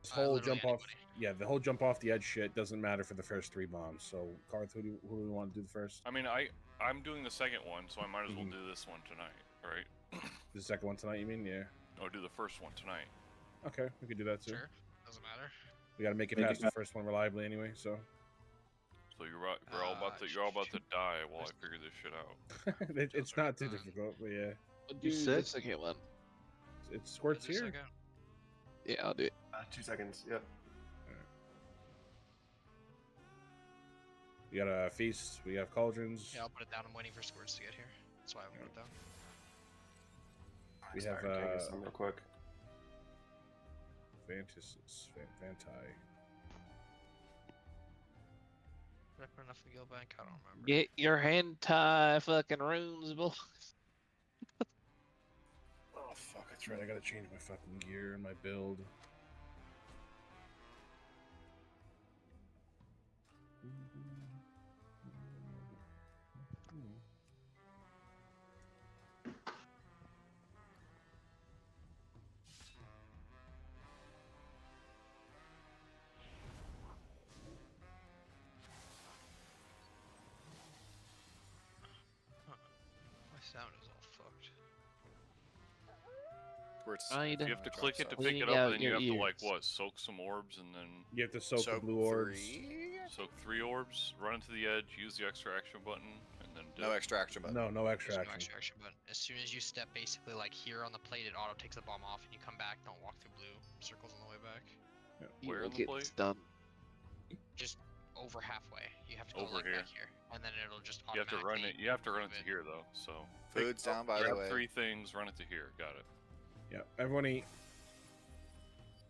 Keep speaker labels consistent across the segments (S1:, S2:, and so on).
S1: This whole jump off, yeah, the whole jump off the edge shit doesn't matter for the first 3 bombs. So, Karth, who do we want to do the first?
S2: I mean, I'm doing the second one, so I might as well do this one tonight, right?
S1: The second one tonight, you mean? Yeah.
S2: Or do the first one tonight.
S1: Okay, we could do that too.
S3: Sure, doesn't matter.
S1: We got to make it past the first one reliably anyway, so.
S2: So you're all about to die while I figure this shit out.
S1: It's not too difficult, but yeah.
S4: You said second one.
S1: It squirts here.
S3: Second.
S4: Yeah, I'll do it.
S5: 2 seconds. Yep.
S1: We got a feast. We have cauldrons.
S3: Yeah, I'll put it down. I'm waiting for squirts to get here. That's why I put it down.
S1: We have
S5: real quick.
S1: Vanti.
S3: Ripper enough to go back. I don't remember.
S4: Get your hentai fucking runes, boy.
S1: Oh fuck! That's right. I gotta change my fucking gear and my build.
S3: My sound is all fucked.
S2: You have to click it to pick it up, and then you have to like what? Soak some orbs, and then
S1: you have to soak the blue orbs.
S2: Soak 3 orbs. Run into the edge. Use the extra action button, and then
S6: no extra action button.
S1: No extra action.
S3: No extra action button. As soon as you step basically like here on the plate, it auto takes the bomb off, and you come back. Don't walk through blue circles on the way back.
S1: Yeah.
S2: Where on the plate?
S4: Done.
S3: Just over halfway. You have to go
S2: over
S3: like
S2: here.
S3: back here, and then it'll just
S2: You have to run it. You have to run it
S3: move
S2: to here though. So
S6: Food's down by the way.
S2: 3 things. Run it to here. Got it.
S1: Yeah, everyone eat.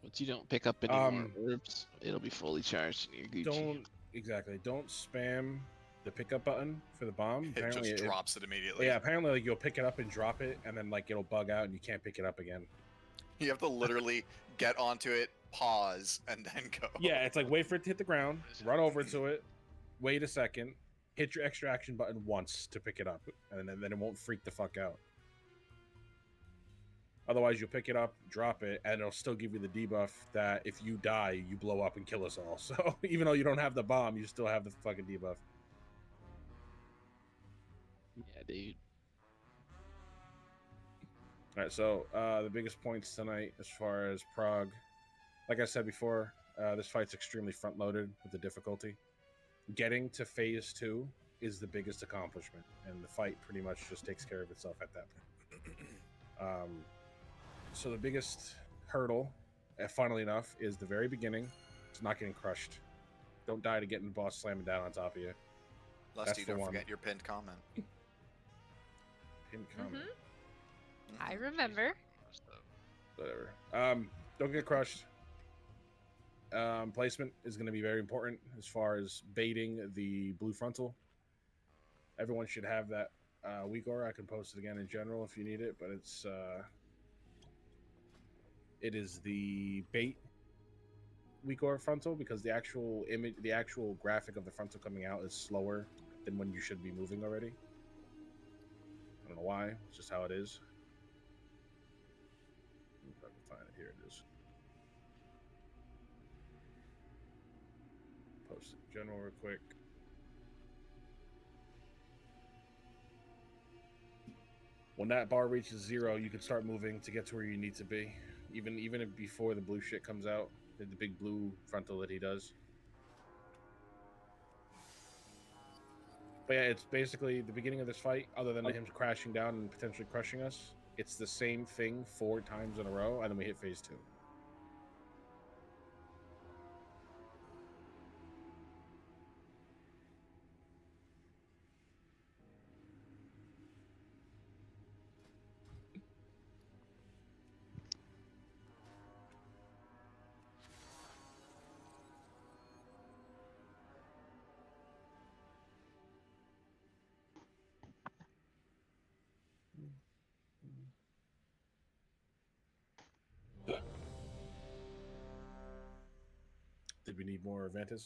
S4: But you don't pick up any more orbs, it'll be fully charged and you're Gucci.
S1: Don't spam the pickup button for the bomb. Apparently
S6: It just drops it immediately.
S1: Yeah, apparently like, you'll pick it up and drop it, and then like it'll bug out and you can't pick it up again.
S6: You have to literally get onto it, pause, and then go.
S1: Yeah, it's like wait for it to hit the ground, run over to it, wait a second, hit your extra action button once to pick it up, and then it won't freak the fuck out. Otherwise, you'll pick it up, drop it, and it'll still give you the debuff that if you die, you blow up and kill us all. So even though you don't have the bomb, you still have the fucking debuff.
S4: Yeah, dude.
S1: All right, so the biggest points tonight as far as Prague, like I said before, this fight's extremely front-loaded with the difficulty. Getting to phase 2 is the biggest accomplishment, and the fight pretty much just takes care of itself at that point. So the biggest hurdle, funnily enough, is the very beginning. It's not getting crushed. Don't die to getting the boss slamming down on top of you.
S6: Lest you don't forget your pinned comment.
S1: Pinned comment.
S7: I remember.
S1: Whatever. Don't get crushed. Placement is going to be very important as far as baiting the blue frontal. Everyone should have that weak aura. I can post it again in general if you need it, but it is the bait weak aura frontal because the actual image, the actual graphic of the frontal coming out is slower than when you should be moving already. I don't know why. It's just how it is. If I can find it, here it is. Post it general real quick. When that bar reaches 0, you can start moving to get to where you need to be. Even if before the blue shit comes out, the big blue frontal that he does. But yeah, it's basically the beginning of this fight, other than him crashing down and potentially crushing us. It's the same thing 4 times in a row, and then we hit phase 2. Did we need more Vanti?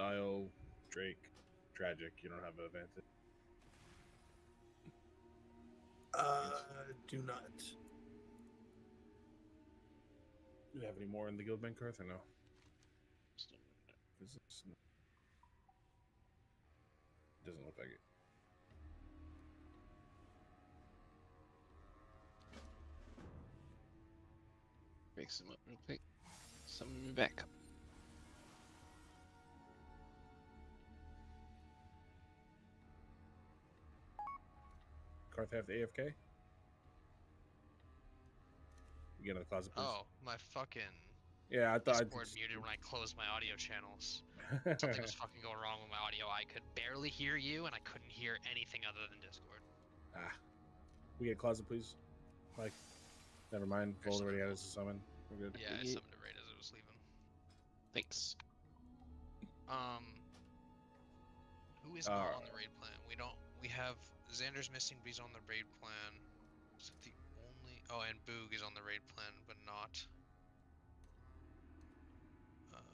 S1: Dial, Drake, Tragic. You don't have an advantage.
S5: Do not.
S1: Do you have any more in the guild bank, Earth, or no? Doesn't look like it.
S4: Fix him up real quick. Summon me back.
S1: Karth have the AFK? You get in the closet, please.
S3: Oh, my fucking
S1: Yeah, I thought
S3: Discord muted when I closed my audio channels. Something was fucking going wrong with my audio. I could barely hear you, and I couldn't hear anything other than Discord.
S1: We get closet, please. Like, never mind.
S3: There's
S1: Vold already had
S3: something.
S1: us a summon. We're good.
S3: Yeah, I summoned it right as it was leaving.
S4: Thanks.
S3: Who is not on the raid plan? We have Xander's missing, but he's on the raid plan. Is it the only? Oh, and Boog is on the raid plan, but not.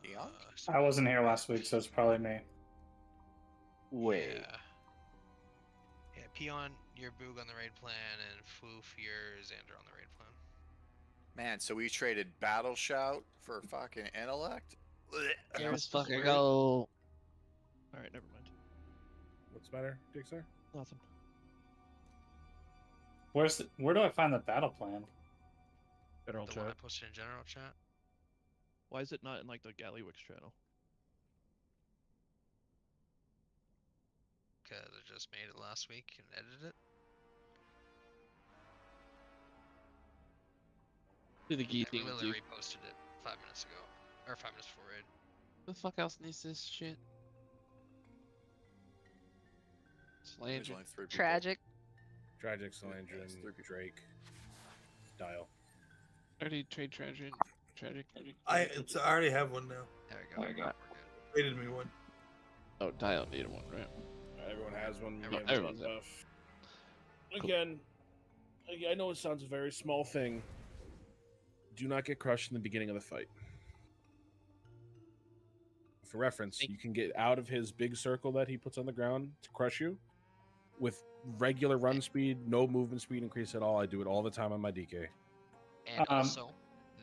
S6: Eon?
S8: I wasn't here last week, so it's probably me.
S4: Wait.
S3: Yeah, Peon, you're Boog on the raid plan, and Foof, you're Xander on the raid plan.
S6: Man, so we traded Battle Shout for fucking Intellect?
S4: Let's fucking go.
S9: Alright, never mind.
S1: What's the matter, Jigsaw?
S9: Nothing.
S8: Where do I find the battle plan?
S9: General
S3: The one I
S9: chat.
S3: posted in general chat.
S9: Why is it not in like the Gallywix channel?
S3: Because I just made it last week and edited it.
S4: Do the key
S3: I
S4: thing.
S3: literally
S4: Dude.
S3: reposted it 5 minutes ago. Or 5 minutes before raid.
S4: Who the fuck else needs this shit?
S6: There's
S4: Slander.
S6: only 3 people.
S7: Tragic.
S1: Tragic, Salandra,
S6: It's
S1: and
S6: 3 people.
S1: Drake. Dial.
S4: Already trade tragic.
S5: I already have one now.
S3: There we go.
S4: There we go.
S3: We're good.
S5: Traded me one.
S4: Oh, Dial needed one, right?
S1: Everyone has one.
S4: Everyone's got
S1: Again, I know it sounds a very small thing. Do not get crushed in the beginning of the fight. For reference, you can get out of his big circle that he puts on the ground to crush you with regular run speed, no movement speed increase at all. I do it all the time on my DK.
S3: And also,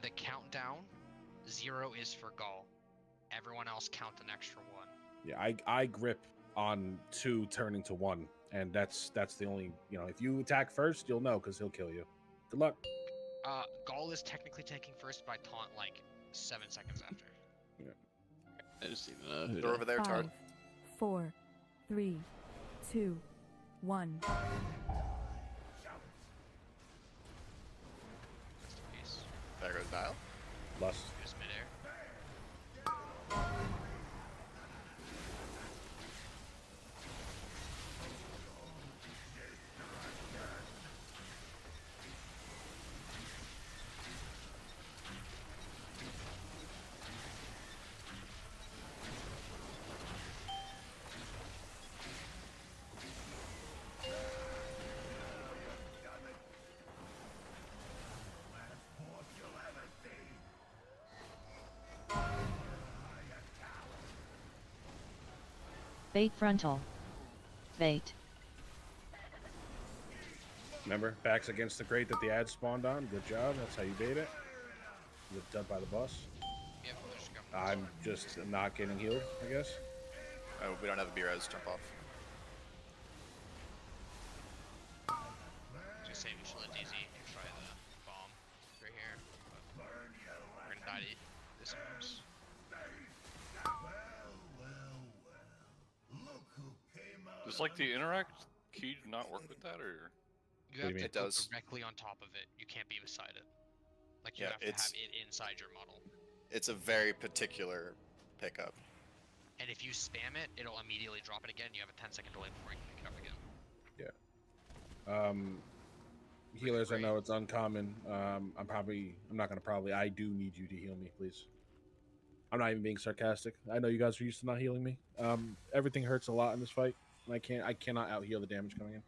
S3: the countdown, 0 is for Gaul. Everyone else count an extra 1.
S1: Yeah, I grip on 2 turning to 1, and that's the only, if you attack first, you'll know because he'll kill you. Good luck.
S3: Gaul is technically taking first by taunt like 7 seconds after.
S4: I just need to know who
S6: They're
S4: to...
S6: over there,
S10: 5,
S6: Tard.
S10: 4, 3, 2, 1.
S3: Peace.
S6: There goes Dial.
S1: Lust.
S3: Here's midair.
S11: Bait frontal. Bait.
S1: Remember, backs against the crate that the ad spawned on. Good job. That's how you bait it. You get dubbed by the boss.
S3: Yep, there's a couple.
S1: I'm just not getting healed, I guess.
S6: Oh, we don't have a B-Res. Jump off.
S3: Just say we should let DZ try the bomb right here. But we're gonna die to this moves.
S2: Does like the interact key not work with that, or?
S3: You
S1: What
S3: have
S1: do you
S3: to
S1: mean?
S3: go
S6: It does.
S3: directly on top of it. You can't be beside it. Like you
S6: Yeah,
S3: have to
S6: it's-
S3: have it inside your model.
S6: It's a very particular pickup.
S3: And if you spam it, it'll immediately drop it again. You have a 10-second delay before you can pick it up again.
S1: Healers, I know it's uncommon. I do need you to heal me, please. I'm not even being sarcastic. I know you guys are used to not healing me. Everything hurts a lot in this fight, and I cannot out heal the damage coming in.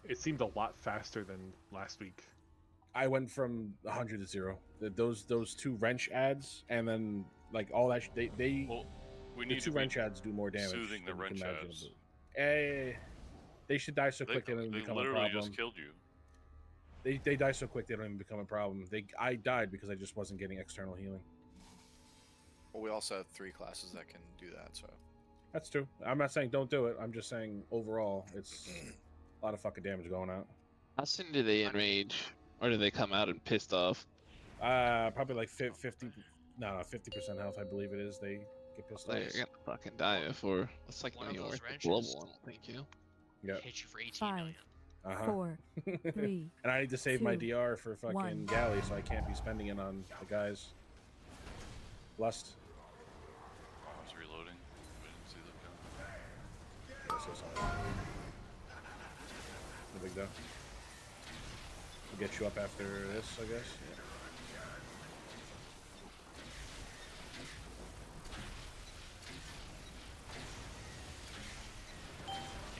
S12: It seemed a lot faster than last week.
S1: I went from 100 to 0. Those 2 wrench ads, and then like all that. They
S2: Well, we
S1: the
S2: need
S1: 2
S2: to be
S1: wrench ads do more damage.
S2: soothing the
S1: than you can
S2: wrench
S1: imagine.
S2: ads.
S1: They should die so quick they don't even
S2: They
S1: become a
S2: literally
S1: problem.
S2: just killed you.
S1: They die so quick they don't even become a problem. I died because I just wasn't getting external healing.
S6: Well, we also have 3 classes that can do that, so.
S1: That's true. I'm not saying don't do it. I'm just saying overall, it's a lot of fucking damage going out.
S4: How soon do they enrage? Or do they come out and pissed off?
S1: Probably like 50. No, 50% health, I believe it is. They get pissed off.
S4: They're gonna fucking die before. It's like
S3: One
S4: not
S3: of
S4: even
S3: those
S4: worth the
S3: wrenches-
S4: global one. Thank you.
S1: Yeah.
S3: Hit you for 18
S10: 5,
S3: million.
S10: 4, 3.
S1: And I need to save my
S10: 2,
S1: DR for fucking
S10: 1.
S1: Galley, so I can't be spending it on the guys. Lust.
S2: I was reloading. We didn't see them coming.
S1: Yes, yes, all right. No big deal. We'll get you up after this, I guess. Yeah.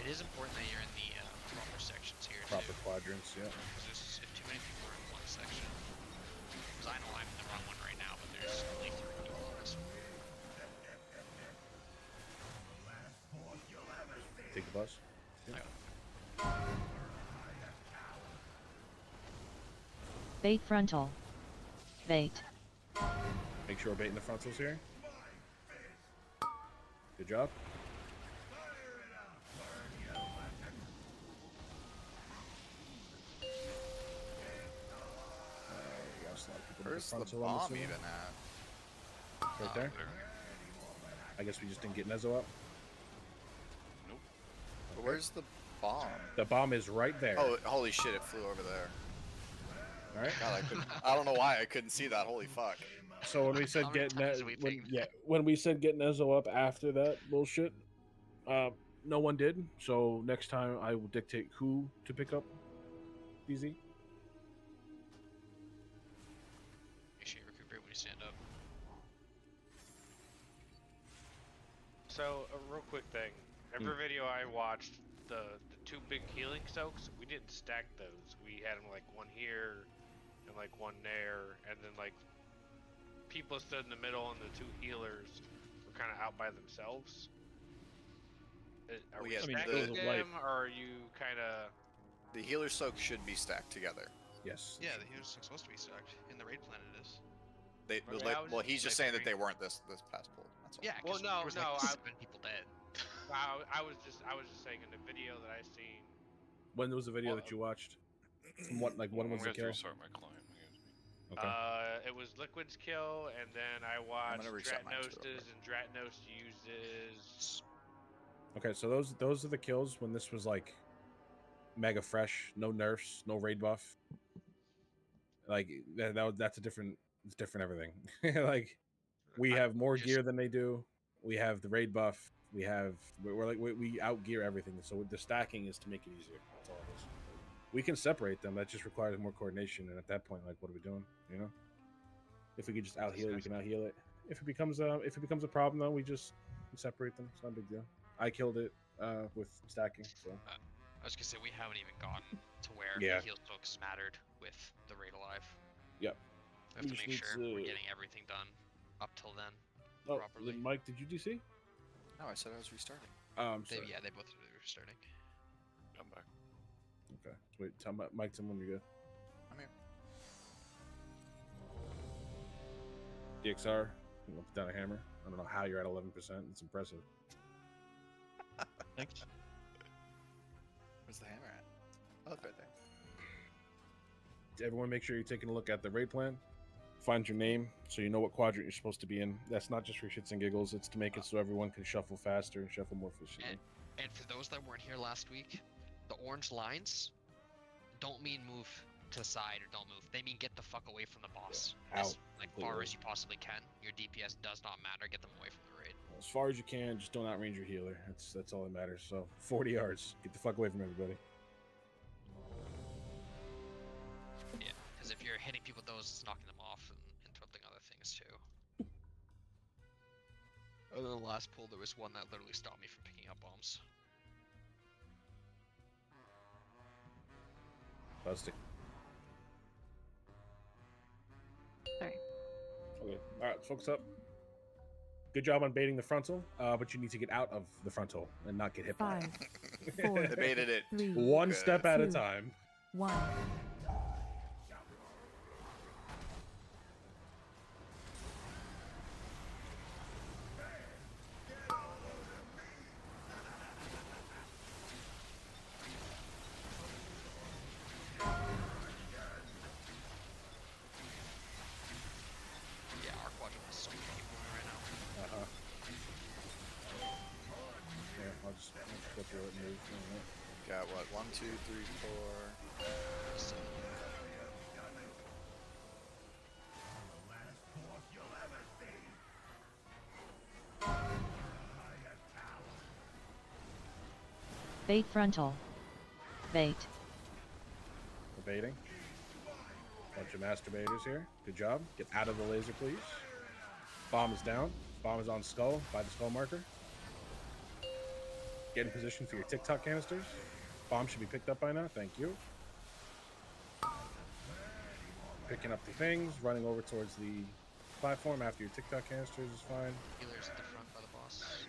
S3: It is important that you're in the proper sections here
S1: Proper
S3: too.
S1: quadrants, yeah.
S3: Because if too many people are in one section, because I know I'm in the wrong one right now, but there's only 3 people in this one.
S1: Take the bus. Yeah.
S11: Bait frontal. Bait.
S1: Make sure we're baiting the frontals here. Good job.
S6: Where's the bomb even at?
S1: Right there. I guess we just didn't get Nezo up.
S2: Nope.
S6: But where's the bomb?
S1: The bomb is right there.
S6: Oh, holy shit! It flew over there.
S1: All right.
S6: God, I don't know why I couldn't see that. Holy fuck!
S1: So when we said
S3: How many
S1: get
S3: times have we pinged?
S1: when we said get Nezo up after that bullshit, no one did. So next time I will dictate who to pick up. DZ.
S3: Make sure you recuperate when you stand up.
S12: So, a real quick thing. Every video I watched, the 2 big healing soaks, we didn't stack those. We had them like one here and like one there, and then like people stood in the middle and the 2 healers were kind of out by themselves. Are we
S6: yeah,
S12: stacking them, or are you kind of...
S6: The healer soak should be stacked together.
S1: Yes.
S3: Yeah, the hero's supposed to be stacked. In the raid plan it is.
S6: They,
S12: Okay,
S6: like,
S12: I was
S6: well,
S12: just
S6: he's just saying that they weren't this past pull. That's all.
S3: Yeah,
S12: Well,
S3: 'cause
S12: no,
S3: there was
S12: no,
S3: like
S12: I-
S3: 7 people dead.
S12: I was just saying in the video that I seen.
S1: When was the video that you watched? From what, like, when
S2: I'm
S1: was the
S2: gonna have to
S1: kill?
S2: restart my client.
S1: Okay.
S12: It was Liquid's kill, and then I watched
S6: gonna reset mine too, real
S12: Dratnos's, and Dratnos uses.
S1: Okay, so those are the kills when this was like mega fresh, no nerfs, no raid buff. Like that's it's different everything. Like we have more gear than they do. We have the raid buff. We out gear everything. So the stacking is to make it easier. That's all it is. We can separate them. That just requires more coordination. And at that point, like, what are we doing? You know, if we could just out heal it, we can out heal it. If it becomes a problem, though, we separate them. It's not a big deal. I killed it with stacking. So
S3: I was gonna say we haven't even gotten to where
S1: Yeah.
S3: the heal soaks mattered with the raid alive.
S1: Yep.
S3: We have
S1: We
S3: to
S1: just
S3: make
S1: need
S3: sure
S1: to-
S3: we're getting everything done up till then.
S1: oh,
S3: properly.
S1: Mike, did you DC?
S6: No, I said I was restarting.
S1: Sorry.
S3: Yeah, they both are restarting.
S2: I'm back.
S1: Okay. Wait, tell Mike, tell him when you're good.
S6: I'm here.
S1: DXR, you know, put down a hammer. I don't know how you're at 11%. It's impressive.
S9: Thanks.
S6: Where's the hammer at? Oh, it's right there.
S1: Everyone, make sure you're taking a look at the raid plan. Find your name so you know what quadrant you're supposed to be in. That's not just for shits and giggles. It's to make it so everyone can shuffle faster and shuffle more efficiently.
S3: And for those that weren't here last week, the orange lines don't mean move to the side or don't move. They mean get the fuck away from the boss.
S1: Out.
S3: As like far
S1: Completely.
S3: as you possibly can. Your DPS does not matter. Get them away from the raid.
S1: As far as you can, just don't outrange your healer. That's all that matters. So 40 yards. Get the fuck away from everybody.
S3: Yeah, because if you're hitting people with those, it's knocking them off and interrupting other things too. Other than the last pull, there was one that literally stopped me from picking up bombs.
S1: Busting. All right, focus up. Good job on baiting the frontal, but you need to get out of the frontal and not get hit by
S10: 5,
S1: it.
S10: 4,
S6: They baited it.
S10: 3,
S1: One
S6: Good.
S1: step at a
S10: 2,
S1: time.
S10: 1.
S3: Yeah, our quadrant has so many people in it right now.
S1: Uh-huh. Yeah, I'll just go through it and move.
S6: Got what? 1, 2, 3, 4.
S3: So,
S11: Bait frontal. Bait.
S1: We're baiting. Bunch of masturbators here. Good job. Get out of the laser, please. Bomb is down. Bomb is on skull by the skull marker. Get in position for your TikTok canisters. Bomb should be picked up by now. Thank you. Picking up the things. Running over towards the platform after your TikTok canisters is fine.
S3: healers at the front by the boss.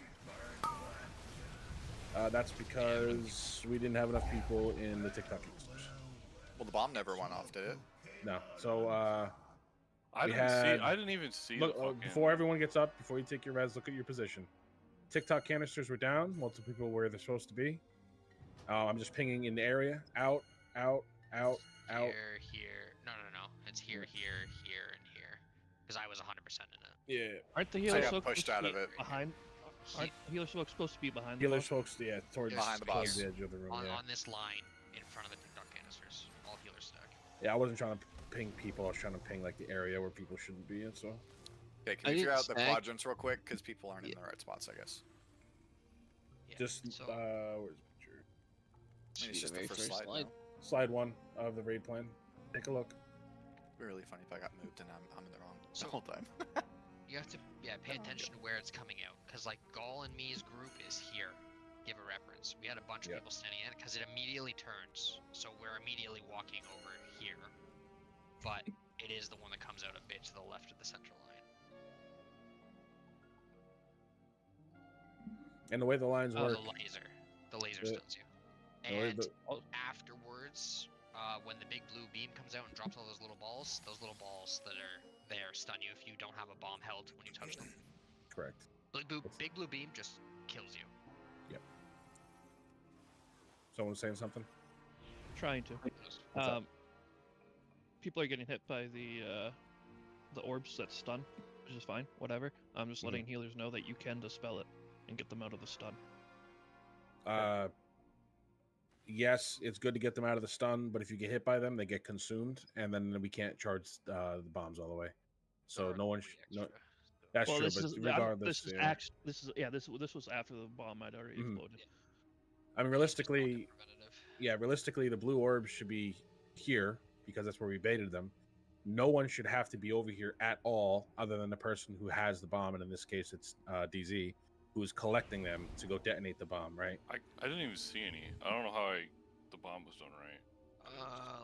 S1: That's because we didn't have enough people in the TikTok canisters.
S6: Well, the bomb never went off, did it?
S1: No. So,
S2: I
S1: we
S2: didn't
S1: had-
S2: see. I didn't even see
S1: look,
S2: the fucking.
S1: before everyone gets up, before you take your res, look at your position. TikTok canisters were down. Multiple people where they're supposed to be. I'm just pinging in the area. Out, out, out, out.
S3: Here. No. It's here, here, and here. Because I was 100% in it.
S1: Yeah.
S9: Aren't the
S6: I
S9: healers
S6: got
S9: supposed
S6: pushed
S9: to
S6: out
S9: be
S6: of it.
S9: behind? Aren't the healers supposed to be behind the
S1: Healers
S9: boss?
S1: folks, yeah, towards
S6: Behind the
S1: towards
S6: boss.
S1: the edge of the room.
S3: On,
S1: Yeah.
S3: on this line in front of the TikTok canisters. All healers stack.
S1: Yeah, I wasn't trying to ping people. I was trying to ping like the area where people shouldn't be in. So
S6: Okay, can
S4: I
S6: you figure
S4: didn't
S6: out the
S4: stack.
S6: quadrants real quick? Because people aren't in the right spots, I guess.
S3: Yeah.
S1: just
S3: so,
S1: where's the picture?
S6: I mean, it's
S4: Should
S6: just
S4: be
S6: the
S4: the
S6: first
S4: very
S6: slide. now.
S1: Slide 1 of the raid plan. Take a look.
S6: It'd be really funny if I got moved and I'm in the wrong
S3: So-
S6: the whole time.
S3: you have to pay attention to where it's coming out. Because, like, Gall and me's group is here. Give a reference. We had a bunch of
S1: Yep.
S3: people standing in it because it immediately turns. So we're immediately walking over here. But it is the one that comes out a bit to the left of the central line.
S1: And the way the lines
S3: Oh,
S1: work.
S3: the laser
S1: Yeah.
S3: stuns you.
S1: the way
S3: And
S1: the-
S3: afterwards, when the big blue beam comes out and drops all those little balls that are there stun you if you don't have a bomb held when you touch them.
S1: correct.
S3: Big blue beam just kills you.
S1: Someone saying something?
S9: Trying to.
S1: What's up?
S9: People are getting hit by the orbs that stun, which is fine. Whatever. I'm just letting healers know that you can dispel it and get them out of the stun.
S1: Yes, it's good to get them out of the stun, but if you get hit by them, they get consumed, and then we can't charge the bombs all the way. So
S3: Or
S1: no one.
S3: three
S1: No,
S3: extra.
S1: that's
S9: Well,
S1: true.
S9: this
S1: But
S9: is
S1: regardless,
S9: this is
S1: yeah.
S9: this was after the bomb had already
S1: Mhm.
S9: exploded.
S1: I mean,
S3: Just
S1: realistically,
S3: preventative.
S1: yeah, realistically, the blue orbs should be here because that's where we baited them. No one should have to be over here at all, other than the person who has the bomb, and in this case, it's DZ, who is collecting them to go detonate the bomb. Right?
S2: I didn't even see any. I don't know how the bomb was done right.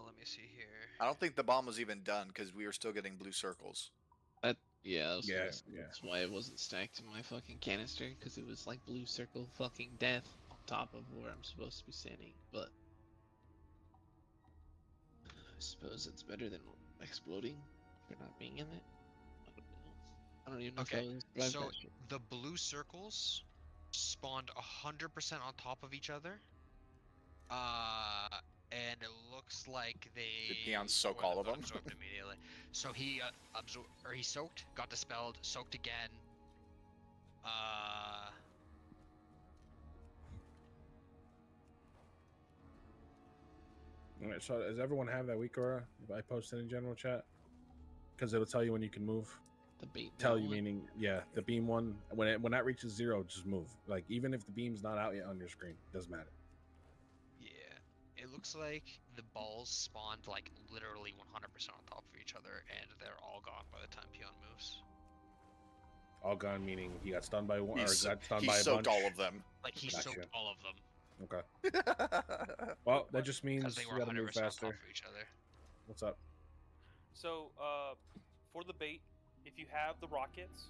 S3: Let me see here.
S6: I don't think the bomb was even done because we were still getting blue circles.
S4: Yeah,
S1: Yeah,
S4: that's why it wasn't stacked in my fucking canister, because it was like blue circle fucking death on top of where I'm supposed to be standing. But I suppose it's better than exploding for not being in it. I don't know. I don't even know
S3: Okay,
S4: if I was drive
S3: so
S4: that shit.
S3: the blue circles spawned 100% on top of each other. And it looks like they.
S6: Did Neon soak
S3: well,
S6: all of
S3: got
S6: them?
S3: absorbed immediately. So he he soaked, got dispelled, soaked again.
S1: All right. So does everyone have that weak aura? If I post it in general chat, because it'll tell you when you can move.
S4: The bait.
S1: Tell you
S4: one.
S1: meaning, yeah, the beam one. When that reaches 0, just move. Like even if the beam's not out yet on your screen, doesn't matter.
S3: Yeah, it looks like the balls spawned like literally 100% on top of each other, and they're all gone by the time Peon moves.
S1: All gone meaning he got stunned by one,
S6: He
S1: or
S6: so-
S1: got stunned
S6: he
S1: by a
S6: soaked
S1: bunch.
S6: all of them.
S3: Like he
S1: Gotcha.
S3: soaked all of them
S1: Okay. Well, that just means
S3: because they
S1: you
S3: were
S1: gotta
S3: 100%
S1: move
S3: on top
S1: faster.
S3: of each other.
S1: What's up?
S13: So, for the bait, if you have the rockets,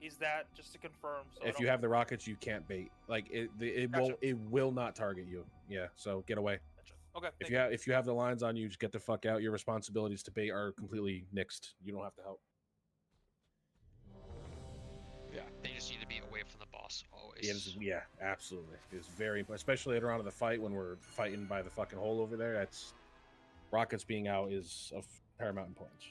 S13: is that just to confirm? So
S1: If you have the rockets, you can't bait. Like it
S13: Gotcha.
S1: will not target you. Yeah, so get away.
S13: Gotcha. Okay.
S1: If you have the lines on you, just get the fuck out. Your responsibilities to bait are completely nixed. You don't have to help.
S3: Yeah. They just need to be away from the boss always.
S1: Yeah, absolutely. It's very, especially later on in the fight when we're fighting by the fucking hole over there. That's rockets being out is of paramount importance.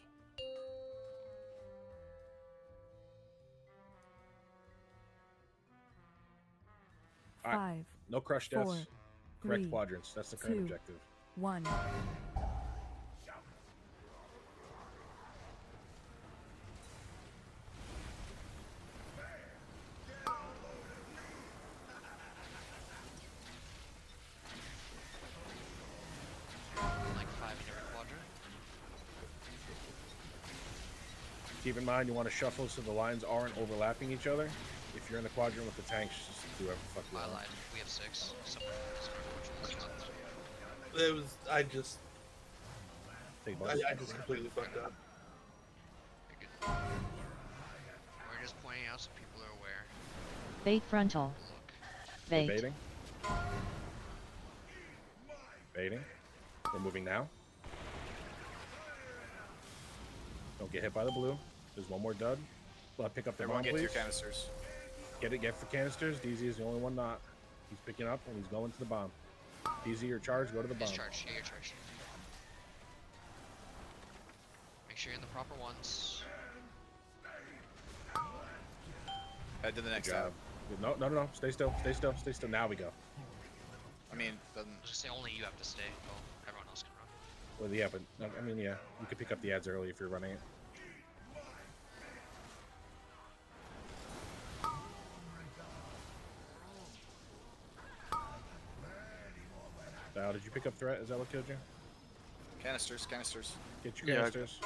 S1: All right.
S10: 5,
S1: No crush
S10: 4,
S1: deaths. Correct
S10: 3,
S1: quadrants. That's the current
S10: 2,
S1: objective.
S10: 1.
S3: Like 5 in every quadrant.
S1: Keep in mind, you want to shuffle so the lines aren't overlapping each other. If you're in the quadrant with the tanks, just do whatever the fuck you
S3: I
S1: want.
S3: lied. We have 6.
S5: It was. I just completely fucked up.
S3: We're just pointing out so people are aware.
S11: Bait frontal. Bait.
S1: Baiting. Baiting. We're moving now. Don't get hit by the blue. There's one more dud. Pick up the
S6: Everyone
S1: bomb,
S6: get to
S1: please.
S6: your canisters.
S1: Get for canisters. DZ is the only one not. He's picking up and he's going to the bomb. DZ, your charge. Go to the bomb.
S3: Charge. Yeah, your charge. Make sure you're in the proper ones.
S6: Head to the next
S1: Good
S6: tab.
S1: job. No. Stay still. Stay still. Stay still. Now we go.
S6: I mean, doesn't.
S3: I was gonna say only you have to stay. Well, everyone else can run.
S1: Well, yeah, but I mean, yeah, you could pick up the ads early if you're running it. Val, did you pick up threat? Is that what killed you?
S6: Canisters.
S1: Get your canisters.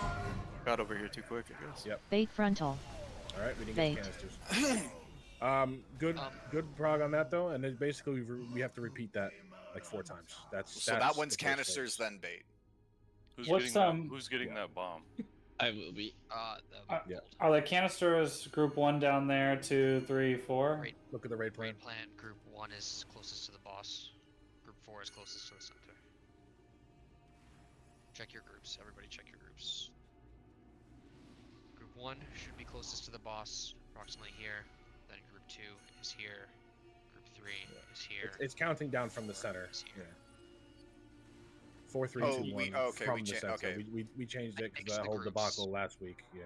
S2: Got over here too quick, I guess.
S11: Yep. Bait frontal.
S1: All right, we didn't get the canisters. Good prog on that though, and then basically we have to repeat that like 4 times.
S6: So that one's canisters, then bait.
S2: Who's getting that bomb?
S4: I will be.
S1: Yeah.
S8: Are the canisters group 1 down there? 2, 3, 4.
S1: Look at the raid plan.
S3: Raid plan. Group 1 is closest to the boss. Group 4 is closest to the center. Check your groups. Everybody check your groups. Group 1 should be closest to the boss, approximately here. Then group 2 is here. Group 3 is here.
S1: It's counting down from the center. Yeah. 4, 3, 2, 1 from the center. We changed it because that whole debacle last week. Yeah.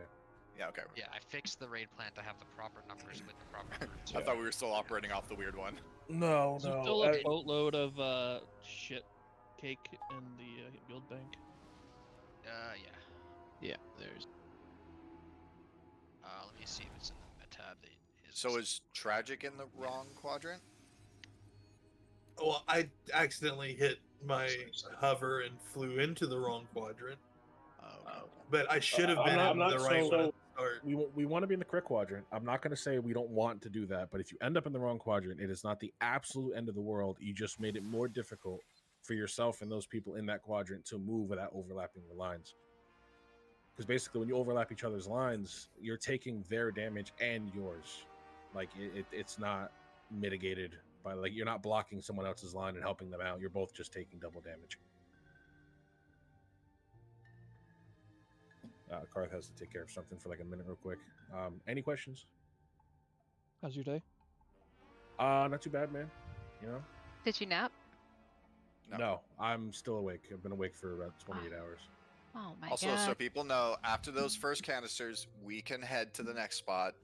S6: Yeah. Okay.
S3: Yeah, I fixed the raid plan to have the proper numbers with the proper groups.
S6: I thought we were still operating off the weird one.
S1: No,
S9: There's still a boatload of shit cake in the guild bank.
S3: Yeah.
S4: Yeah, there's.
S3: Let me see if it's in the tab.
S6: So is tragic in the wrong quadrant?
S5: Well, I accidentally hit my hover and flew into the wrong quadrant. But I should have been in the right one.
S1: We want to be in the correct quadrant. I'm not going to say we don't want to do that, but if you end up in the wrong quadrant, it is not the absolute end of the world. You just made it more difficult for yourself and those people in that quadrant to move without overlapping the lines. Because basically, when you overlap each other's lines, you're taking their damage and yours. Like it's not mitigated by you're not blocking someone else's line and helping them out. You're both just taking double damage. Karth has to take care of something for a minute real quick. Any questions?
S9: How's your day?
S1: Not too bad, man. You know?
S7: Did you nap?
S1: No, I'm still awake. I've been awake for about 28 hours.
S7: Oh my
S6: also,
S7: god.
S6: so people know, after those first canisters, we can head to the next spot.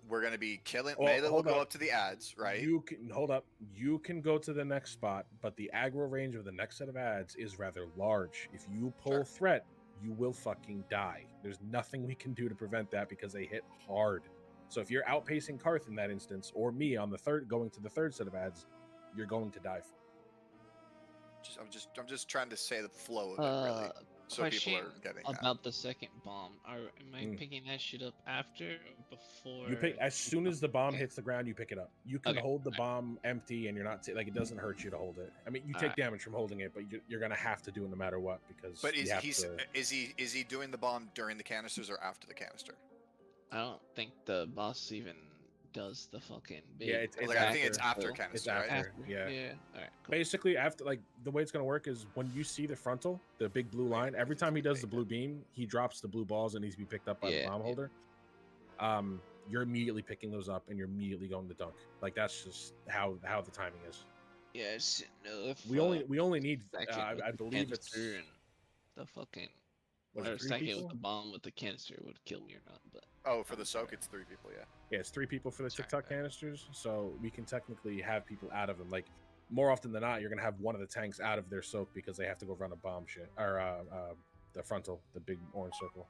S6: We're gonna be killing. Mela will go up to the ads, right?
S1: You can hold up. You can go to the next spot, but the aggro range of the next set of ads is rather large. If you pull threat, you will fucking die. There's nothing we can do to prevent that because they hit hard. So if you're outpacing Karth in that instance, or me on the going to the third set of ads, you're going to die.
S6: I'm just trying to say the flow of it. Really. So people
S4: Question
S6: are getting that.
S4: about the second bomb. Am I
S1: Mm.
S4: picking that shit up after or before?
S1: You pick as soon as the bomb
S4: Okay.
S1: hits the ground. You pick it up. You can
S4: Okay.
S1: hold the bomb empty, and you're not like it doesn't hurt you to hold it. I mean, you take
S4: Alright.
S1: damage from holding it, but you're gonna have to do it no matter what because
S6: But
S1: you have to.
S6: is he doing the bomb during the canisters or after the canister?
S4: I don't think the boss even does the fucking big.
S1: Yeah, it's
S6: Like, I think it's
S1: after.
S6: after
S1: It's
S6: canister,
S1: after.
S6: right?
S1: Yeah.
S4: Yeah. All right. Cool.
S1: Basically, after like the way it's gonna work is when you see the frontal, the big blue line. Every time he does the blue beam, he drops the blue balls and needs to be picked up by the bomb holder. You're immediately picking those up and you're immediately going to dunk. Like that's just how the timing is.
S4: Yeah, I just didn't know if
S1: We only need
S4: second
S1: I
S4: with the
S1: believe it's
S4: canister and the fucking
S1: was
S4: or
S1: it 3
S4: second
S1: people?
S4: with the bomb with the canister would kill me or not, but
S6: Oh, for the soak, it's 3 people. Yeah.
S1: Yeah, it's 3 people for the
S3: Sorry,
S1: TikTok canisters, so we can technically have people out of them. Like more often than not, you're gonna have one of the tanks out of their soak because they have to go run a bomb shit or the frontal, the big orange circle.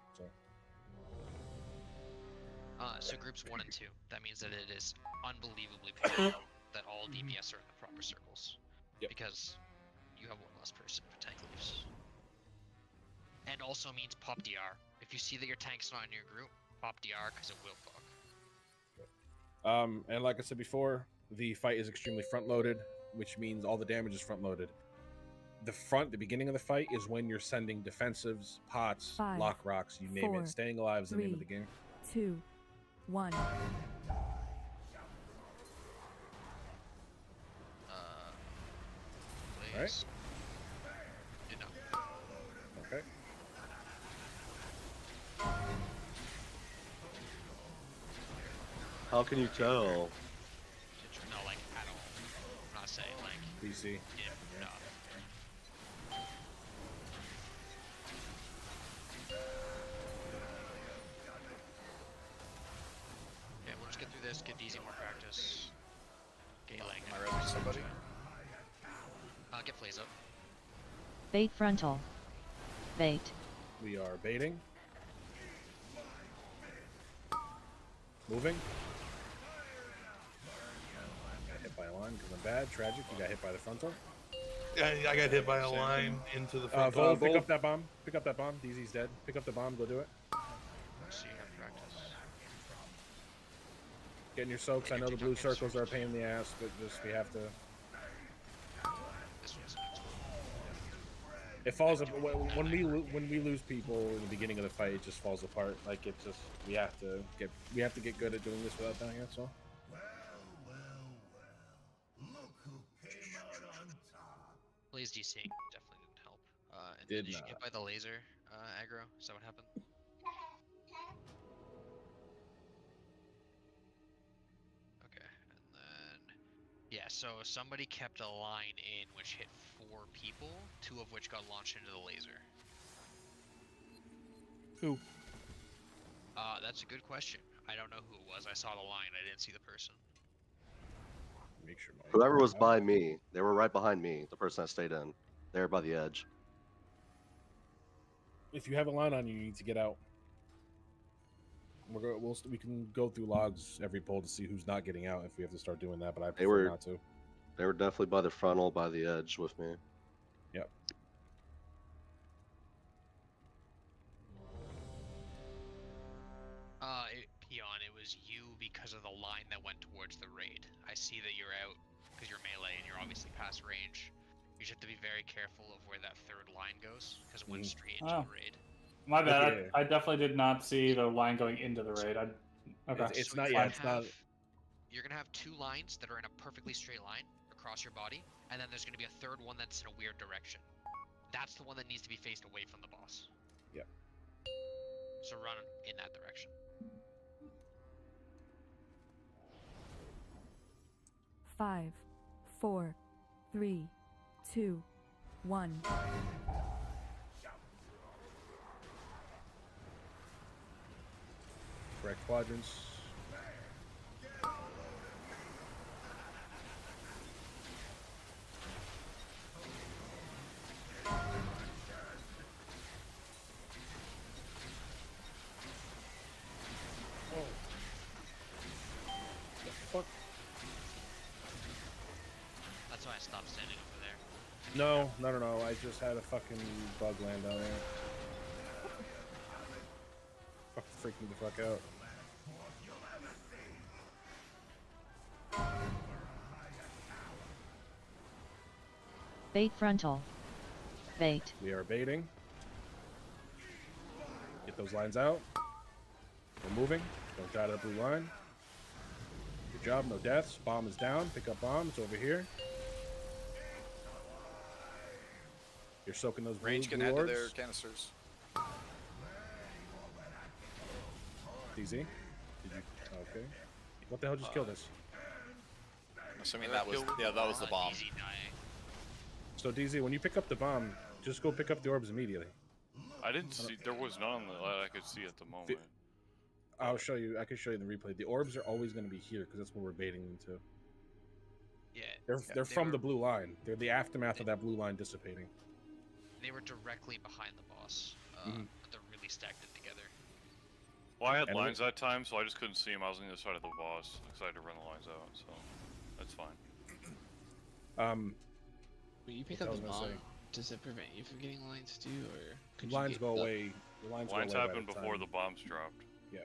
S3: So groups 1 and 2. That means that it is unbelievably painful that all DPS are in the proper circles.
S1: Yep.
S3: Because you have one less person for tank leaves. And also means pop DR. If you see that your tank's not in your group, pop DR because it will fuck.
S1: And like I said before, the fight is extremely front loaded, which means all the damage is front loaded. The beginning of the fight is when you're sending defensives, pots,
S10: 5,
S1: lock rocks, you name
S10: 4,
S1: it. Staying alive is the name of the
S10: 3,
S1: game.
S10: 2, 1.
S3: Please.
S1: Alright.
S3: No.
S1: Okay.
S14: How can you tell?
S3: No, like, at all. I'm not saying, like,
S1: PC.
S3: yeah, no. Okay, we'll just get through this, get easy more practice. Get laying
S6: Am I ready, somebody?
S3: get Flaze up.
S11: Bait frontal. Bait.
S1: We are baiting. Moving. Got hit by a line because I'm bad. Tragic. You got hit by the frontal.
S5: I got hit by a line into the front.
S1: Vol, pick up that bomb. Pick up that bomb. DZ's dead. Pick up the bomb. Go do it.
S3: So you have practice.
S1: Getting your soaks. I know the blue circles are a pain in the ass, but just we have to.
S3: This one's the next one.
S1: It falls when we lose people in the beginning of the fight. It just falls apart. Like it just we have to get good at doing this without dying. That's all.
S3: Blaze DCing definitely didn't help. And
S1: Did
S3: you
S1: not.
S3: get by the laser aggro? Is that what happened? Okay, and then yeah, so somebody kept a line in which hit 4 people, 2 of which got launched into the laser.
S9: Who?
S3: That's a good question. I don't know who it was. I saw the line. I didn't see the person.
S1: Make sure.
S14: Whoever was by me, they were right behind me. The person that stayed in, they were by the edge.
S1: If you have a line on you, you need to get out. We can go through logs every poll to see who's not getting out if we have to start doing that. But I prefer not to.
S14: They were definitely by the frontal, by the edge with me.
S1: Yep.
S3: Peon, it was you because of the line that went towards the raid. I see that you're out because you're melee and you're obviously past range. You just have to be very careful of where that 3rd line goes because it went straight into the raid.
S8: My bad.
S1: Okay.
S8: I definitely did not see the line going into the raid. Okay.
S1: It's
S3: So
S1: not
S3: you're
S1: yet.
S3: gonna
S1: It's not.
S3: You're gonna have 2 lines that are in a perfectly straight line across your body, and then there's gonna be a 3rd one that's in a weird direction. That's the one that needs to be faced away from the boss.
S1: Yep.
S3: So run in that direction.
S10: 5, 4, 3, 2, 1.
S1: Correct quadrants. Oh. The fuck?
S3: That's why I stopped standing over there.
S1: No. I just had a fucking bug land down there. Fucking freaking the fuck out.
S11: Bait frontal. Bait.
S1: We are baiting. Get those lines out. We're moving. Don't die to the blue line. Good job. No deaths. Bomb is down. Pick up bomb. It's over here. You're soaking those blue,
S6: Range can
S1: blue
S6: add to
S1: orbs.
S6: their canisters.
S1: DZ? Did you? Okay. What the hell just killed us?
S6: Assuming that was that was the bomb.
S1: So DZ, when you pick up the bomb, just go pick up the orbs immediately.
S2: I didn't see. There was none that I could see at the moment.
S1: I'll show you. I can show you the replay. The orbs are always going to be here because that's where we're baiting them to.
S3: Yeah.
S1: They're from the blue line. They're the aftermath of that blue line dissipating.
S3: They were directly behind the boss.
S1: Mhm.
S3: But they're really stacked in together.
S2: Well, I had lines that time, so I just couldn't see him. I was on the other side of the boss. I had to run the lines out, so that's fine.
S4: When you pick
S1: what
S4: up
S1: was
S4: the
S1: I gonna
S4: bomb,
S1: say?
S4: does it prevent you from getting lines too, or could
S1: Lines
S4: you
S1: go
S4: get
S1: away. The lines
S2: Lines
S1: go away by
S2: happened
S1: the
S2: before
S1: time.
S2: the bombs dropped.
S1: Yeah.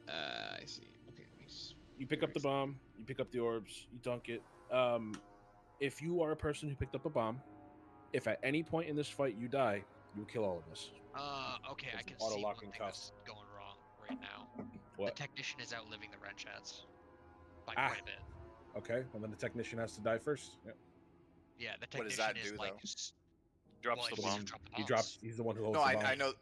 S4: I see. Okay, makes.
S1: You pick up the bomb. You pick up the orbs. You dunk it. If you are a person who picked up a bomb, if at any point in this fight you die, you'll kill all of us.
S3: Okay, I
S1: It's
S3: can
S1: an auto
S3: see
S1: lock
S3: one
S1: and
S3: thing
S1: cuff.
S3: that's going wrong right now.
S1: What?
S3: The technician is outliving the wrench hats by
S1: Ah.
S3: quite a bit.
S1: Okay. Well, then the technician has to die first. Yep.
S3: Yeah, the
S6: What does
S3: technician
S6: that
S3: is
S6: do,
S3: like
S6: though?
S2: Drops
S3: well,
S2: the
S3: he's
S2: bomb.
S3: who dropped the
S1: He
S3: bombs.
S1: drops. He's the one who holds
S6: No,
S1: the bomb.
S6: I know. Okay,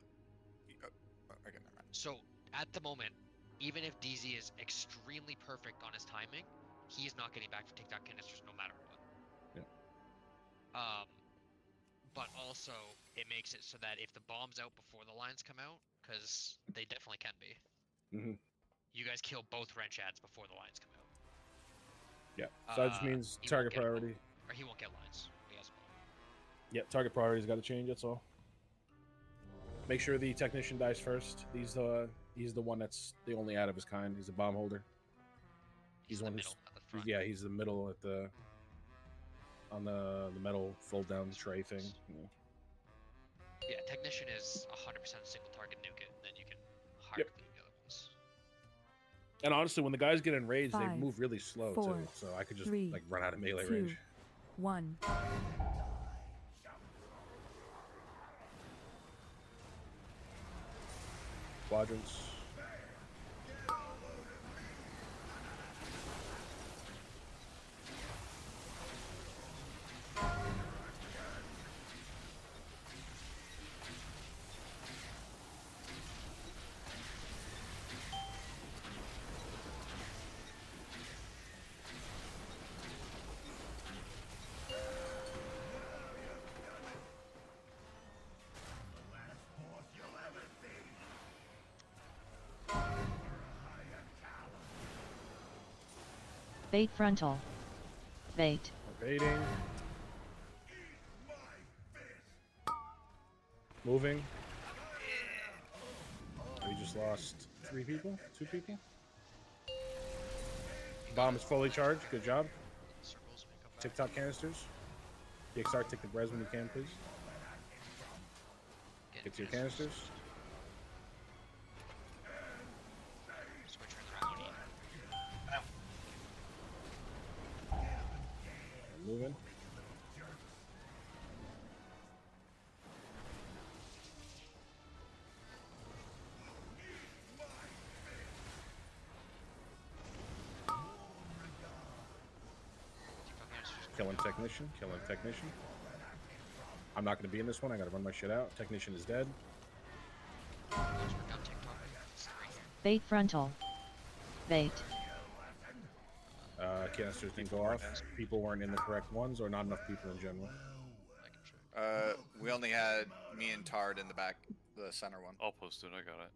S6: never mind.
S3: So at the moment, even if DZ is extremely perfect on his timing, he is not getting back for takedown canisters no matter what.
S1: Yeah.
S3: But also it makes it so that if the bomb's out before the lines come out, because they definitely can be,
S1: Mm-hmm.
S3: you guys kill both wrench ads before the lines come out.
S1: Yeah. So that just means
S3: he won't
S1: target
S3: get a bomb.
S1: priority.
S3: Or he won't get lines. He has a bomb.
S1: Yeah. Target priority's got to change. That's all. Make sure the technician dies first. He's the one that's the only out of his kind. He's a bomb holder. He's
S3: in
S1: one
S3: the
S1: who's
S3: middle at the front.
S1: yeah. He's the middle at the on the metal fold down tray thing. Yeah.
S3: Yeah, technician is 100% single target nuke it, and then you can hard
S1: Yep.
S3: leave the other ones.
S1: And honestly, when the guys get enraged, they
S10: 5,
S1: move really slow
S10: 4,
S1: too. So I could just
S10: 3,
S1: like run out of melee
S10: 2,
S1: range.
S10: 1.
S1: Quadrants.
S11: Bait frontal. Bait.
S1: Baiting. Moving. We just lost 3 people? 2 people? Bomb is fully charged. Good job.
S3: Circles may come back.
S1: TikTok canisters. DXR, take the res when you can, please. Get to your canisters.
S3: Switch around.
S1: Moving. Killing technician. Killing technician. I'm not going to be in this one. I got to run my shit out. Technician is dead.
S11: Bait frontal. Bait.
S1: Canisters didn't go off. People weren't in the correct ones, or not enough people in general.
S6: We only had me and Tard in the back, the center one.
S2: I'll post it. I got it.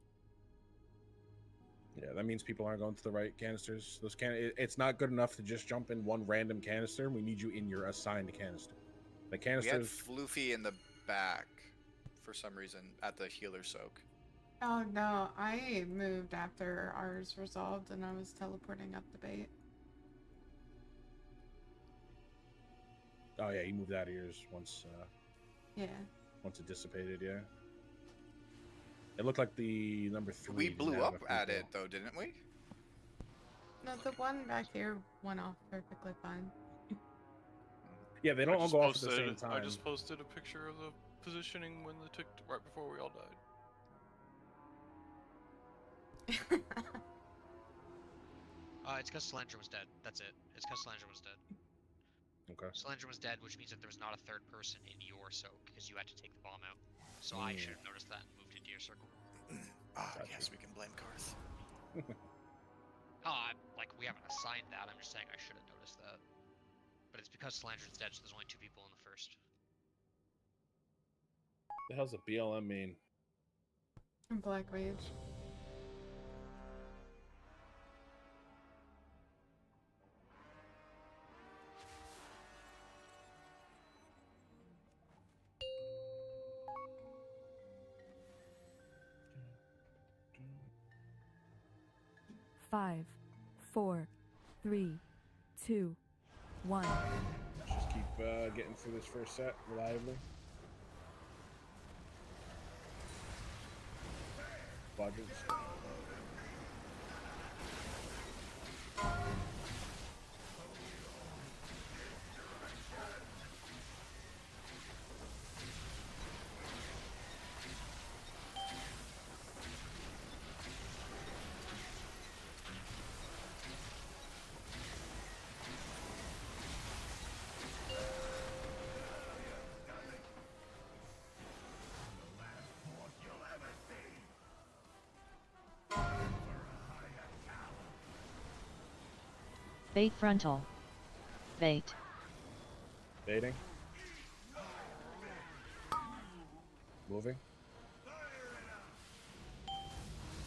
S1: Yeah, that means people aren't going to the right canisters. Those it's not good enough to just jump in one random canister. We need you in your assigned canister. The
S6: We had
S1: canisters.
S6: Floofy in the back for some reason at the healer soak.
S15: Oh no, I moved after ours resolved and I was teleporting up the bait.
S1: Oh yeah, you moved out of yours once.
S15: Yeah.
S1: Once it dissipated, yeah. It looked like the number 3.
S6: We
S1: didn't
S6: blew
S1: have
S6: up
S1: enough
S6: at
S1: recoil.
S6: it though, didn't we?
S15: No, the one back here went off perfectly fine.
S1: Yeah, they don't all go off at the same time.
S2: I just posted a picture of the positioning when the tick right before we all died.
S3: It's because Slanger was dead. That's it. It's because Slanger was dead.
S1: Okay.
S3: Slanger was dead, which means that there was not a third person in your soak because you had to take the bomb out. So I should have noticed that and moved into your circle.
S6: Yes, we can blame Karth.
S3: Like we haven't assigned that. I'm just saying I should have noticed that. But it's because Slanger's dead, so there's only 2 people in the first.
S1: The hell's a BLM mean?
S15: Black Mage.
S10: Five, 4, 3, 2, 1.
S1: Just keep getting through this first set reliably. Quadrants.
S11: Bait frontal. Bait.
S1: Baiting. Moving.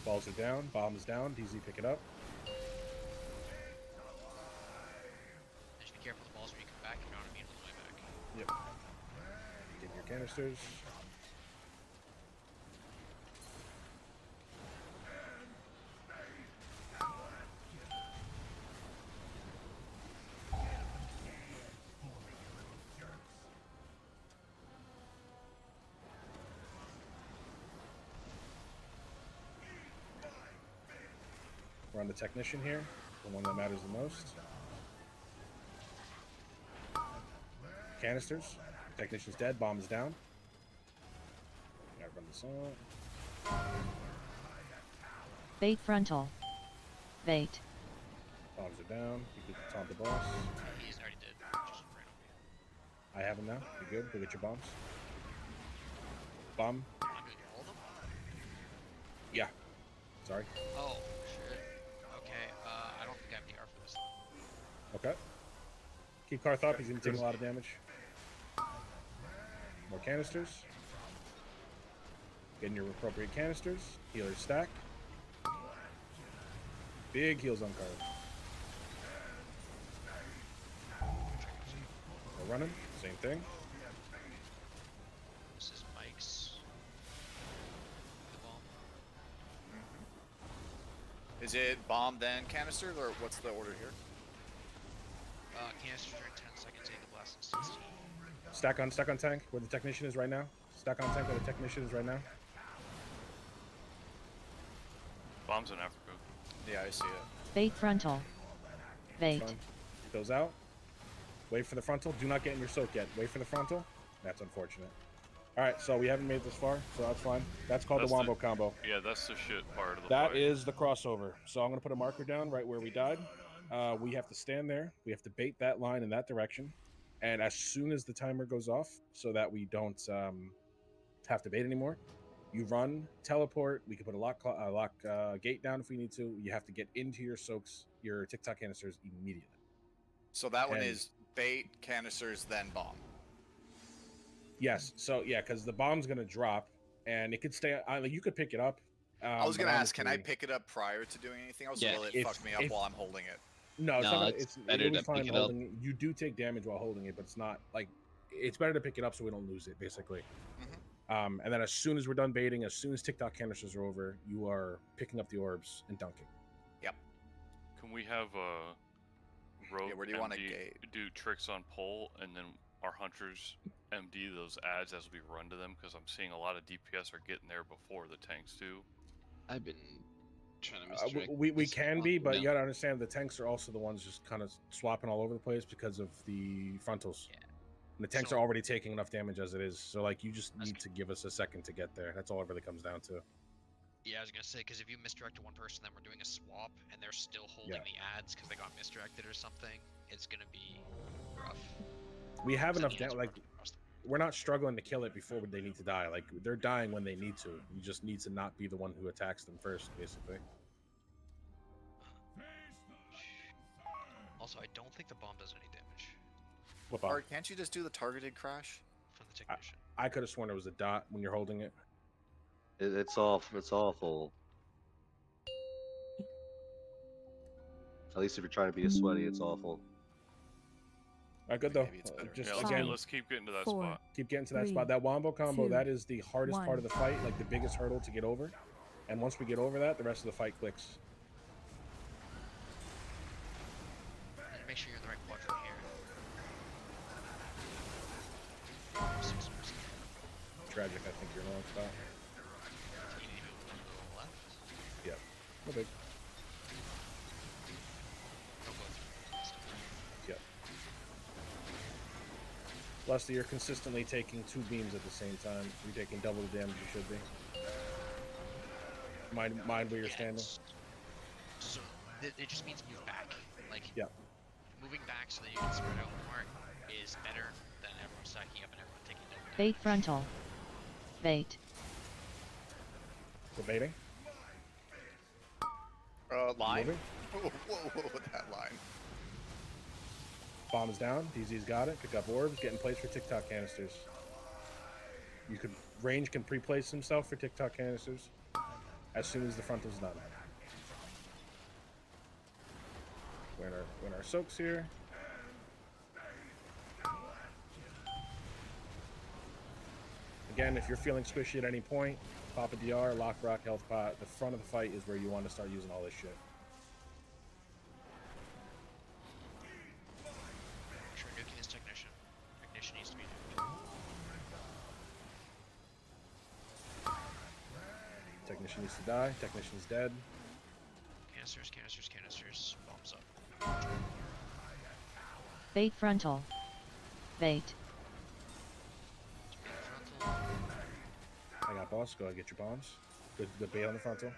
S1: Balls are down. Bombs down. DZ pick it up.
S3: Just be careful of the balls when you come back. You're not immune on the way back.
S1: Yep. Get your canisters. We're on the technician here, the one that matters the most. Canisters. Technician's dead. Bomb is down. Gotta run this on.
S11: Bait frontal. Bait.
S1: Bombs are down. You can taunt the boss.
S3: He's already dead. Just ran over you.
S1: I have him now. You good? Go get your bombs. Bomb.
S3: I'm gonna get all of them?
S1: Yeah. Sorry.
S3: Oh, shit. Okay, I don't think I have the R for this.
S1: Okay. Keep Karth up. He's gonna take a lot of damage. More canisters. Getting your appropriate canisters. Healers stack. Big heals on Karth. We're running. Same thing.
S3: This is Mike's. The bomb.
S6: Is it bomb then canister, or what's the order here?
S3: Canisters are in 10 seconds, and the blast in 16.
S1: Stack on tank, where the technician is right now. Stack on tank where the technician is right now.
S2: Bombs in Africa.
S6: Yeah, I see it.
S11: Bait frontal. Bait.
S1: Goes out. Wait for the frontal. Do not get in your soak yet. Wait for the frontal. That's unfortunate. Alright, so we haven't made it this far, so that's fine. That's called the Wombo combo.
S2: Yeah, that's the shit part of the
S1: That
S2: fight.
S1: is the crossover. So I'm going to put a marker down right where we died. We have to stand there. We have to bait that line in that direction. And as soon as the timer goes off, so that we don't have to bait anymore, you run, teleport. We can put a lock gate down if we need to. You have to get into your soaks, your TikTok canisters immediately.
S6: So that one
S1: And-
S6: is bait, canisters, then bomb.
S1: Yes. So yeah, because the bomb's going to drop, and it could stay. Like you could pick it up.
S6: I was
S1: but
S6: gonna ask, can I
S1: honestly-
S6: pick it up prior to doing anything else,
S1: Yeah,
S6: or will it
S1: if-
S6: fuck me up
S1: if-
S6: while I'm holding it?
S1: No, it's
S4: No,
S1: not.
S4: it's
S1: It's
S4: better
S1: you'll be
S4: to
S1: fine
S4: pick it up.
S1: holding it. You do take damage while holding it, but it's not like it's better to pick it up so we don't lose it, basically. And then as soon as we're done baiting, as soon as TikTok canisters are over, you are picking up the orbs and dunking.
S6: Yep.
S2: Can we have a rogue
S6: where do you want to
S2: MD
S6: gate?
S2: do tricks on pole, and then our hunters MD those ads as we run to them, because I'm seeing a lot of DPS are getting there before the tanks do.
S4: I've been trying to misdirect.
S1: We can be, but
S4: no.
S1: you gotta understand the tanks are also the ones just kind of swapping all over the place because of the frontals.
S3: Yeah.
S1: And the tanks
S3: So-
S1: are already taking enough damage as it is. So like you just need to give us a second to get there. That's all it really comes down to.
S3: Yeah, I was gonna say, because if you misdirect one person, then we're doing a swap, and they're still holding
S1: Yeah.
S3: the ads because they got misdirected or something, it's gonna be rough.
S1: We have
S3: 'Cause then
S1: enough
S3: the ads
S1: damage. Like
S3: run across the-
S1: we're not struggling to kill it before they need to die. Like they're dying when they need to. You just need to not be the one who attacks them first, basically.
S3: Also, I don't think the bomb does any damage
S1: What bomb?
S6: Or can't you just do the targeted crash?
S3: from the technician.
S1: I could have sworn it was a dot when you're holding it.
S14: It's off. It's awful. At least if you're trying to be a sweaty, it's awful.
S1: All right, good though.
S6: Maybe it's better.
S1: Just
S2: Yeah, let's,
S1: again,
S2: let's keep getting to that
S10: 4,
S2: spot.
S1: keep getting to that
S10: 3,
S1: spot. That wombo combo,
S10: 2,
S1: that is the hardest part
S10: 1.
S1: of the fight, like the biggest hurdle to get over. And once we get over that, the rest of the fight clicks.
S3: And make sure you're in the right quadrant here. 6%.
S1: Tragic, I think you're in the wrong spot.
S3: You need to move a little left.
S1: Yeah, no big.
S3: Don't go through.
S1: Yep. Lusty, you're consistently taking 2 beams at the same time. You're taking double the damage you should be. Mind where you're standing.
S3: So it just means move back. Like
S1: Yeah.
S3: moving back so that you can spread out more is better than everyone stacking up and everyone taking double damage.
S11: Bait frontal. Bait.
S1: We're baiting.
S6: Line.
S1: Moving.
S6: Whoa, that line.
S1: Bomb is down. DZ's got it. Pick up orbs. Get in place for TikTok canisters. You could range can pre-place himself for TikTok canisters as soon as the frontal's done. We're in our soaks here. Again, if you're feeling squishy at any point, pop a DR, lock rock, health pot. The front of the fight is where you want to start using all this shit.
S3: Make sure nuking his technician. Technician needs to be nuked.
S1: Technician needs to die. Technician's dead.
S3: Canisters, canisters, canisters. Bombs up.
S11: Bait frontal. Bait.
S3: Frontal.
S1: I got boss. Go ahead, get your bombs. Good bait on the frontal.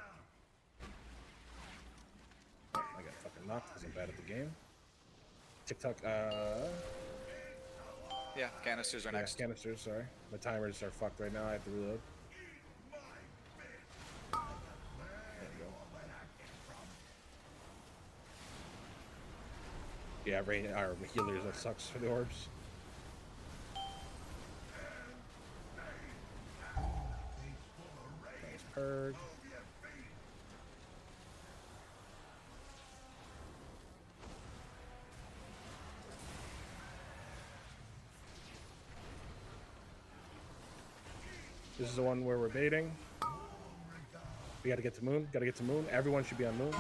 S1: I got fucking knocked because I'm bad at the game. TikTok,
S6: Yeah, canisters are
S1: yeah,
S6: next.
S1: canisters, sorry. My timers are fucked right now. I have to reload. There we go. Yeah, rain, our healers, that sucks for the orbs. Nice purge. This is the one where we're baiting. We gotta get to moon. Gotta get to moon. Everyone should be on moon.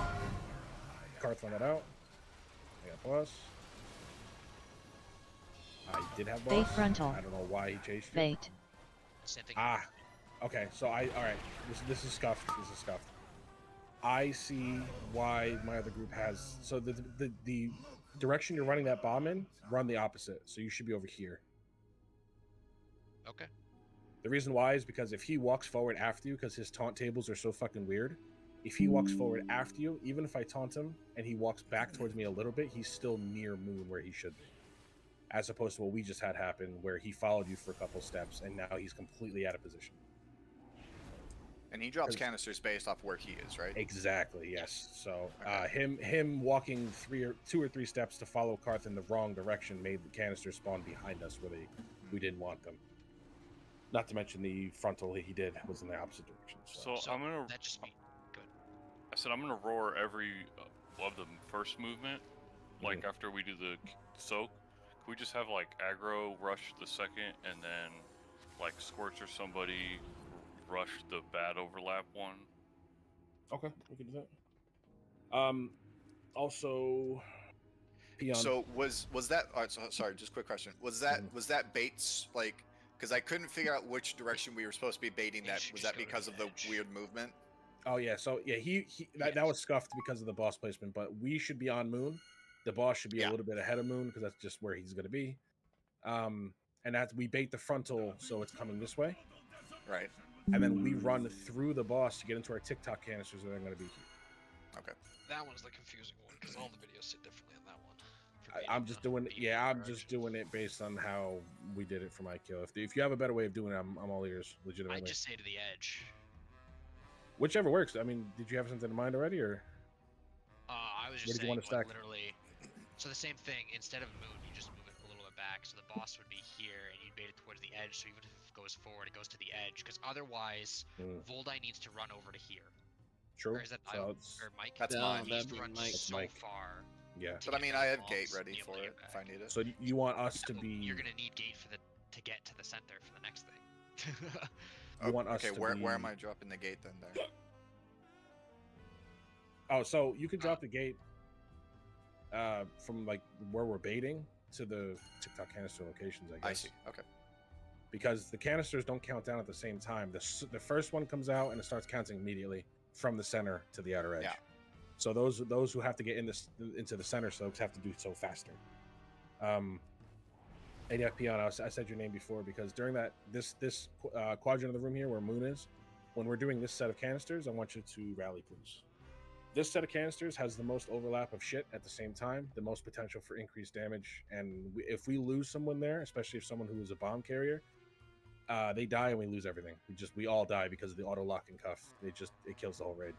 S1: Karth on that out. I got boss. I did have boss.
S11: Bait frontal.
S1: I don't know why he chased you.
S11: Bait.
S3: Same thing.
S1: Ah. Okay, so all right. This is scuffed. This is scuffed. I see why my other group has. So the direction you're running that bomb in, run the opposite. So you should be over here.
S3: Okay.
S1: The reason why is because if he walks forward after you, because his taunt tables are so fucking weird, if he walks forward after you, even if I taunt him and he walks back towards me a little bit, he's still near moon where he should be. As opposed to what we just had happen, where he followed you for a couple steps and now he's completely out of position.
S6: And he drops canisters based off where he is, right?
S1: Exactly, yes. So him walking 2 or 3 steps to follow Karth in the wrong direction made the canisters spawn behind us where we didn't want them. Not to mention the frontal he did was in the opposite direction.
S2: So I'm gonna.
S3: That just be good.
S2: I said I'm gonna roar every of the first movement, like after we do the soak. Can we just have like aggro rush the second, and then like Squirts or somebody rush the bad overlap one?
S1: Okay, we can do that. Also, Peon.
S6: So was that? Sorry, just quick question. Was that baits like? Because I couldn't figure out which direction we were supposed to be baiting that. Was that because of the weird movement?
S1: Oh yeah, so yeah, that was scuffed because of the boss placement, but we should be on Moon. The boss should be a little bit ahead of Moon because that's just where he's going to be. And that's we bait the frontal, so it's coming this way.
S6: Right.
S1: And then we run through the boss to get into our TikTok canisters that are going to be here.
S6: Okay.
S3: That one's the confusing one because all the videos sit differently on that one.
S1: I'm just doing it. Yeah, I'm just doing it based on how we did it for my kill. If you have a better way of doing it, I'm all ears. Legitimately.
S3: I just say to the edge.
S1: Whichever works. I mean, did you have something in mind already, or?
S3: I was just saying, like, literally. So the same thing. Instead of Moon, you just move it a little bit back, so the boss would be here, and you'd bait it towards the edge. So even if it goes forward, it goes to the edge, because otherwise, Voldi needs to run over to here.
S1: True.
S3: Or is that
S1: so
S3: or Mike?
S6: That's mine.
S3: He needs to run so far.
S1: Yeah.
S6: But I mean, I have gate ready for it if I need it.
S1: So you want us to be?
S3: You're gonna need gate to get to the center for the next thing.
S1: You want us
S6: okay,
S1: to
S6: where
S1: be...
S6: am I dropping the gate then? There.
S1: Oh, so you can drop the gate from like where we're baiting to the TikTok canister locations, I guess.
S6: I see. Okay.
S1: Because the canisters don't count down at the same time. The first one comes out and it starts counting immediately from the center to the outer edge.
S6: Yeah.
S1: So those who have to get into the center soaks have to do so faster. And yeah, Peon, I said your name before because during this quadrant of the room here where Moon is, when we're doing this set of canisters, I want you to rally, please. This set of canisters has the most overlap of shit at the same time, the most potential for increased damage, and if we lose someone there, especially if someone who is a bomb carrier, they die and we lose everything. We all die because of the auto lock and cuff. It kills the whole raid.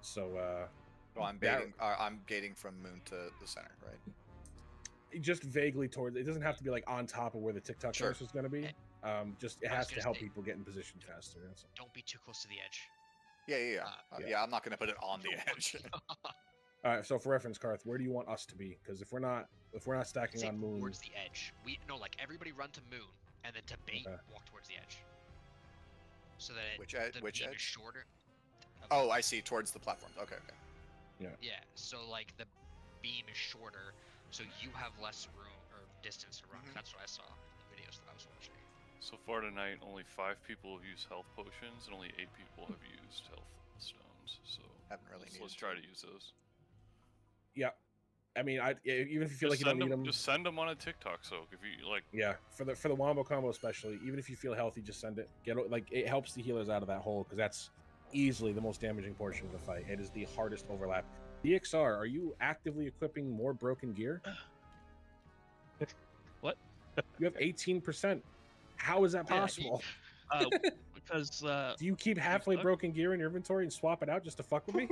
S1: So
S6: well, I'm gating from Moon to the center, right?
S1: Just vaguely towards. It doesn't have to be like on top of where the TikTok canister is going to be. Just it has to help people get in position faster.
S3: Don't be too close to the edge.
S6: Yeah. I'm not going to put it on the edge.
S1: All right. So for reference, Karth, where do you want us to be? Because if we're not stacking on Moon,
S3: towards the edge. Like everybody run to Moon, and then to bait, walk towards the edge. So that
S6: which
S3: beam
S6: edge?
S3: is shorter.
S6: Oh, I see. Towards the platforms. Okay.
S1: Yeah.
S3: Yeah. So like the beam is shorter, so you have less room or distance to run. That's what I saw in the videos that I was watching.
S2: So far tonight, only 5 people have used health potions, and only 8 people have used health stones. So let's try to use those.
S1: Yeah, I mean, even if you feel like you don't need them,
S2: just send them on a TikTok soak if you like.
S1: Yeah, for the wombo combo especially, even if you feel healthy, just send it. It helps the healers out of that hole because that's easily the most damaging portion of the fight. It is the hardest overlap. DXR, are you actively equipping more broken gear?
S9: What?
S1: You have 18%. How is that possible?
S9: Because
S1: do you keep halfway broken gear in your inventory and swap it out just to fuck with me?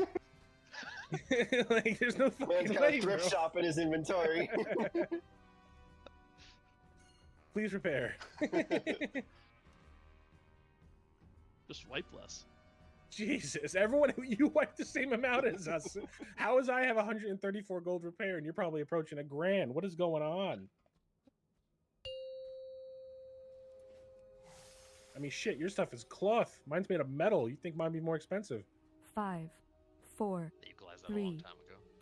S1: Like, there's no fucking
S16: Man's got
S1: way,
S16: a thrift
S1: bro.
S16: shop in his inventory.
S1: Please repair.
S9: just wipe less.
S1: Jesus, everyone, you wipe the same amount as us. How is I have 134 gold repair and you're probably approaching $1,000? What is going on? I mean, shit, your stuff is cloth. Mine's made of metal. You think mine would be more expensive?
S10: 5, 4, 3,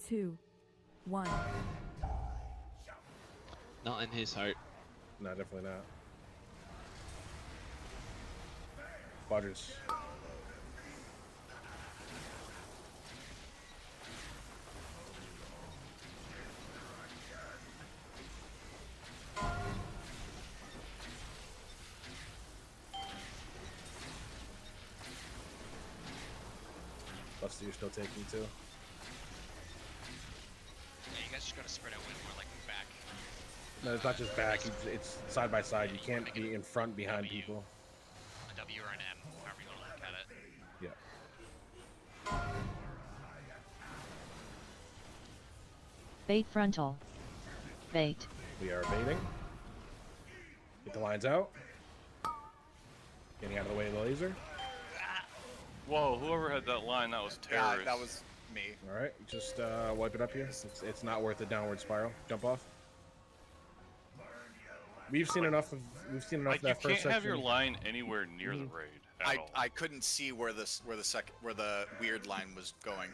S10: 2, 1.
S4: Not in his heart.
S1: No, definitely not. Quadrants. Buster, you're still taking too?
S3: Yeah, you guys just gotta spread out way more, like back.
S1: No, it's not just back. It's side by side. You can't be in front behind people.
S3: A W or an M, however you want to look at it.
S1: Yeah.
S11: Bait frontal. Bait.
S1: We are baiting. Get the lines out. Getting out of the way of the laser.
S2: Whoa, whoever had that line, that was terrorist.
S6: Yeah, that was me.
S1: All right, just wipe it up here. It's not worth a downward spiral. Jump off. We've seen enough of that first section.
S2: You can't have your line anywhere near the raid at all.
S6: I couldn't see where the weird line was going.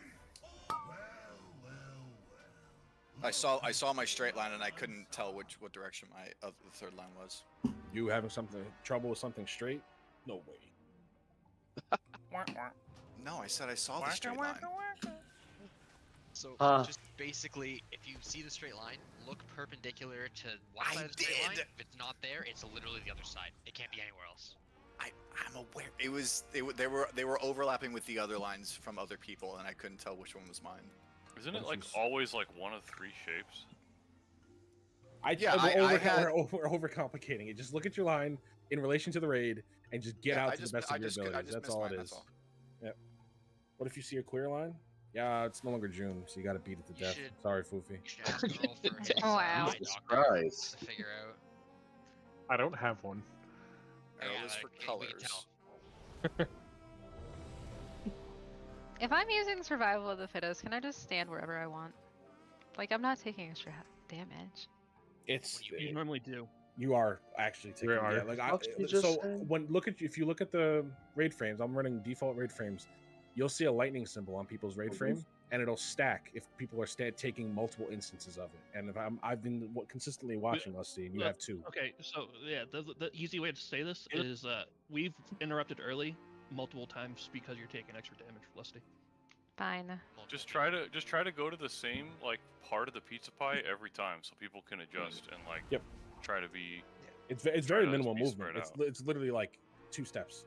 S6: I saw my straight line and I couldn't tell what direction my the third line was.
S1: You having trouble with something straight? No way.
S6: No, I said I saw the straight line.
S3: So just basically, if you see the straight line, look perpendicular to one side of the straight line. If it's not there, it's literally the other side. It can't be anywhere else.
S6: I'm aware. They were overlapping with the other lines from other people, and I couldn't tell which one was mine.
S2: Isn't it like always like one of three shapes?
S1: We're overcomplicating it. Just look at your line in relation to the raid, and just get out to the best of your abilities. That's all it is. Yep. What if you see a clear line? Yeah, it's no longer June, so you got to beat it to death. Sorry, Foofy.
S7: Oh, wow.
S14: Christ.
S3: To figure out.
S16: I don't have one.
S6: Arrows for colors.
S7: If I'm using survival of the fittest, can I just stand wherever I want? Like, I'm not taking extra damage.
S9: You normally do.
S1: You are actually taking if you look at the raid frames, I'm running default raid frames. You'll see a lightning symbol on people's raid frame, and it'll stack if people are taking multiple instances of it. And if I've been consistently watching Lusty, and you have two.
S9: Okay, so yeah, the easy way to say this is we've interrupted early multiple times because you're taking extra damage, Lusty.
S7: Fine.
S2: Just try to go to the same like part of the pizza pie every time, so people can adjust and like try to be.
S1: It's very minimal movement. It's literally like two steps.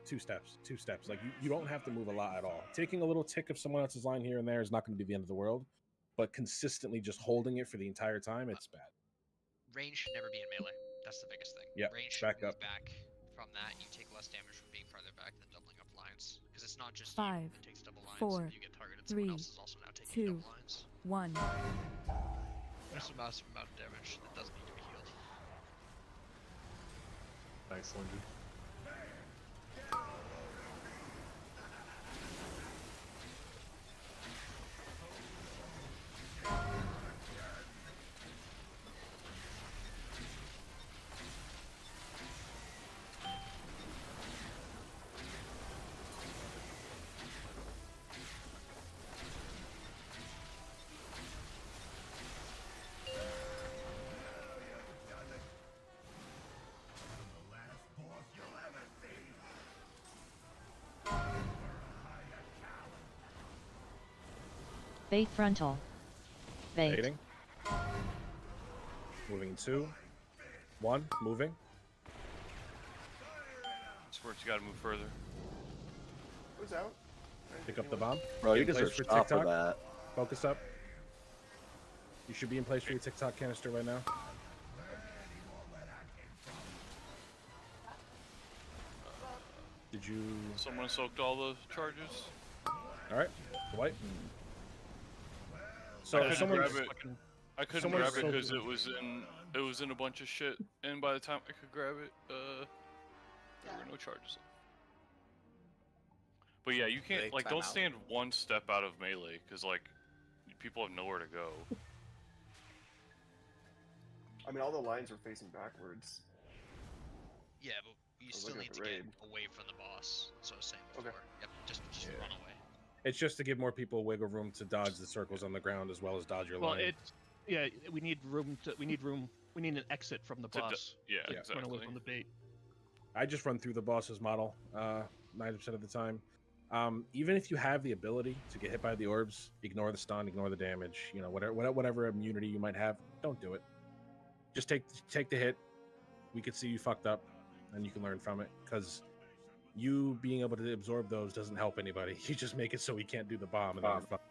S1: Like you don't have to move a lot at all. Taking a little tick of someone else's line here and there is not going to be the end of the world, but consistently just holding it for the entire time, it's bad.
S3: Range should never be in melee. That's the biggest thing.
S1: Yeah.
S3: Range
S1: back
S3: should
S1: up.
S3: Back from that. You take less damage from being farther back than doubling up lines, because it's not just
S10: 5,
S3: you that takes double lines.
S10: 4,
S3: If you get targeted,
S10: 3,
S3: someone else is also now taking
S10: 2,
S3: double lines.
S10: 1.
S3: There's a massive amount of damage that doesn't need to be healed.
S16: Nice, Lindsay.
S11: Bait frontal. Bait.
S1: Baiting. Moving 2, 1, moving.
S2: Sports, you gotta move further.
S17: Who's out?
S1: Pick up the bomb.
S14: Bro, you
S1: In
S14: guys
S1: place
S14: are stop for that.
S1: Focus up. You should be in place for your TikTok canister right now. Did you?
S2: Someone soaked all the charges.
S1: All right, Dwight. So
S2: I couldn't grab it. I couldn't grab it because
S1: soaked
S2: it was in a bunch of shit, and by the time I could grab it, there were no charges. But yeah, you can't don't stand one step out of melee because like people have nowhere to go.
S17: I mean, all the lines are facing backwards.
S3: Yeah, but you still need to get away from the boss. That's what I was saying before.
S17: Okay.
S3: Yep, just run away.
S1: It's just to give more people wiggle room to dodge the circles on the ground as well as dodge your line.
S9: We need room. We need an exit from the boss.
S2: Exactly.
S9: Run away from the bait.
S1: I just run through the boss's model 90% of the time. Even if you have the ability to get hit by the orbs, ignore the stun, ignore the damage. You know, whatever immunity you might have, don't do it. Just take the hit. We could see you fucked up, and you can learn from it. Because you being able to absorb those doesn't help anybody. You just make it so we can't do the bomb, and then we're fucked.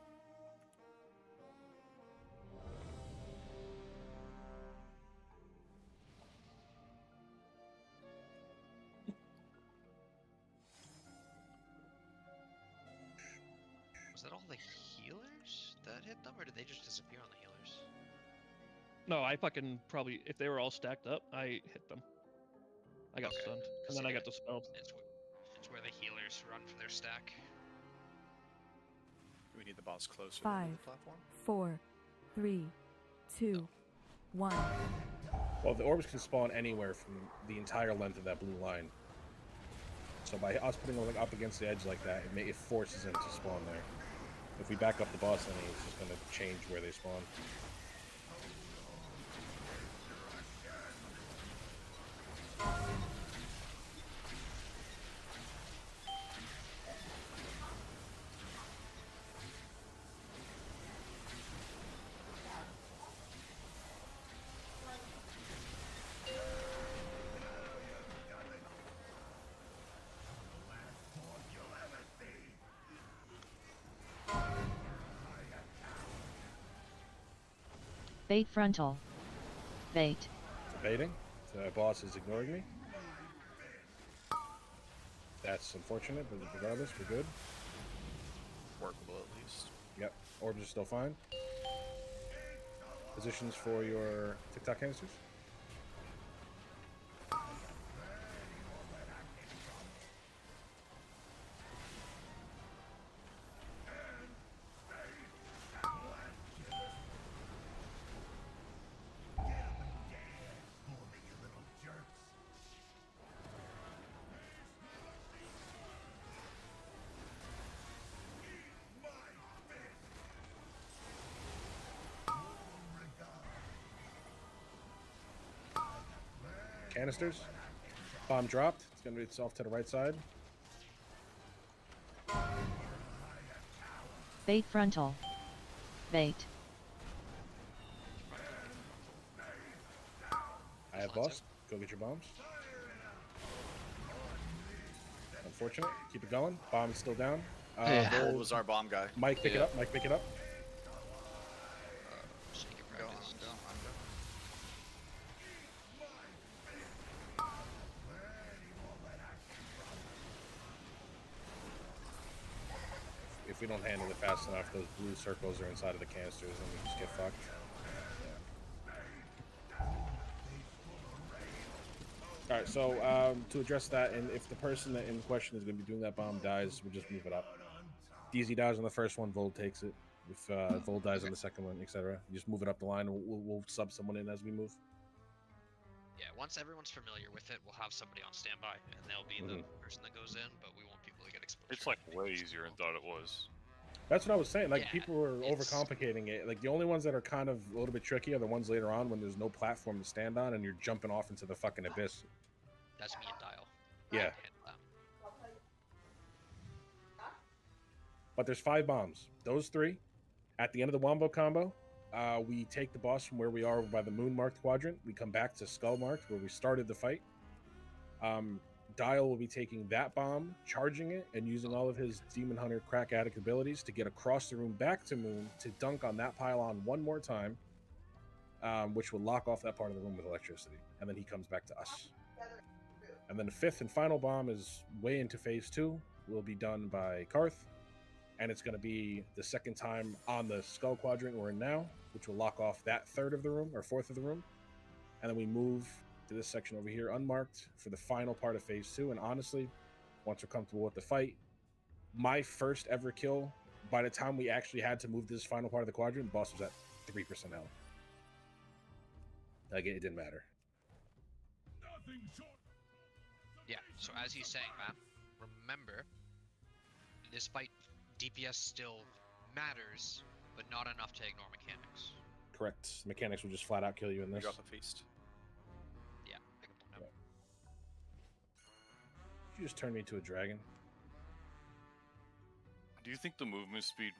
S3: Was that all the healers that hit them, or did they just disappear on the healers?
S9: No, I fucking probably, if they were all stacked up, I hit them. I got stunned, and then I got dispelled.
S3: It's where the healers run for their stack.
S6: We need the boss closer
S10: 5,
S6: to the platform.
S10: 4, 3, 2, 1.
S1: Well, the orbs can spawn anywhere from the entire length of that blue line. So by us putting them up against the edge like that, it forces them to spawn there. If we back up the boss, then it's just going to change where they spawn.
S11: Bait frontal. Bait.
S1: Baiting. So my boss is ignoring me. That's unfortunate, but regardless, we're good.
S6: Workable at least.
S1: Yep. Orbs are still fine. Positions for your TikTok canisters. Canisters. Bomb dropped. It's going to be itself to the right side.
S11: Bait frontal. Bait.
S1: I have boss. Go get your bombs. Unfortunate. Keep it going. Bomb is still down.
S6: Gold was our bomb guy.
S1: Mike, pick it up. Mike, pick it up.
S6: Go on, go on, go.
S1: If we don't handle it fast enough, those blue circles are inside of the canisters and we just get fucked. Alright, so to address that, and if the person that in question is going to be doing that bomb dies, we'll just move it up. DZ dies on the first one, Vold takes it. If Vold dies on the second one, etc., you just move it up the line, and we'll sub someone in as we move.
S3: Yeah, once everyone's familiar with it, we'll have somebody on standby, and they'll be the person that goes in, but we won't people to get exposure.
S2: It's like way easier than thought it was.
S1: That's what I was saying. Like,
S3: Yeah,
S1: people are overcomplicating it. Like, the only ones that are kind of a little bit tricky are the ones later on when there's no platform to stand on and you're jumping off into the fucking abyss.
S3: That's me and Dial.
S1: Yeah. But there's 5 bombs. Those 3, at the end of the wombo combo, we take the boss from where we are by the moon marked quadrant. We come back to skull marked where we started the fight. Dial will be taking that bomb, charging it, and using all of his Demon Hunter crack addict abilities to get across the room back to Moon to dunk on that pylon one more time, which will lock off that part of the room with electricity. And then he comes back to us. And then the 5th and final bomb is way into phase 2. Will be done by Karth. And it's going to be the second time on the skull quadrant we're in now, which will lock off that 3rd of the room, or 4th of the room. And then we move to this section over here unmarked for the final part of phase 2. And honestly, once we're comfortable with the fight, my first ever kill, by the time we actually had to move this final part of the quadrant, the boss was at 3% health. Like, it didn't matter.
S3: Yeah, so as he's saying, man, remember, this fight, DPS still matters, but not enough to ignore mechanics.
S1: Correct. Mechanics will just flat out kill you in this.
S6: Drop a feast.
S3: Yeah, pick up the note.
S1: You just turned me into a dragon.
S2: Do you think the movement speed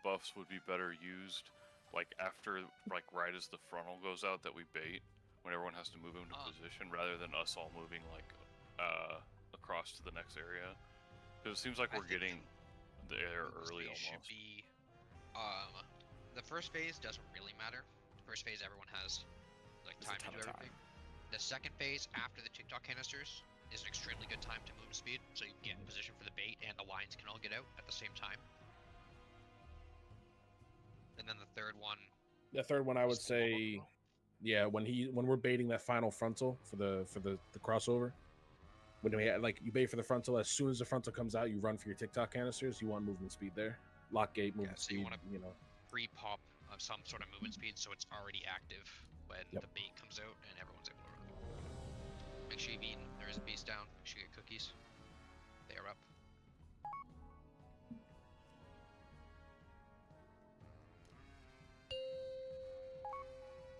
S2: buffs would be better used, like after, like right as the frontal goes out that we bait, when everyone has to move into position, rather than us all moving like across to the next area? Because it seems like we're getting there early almost.
S3: Should be, the first phase doesn't really matter. The first phase, everyone has like time to do everything. The second phase, after the TikTok canisters, is an extremely good time to move speed, so you can get in position for the bait and the lines can all get out at the same time. And then the third one.
S1: The third one, I would say, yeah, when we're baiting that final frontal for the crossover. When we like you bait for the frontal, as soon as the frontal comes out, you run for your TikTok canisters. You want movement speed there, lock gate movement
S3: so
S1: speed.
S3: You know, pre-pop of some sort of movement speed, so it's already active when the bait comes out and everyone's able to run. Make sure you've eaten. There is a beast down. Make sure you get cookies. They are up.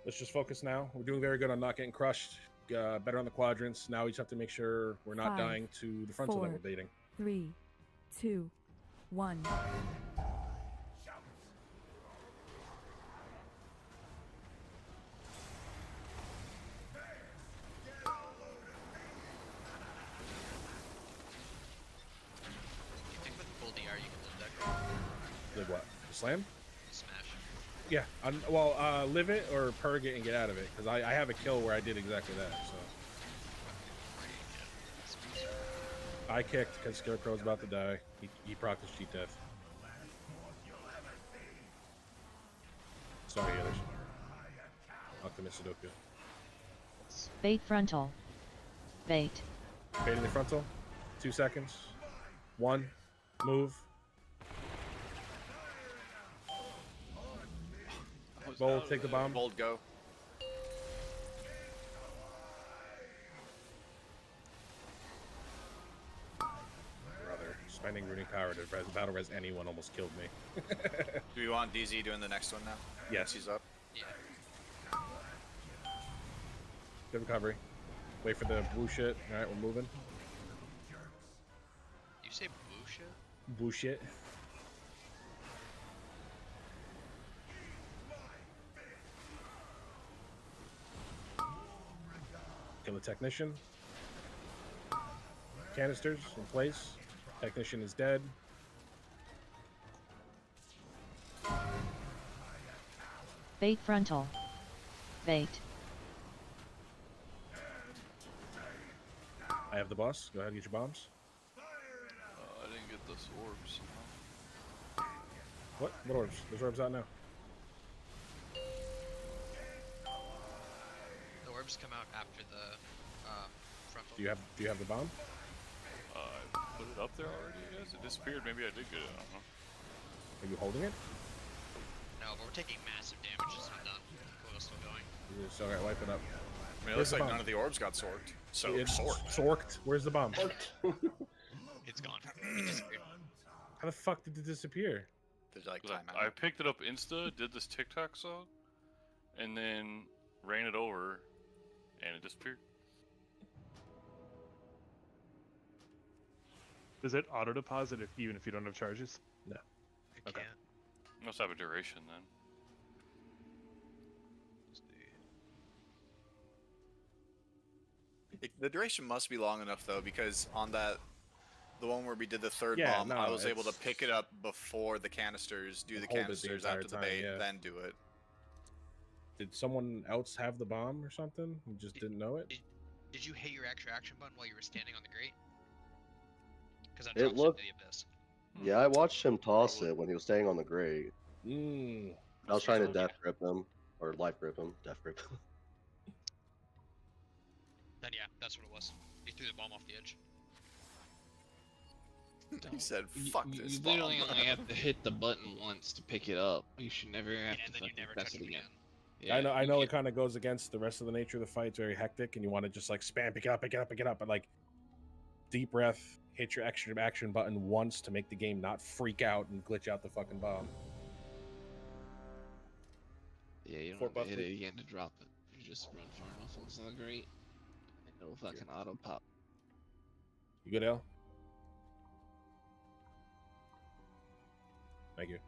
S1: Let's just focus now. We're doing very good on not getting crushed. Better on the quadrants. Now we just have to make sure we're not
S10: 5,
S1: dying to the frontal
S10: 4,
S1: that we're baiting.
S10: 3, 2, 1.
S3: You think with full DR you can live that?
S1: Live what? Slam?
S3: Smash.
S1: Yeah. Well, live it or purge it and get out of it, because I have a kill where I did exactly that. So I kicked because Scarecrow's about to die. He procced his cheat death. Sorry, others. Optimus Sudoku.
S11: Bait frontal. Bait.
S1: Baiting the frontal. 2 seconds. 1. Move. Bold, take the bomb.
S6: Bold, go.
S1: Brother, spending runic power to battle res anyone almost killed me.
S6: Do you want DZ doing the next one now?
S1: Yes.
S6: He's up.
S3: Yeah.
S1: Good recovery. Wait for the blue shit. Alright, we're moving.
S3: You say blue shit?
S1: Blue shit. Kill the technician. Canisters in place. Technician is dead.
S11: Bait frontal. Bait.
S1: I have the boss. Go ahead and get your bombs.
S2: I didn't get those orbs.
S1: What? What orbs? There's orbs out now.
S3: The orbs come out after the frontal.
S1: Do you have the bomb?
S2: I put it up there already, I guess? It disappeared. Maybe I did get it. I don't know.
S1: Are you holding it?
S3: No, but we're taking massive damage. It's not done. Coil's still going.
S1: It's alright, wipe it up.
S6: I mean, it looks like none of the orbs got sorked. So
S1: sorked. Where's the bomb?
S3: It's gone. It disappeared.
S1: How the fuck did it disappear?
S2: I picked it up Insta, did this TikTok song, and then ran it over, and it disappeared.
S16: Does it auto deposit even if you don't have charges?
S1: No.
S2: Okay. Must have a duration then.
S6: The duration must be long enough though, because on the one where we did the third
S1: Yeah,
S6: bomb,
S1: no,
S6: I was able to
S1: it's-
S6: pick it up before the canisters, do the
S1: Hold it the
S6: canisters
S1: entire
S6: after the
S1: time,
S6: bait,
S1: yeah.
S6: then do it.
S1: Did someone else have the bomb or something? You just didn't know it?
S3: Did you hit your extra action button while you were standing on the grate? Because I
S14: It
S3: dropped
S14: looked.
S3: into the abyss.
S14: Yeah, I watched him toss it when he was staying on the grate.
S1: Mm.
S14: I was trying to death grip him or life grip him. Death grip.
S3: Then yeah, that's what it was. He threw the bomb off the edge.
S6: He said, "Fuck
S4: you,
S6: this
S4: You
S6: bomb."
S4: literally only have to hit the button once to pick it up. You should never have to
S3: and then you
S4: fucking
S3: never
S4: press
S3: touch
S4: it
S3: it
S4: again.
S1: I know. I know
S4: you
S1: it kind of goes against the rest of the nature of the fight. It's very hectic, and you want to just like spam, pick it up, pick it up, pick it up. But like, deep breath, hit your extra action button once to make the game not freak out and glitch out the fucking bomb.
S4: Yeah, you don't
S1: Fort
S4: have to hit
S1: Buster.
S4: it again to drop it. You just run far enough onto the grate, and it'll fucking auto pop.
S1: You good, Al? Thank you.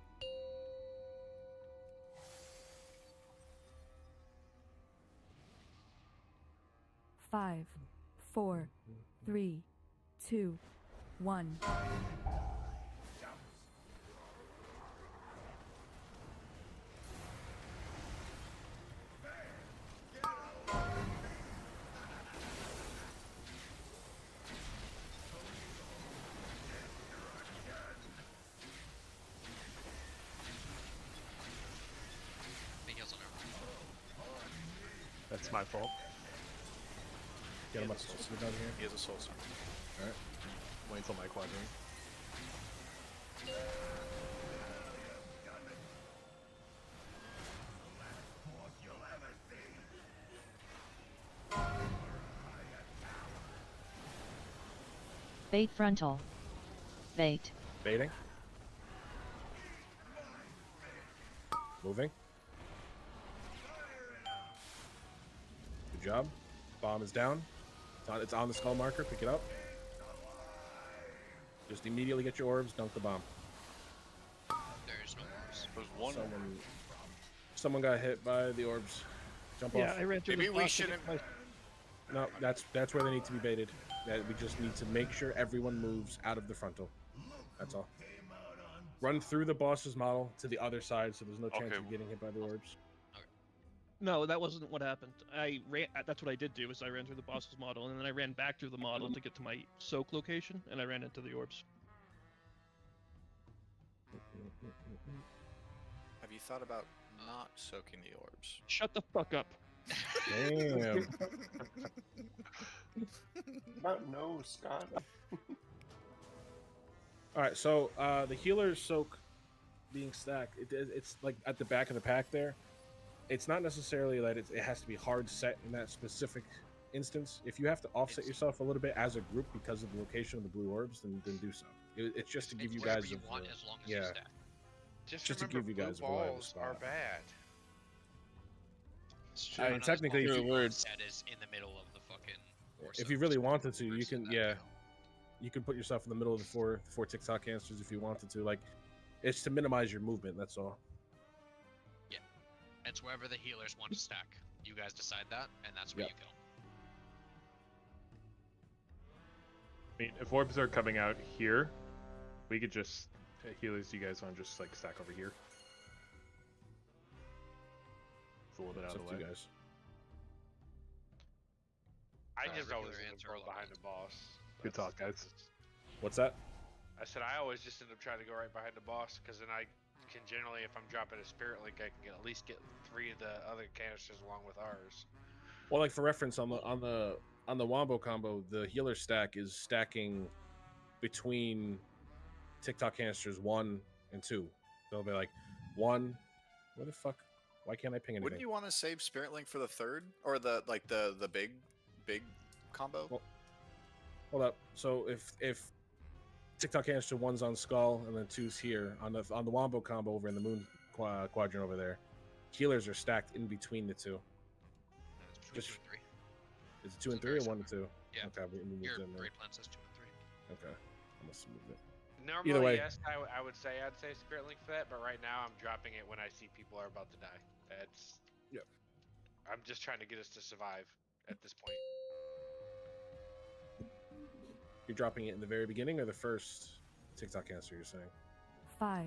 S10: Five, 4, 3, 2, 1.
S3: Big heals on her.
S16: That's my fault.
S1: Get him up down here.
S6: He has a soul stone.
S1: Alright.
S16: Wait till my quadrant.
S11: Bait frontal. Bait.
S1: Baiting. Moving. Good job. Bomb is down. It's on the skull marker. Pick it up. Just immediately get your orbs. Dunk the bomb.
S3: There's no orbs.
S2: There's one.
S1: Someone got hit by the orbs. Jump
S9: Yeah,
S1: off.
S9: I ran through
S6: Maybe
S9: the
S6: we
S9: box to get
S6: shouldn't-
S9: my-
S1: No, that's where they need to be baited. That we just need to make sure everyone moves out of the frontal. That's all. Run through the boss's model to the other side, so there's no chance
S2: Okay.
S1: of getting hit by the orbs.
S9: No, that wasn't what happened. I ran. That's what I did do. Is I ran through the boss's model, and then I ran back through the model to get to my soak location, and I ran into the orbs.
S6: Have you thought about not soaking the orbs?
S9: Shut the fuck up.
S1: Damn.
S17: No, Scott.
S1: All right, so the healer soak being stacked, it's like at the back of the pack there. It's not necessarily that it has to be hard set in that specific instance. If you have to offset yourself a little bit as a group because of the location of the blue orbs, then do so. It's just to give you guys
S3: you want as long as
S1: yeah,
S3: you stack.
S1: just to
S12: remember,
S1: give you guys a
S12: blue
S1: reliable
S12: balls
S1: spot.
S12: are bad.
S4: It's
S1: I mean, technically, if you,
S3: That is in the middle of the fucking.
S1: if you really wanted to, you can you can put yourself in the middle of the four TikTok canisters if you wanted to. Like, it's to minimize your movement. That's all.
S3: Yeah, it's wherever the healers want to stack. You guys decide that, and that's where
S1: Yep.
S3: you go.
S16: I mean, if orbs are coming out here, we could just healers. You guys want to just like stack over here? It's a little bit out
S1: It's
S16: of
S1: up
S16: the
S1: to
S16: way.
S1: you guys.
S12: I
S3: Sorry,
S12: just always
S3: regular
S12: end up
S3: answer
S12: going
S3: all
S12: behind the boss.
S16: Good talk, guys.
S1: What's that?
S12: I said I always just end up trying to go right behind the boss because then I can generally, if I'm dropping a spirit link, I can at least get 3 of the other canisters along with ours.
S1: Well, like for reference, on the wombo combo, the healer stack is stacking between TikTok canisters 1 and 2. They'll be like 1. What the fuck? Why can't I ping anything?
S6: Wouldn't you want to save Spirit Link for the third or the big combo?
S1: Well, hold up. So if TikTok canister 1's on skull and then 2's here on the wombo combo over in the moon quadrant over there, healers are stacked in between the two.
S3: It's between 2 and 3.
S1: Is it 2 and 3 or 1 and 2?
S3: Yeah.
S1: Okay, we moved
S3: Your
S1: in there.
S3: raid plan says 2 and 3.
S1: Okay, I must have moved it.
S12: Normally,
S1: Either way,
S12: yes, I would say I'd say spirit link for that, but right now I'm dropping it when I see people are about to die. That's
S1: Yep.
S12: I'm just trying to get us to survive at this point.
S1: you're dropping it in the very beginning or the first TikTok canister. You're saying
S10: 5,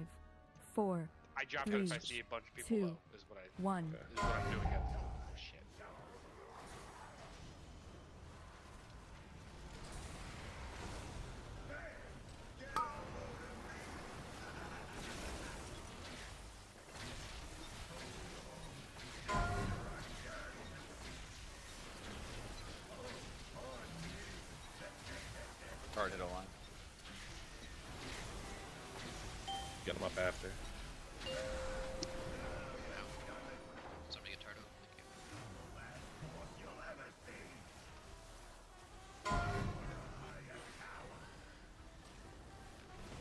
S10: 4,
S12: I drop it
S10: 3,
S12: if I see a bunch of people
S10: 2,
S12: low. Is what I
S10: 1.
S12: is what I'm doing. Oh, shit.
S6: Hard hit a line.
S1: get them up after.
S3: Somebody get tired of.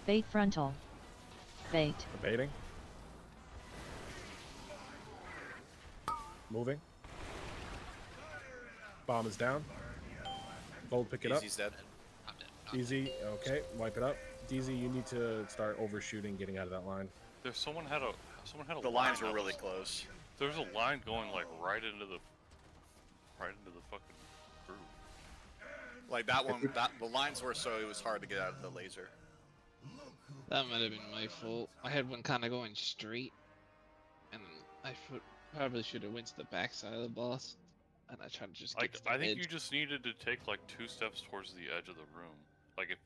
S11: Bait frontal. Bait.
S1: Baiting. Moving. Bomb is down. Gold, pick it up.
S6: Easy's dead.
S3: I'm dead.
S1: Easy. Okay, wipe it up. DZ, you need to start overshooting, getting out of that line.
S2: There's someone had a
S6: The lines
S2: line
S6: were
S2: that
S6: really
S2: was-
S6: close.
S2: There's a line going like right into the fucking groove.
S6: Like that one, the lines were so it was hard to get out of the laser.
S4: That might have been my fault. I had one kind of going straight, and I probably should have went to the backside of the boss, and I tried to just get to the
S2: I think
S4: edge.
S2: you just needed to take like 2 steps towards the edge of the room. Like if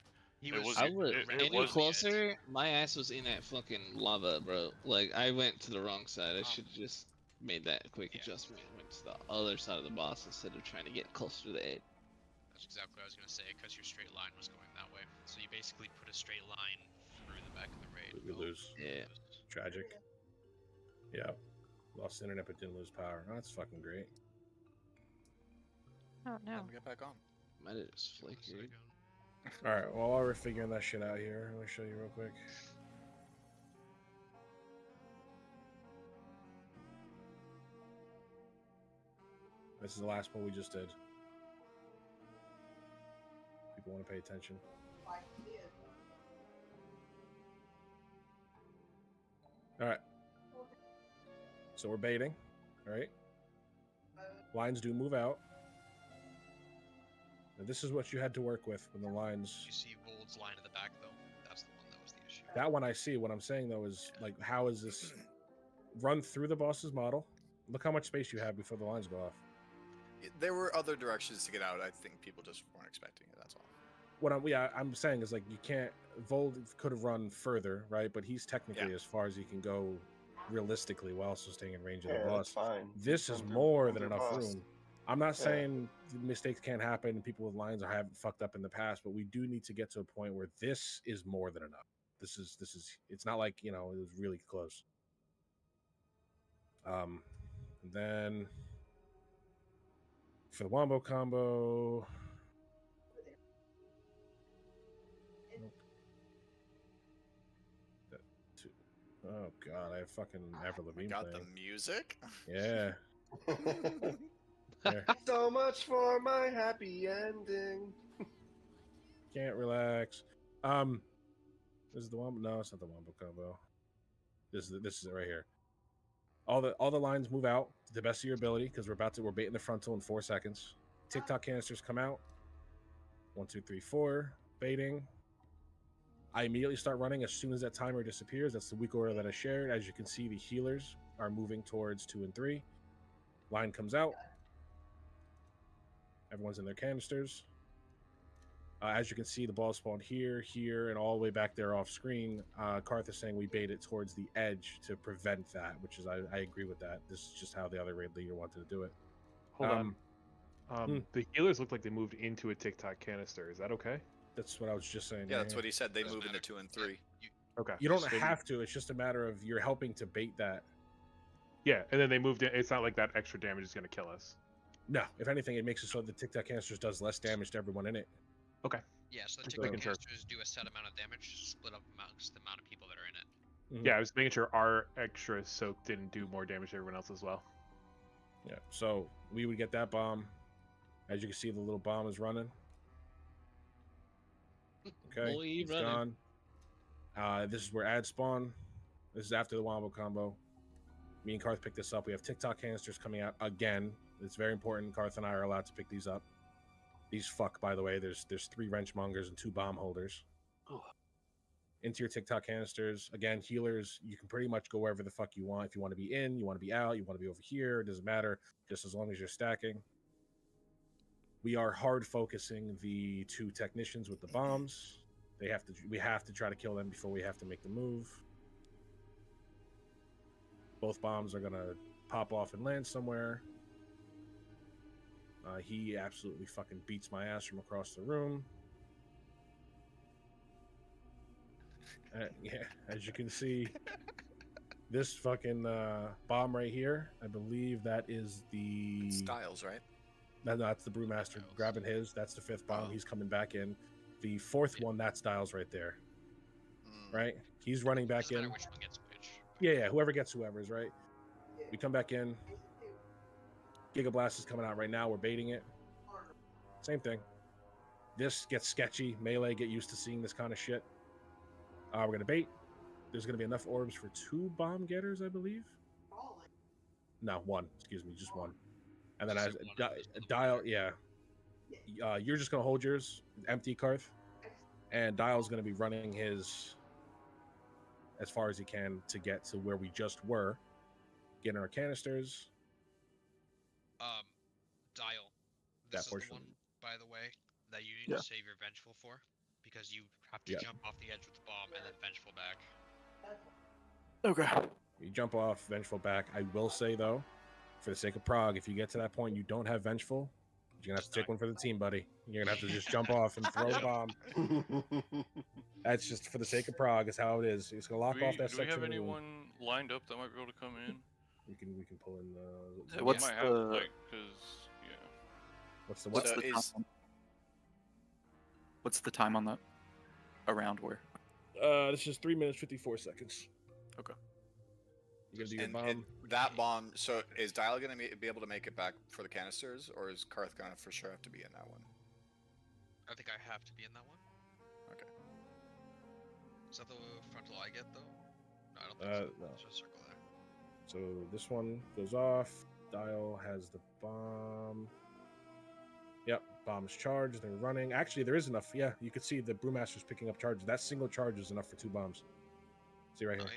S3: He
S2: it
S3: was-
S2: was,
S4: I would.
S2: it
S4: Any
S2: was
S4: closer, my ass was in that fucking lava, bro. Like I went to the wrong side. I should have just made that quick adjustment and went to the other side of the boss instead of trying to get closer to the edge.
S3: That's exactly what I was gonna say, because your straight line was going that way. So you basically put a straight line through the back of the raid.
S1: We lose.
S4: Yeah.
S1: Tragic. Yeah. Lost internet but didn't lose power. Oh, that's fucking great.
S7: Oh no.
S6: Get back on.
S4: Might have just flickered.
S1: Alright, well, while we're figuring that shit out here, let me show you real quick. This is the last one we just did. People want to pay attention. Alright. So we're baiting. Alright. Lines do move out. Now, this is what you had to work with when the lines.
S3: You see Vold's line at the back though. That's the one that was the issue.
S1: That one I see. What I'm saying though is like, how is this run through the boss's model? Look how much space you have before the lines go off.
S6: There were other directions to get out. I think people just weren't expecting it. That's all.
S1: What I'm saying is like you can't. Vold could have run further, right? But he's technically as far as he can go, realistically, while also staying in range of the boss.
S17: That's fine.
S1: This is
S17: Under-
S1: more than
S17: under
S1: enough
S17: boss.
S1: room. I'm not
S17: Yeah.
S1: saying mistakes can't happen and people with lines are have fucked up in the past, but we do need to get to a point where this is more than enough. This is it's not like, you know, it was really close. Then for the wombo combo, oh god, I have fucking Avril Lavigne
S6: Got
S1: playing.
S6: the music.
S1: Yeah. There.
S17: So much for my happy ending.
S1: Can't relax. This is the wombo. No, it's not the wombo combo. This is it right here. All the lines move out to the best of your ability because we're baiting the frontal in 4 seconds. TikTok canisters come out. 1, 2, 3, 4. Baiting. I immediately start running as soon as that timer disappears. That's the weak order that I shared. As you can see, the healers are moving towards 2 and 3. Line comes out. Everyone's in their canisters. As you can see, the ball spawned here, and all the way back there off screen. Karth is saying we bait it towards the edge to prevent that, which is I agree with that. This is just how the other raid leader wanted to do it.
S16: Hold on. The healers look like they moved into a TikTok canister. Is that okay?
S1: That's what I was just saying.
S6: Yeah, that's what he said. They move into 2 and 3.
S16: Okay.
S1: You don't have to. It's just a matter of you're helping to bait that.
S16: Yeah, and then they moved in. It's not like that extra damage is going to kill us.
S1: No, if anything, it makes it so the TikTok canisters does less damage to everyone in it.
S16: Okay.
S3: Yeah, so the
S16: Just
S3: TikTok
S16: making sure.
S3: canisters do a set amount of damage, split up amongst the amount of people that are in it.
S16: Yeah, I was making sure our extra soak didn't do more damage to everyone else as well.
S1: Yeah, so we would get that bomb. As you can see, the little bomb is running. Okay,
S4: Boy,
S1: it's
S4: running.
S1: gone. This is where ad spawn. This is after the wombo combo. Me and Karth picked this up. We have TikTok canisters coming out again. It's very important. Karth and I are allowed to pick these up. These fuck, by the way. There's 3 wrenchmongers and 2 bomb holders.
S14: Oh.
S1: Into your TikTok canisters. Again, healers, you can pretty much go wherever the fuck you want. If you want to be in, you want to be out, you want to be over here, it doesn't matter. Just as long as you're stacking. We are hard focusing the 2 technicians with the bombs. We have to try to kill them before we have to make the move. Both bombs are gonna pop off and land somewhere. He absolutely fucking beats my ass from across the room. Yeah, as you can see, this fucking bomb right here, I believe that is the
S6: Styles, right?
S1: No, that's the Brewmaster grabbing his. That's the 5th bomb. He's coming back in. The 4th one, that's Styles right there. Right? He's running back in.
S3: Which one gets which.
S1: Yeah, whoever gets whoever's, right? We come back in. Giga Blast is coming out right now. We're baiting it. Same thing. This gets sketchy. Melee, get used to seeing this kind of shit. We're going to bait. There's going to be enough orbs for 2 bomb getters, I believe. No, 1. Excuse me, just 1. And then as Dial, yeah. You're just going to hold yours empty, Karth. And Dial's going to be running his as far as he can to get to where we just were. Getting our canisters.
S3: Dial.
S1: That
S3: This is
S1: portion.
S3: the one, by the way, that you need to save your Vengeful for. Because you have to jump off the edge with the bomb and then Vengeful back.
S14: Okay.
S1: You jump off, Vengeful back. I will say, though, for the sake of Prague, if you get to that point you don't have Vengeful, you're going to have to take one for the team, buddy. You're going to have to just jump off and throw the bomb. That's just for the sake of Prague. Is how it is. It's going to lock off that
S2: Do we
S1: section.
S2: have anyone lined up that might be able to come in?
S1: We can pull in the...
S2: What's the...
S18: What's the time on that? Around where?
S1: This is 3 minutes 54 seconds.
S18: Okay.
S1: You gonna do your
S6: And
S1: bomb?
S6: that bomb. So is Dial gonna be able to make it back for the canisters, or is Karth gonna for sure have to be in that one?
S3: I think I have to be in that one.
S6: Okay.
S3: Is that the frontal I get though? No, I don't think so.
S1: No.
S3: Let's just circle there.
S1: So this one goes off. Dial has the bomb. Yep, Bombs charged. They're running. Actually, there is enough. Yeah, you can see the Brewmaster's picking up charges. That single charge is enough for 2 bombs. See right here.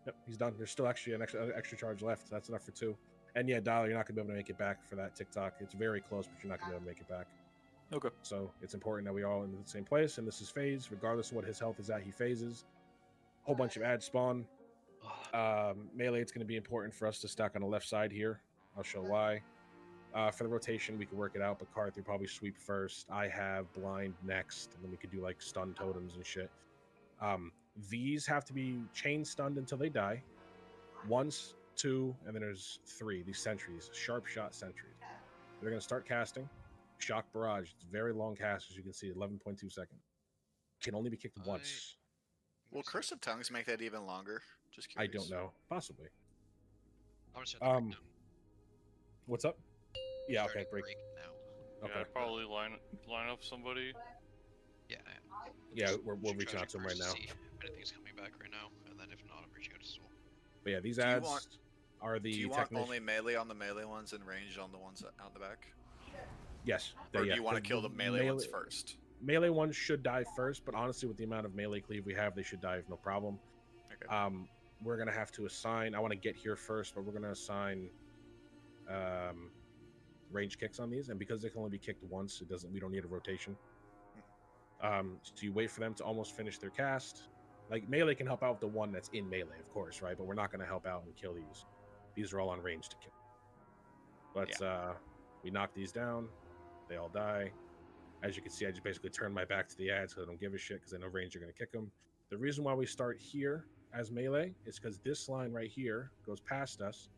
S1: Yep, he's done. There's still actually an extra charge left. That's enough for 2. And yeah, Dial, you're not gonna be able to make it back for that TikTok. It's very close, but you're not gonna be able to make it back.
S18: Okay.
S1: So it's important that we all in the same place, and this is phase. Regardless of what his health is at, he phases. Whole bunch of ads spawn. Melee, it's going to be important for us to stack on the left side here. I'll show why. For the rotation, we can work it out, but Carthy probably sweep first. I have blind next, and then we could do like stun totems and shit. These have to be chain stunned until they die. Once, 2, and then there's 3. These sentries, sharp shot sentries. They're going to start casting. Shock barrage. It's a very long cast, as you can see, 11.2 seconds. Can only be kicked once.
S6: Will Curse of Tongues make that even longer? Just
S1: I
S6: curious.
S1: don't know. Possibly.
S3: I'm just gonna break
S1: What's up? Yeah, okay, break.
S2: Yeah,
S1: Okay.
S2: I'd probably line up somebody.
S1: Yeah, we're reaching out to him right now.
S3: See if anything's coming back right now, and then if not, I'm reaching out as well.
S1: But yeah, these
S6: Do you
S1: ads
S6: want-
S1: are the
S6: Do you want
S1: technician-
S6: only melee on the melee ones and ranged on the ones out the back?
S1: Yes.
S6: Or do
S1: yeah,
S6: you want to
S1: the-
S6: kill the melee ones first?
S1: Melee ones should die first, but honestly, with the amount of melee cleave we have, they should die with no problem.
S6: Okay.
S1: We're gonna have to assign. I want to get here first, but we're gonna assign range kicks on these, and because they can only be kicked once, we don't need a rotation. So you wait for them to almost finish their cast. Like melee can help out with the one that's in melee, of course, right? But we're not gonna help out and kill these. These are all on range to kill. But we knock these down. They all die. As you can see, I just basically turn my back to the ads because I don't give a shit because I know range are going to kick them. The reason why we start here as melee is because this line right here goes past us,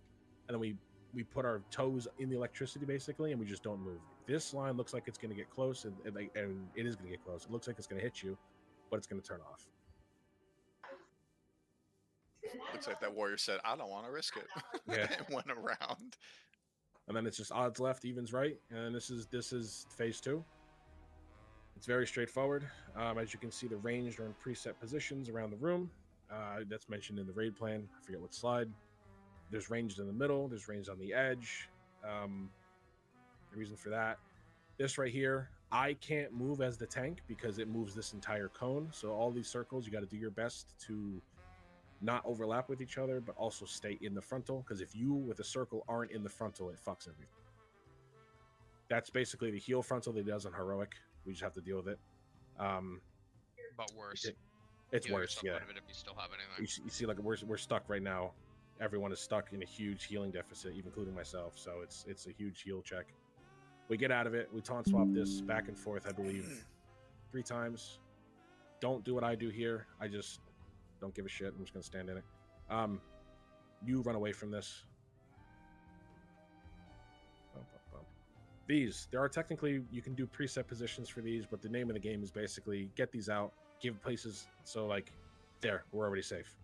S1: and then we put our toes in the electricity basically, and we just don't move. This line looks like it's going to get close, and it is going to get close. It looks like it's going to hit you, but it's going to turn off.
S6: Looks like that warrior said, "I don't want to risk it."
S1: Yeah.
S6: And went around.
S1: And then it's just odds left, evens right, and this is phase 2. It's very straightforward. As you can see, the ranged are in preset positions around the room. That's mentioned in the raid plan. I forget what slide. There's ranged in the middle. There's ranged on the edge. The reason for that, this right here, I can't move as the tank because it moves this entire cone. So all these circles, you got to do your best to not overlap with each other, but also stay in the frontal. Because if you with a circle aren't in the frontal, it fucks everything. That's basically the heal frontal that he does on heroic. We just have to deal with it.
S3: But worse.
S1: It's
S3: Heal
S1: worse,
S3: yourself
S1: yeah.
S3: out of it if you still have anything.
S1: You see, like we're stuck right now. Everyone is stuck in a huge healing deficit, even including myself. So it's a huge heal check. We get out of it. We taunt swap this back and forth, I believe, 3 times. Don't do what I do here. I just don't give a shit. I'm just gonna stand in it. You run away from this. These, there are technically, you can do preset positions for these, but the name of the game is basically get these out, give places, so like, there, we're already safe.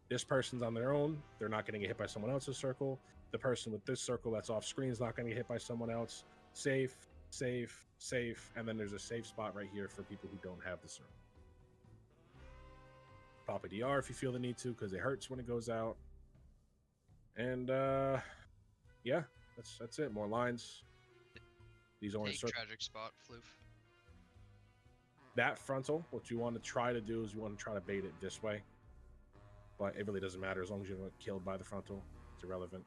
S1: This person's on their own, they're not going to get hit by someone else's circle. The person with this circle that's off screen is not going to get hit by someone else. Safe, safe, safe, and then there's a safe spot right here for people who don't have the circle. Pop a DR if you feel the need to, because it hurts when it goes out. And, yeah, that's it. More lines. These orange
S3: Take tragic spot, Floof.
S1: That frontal, what you want to try to do is you want to try to bait it this way. But it really doesn't matter as long as you don't get killed by the frontal. It's irrelevant.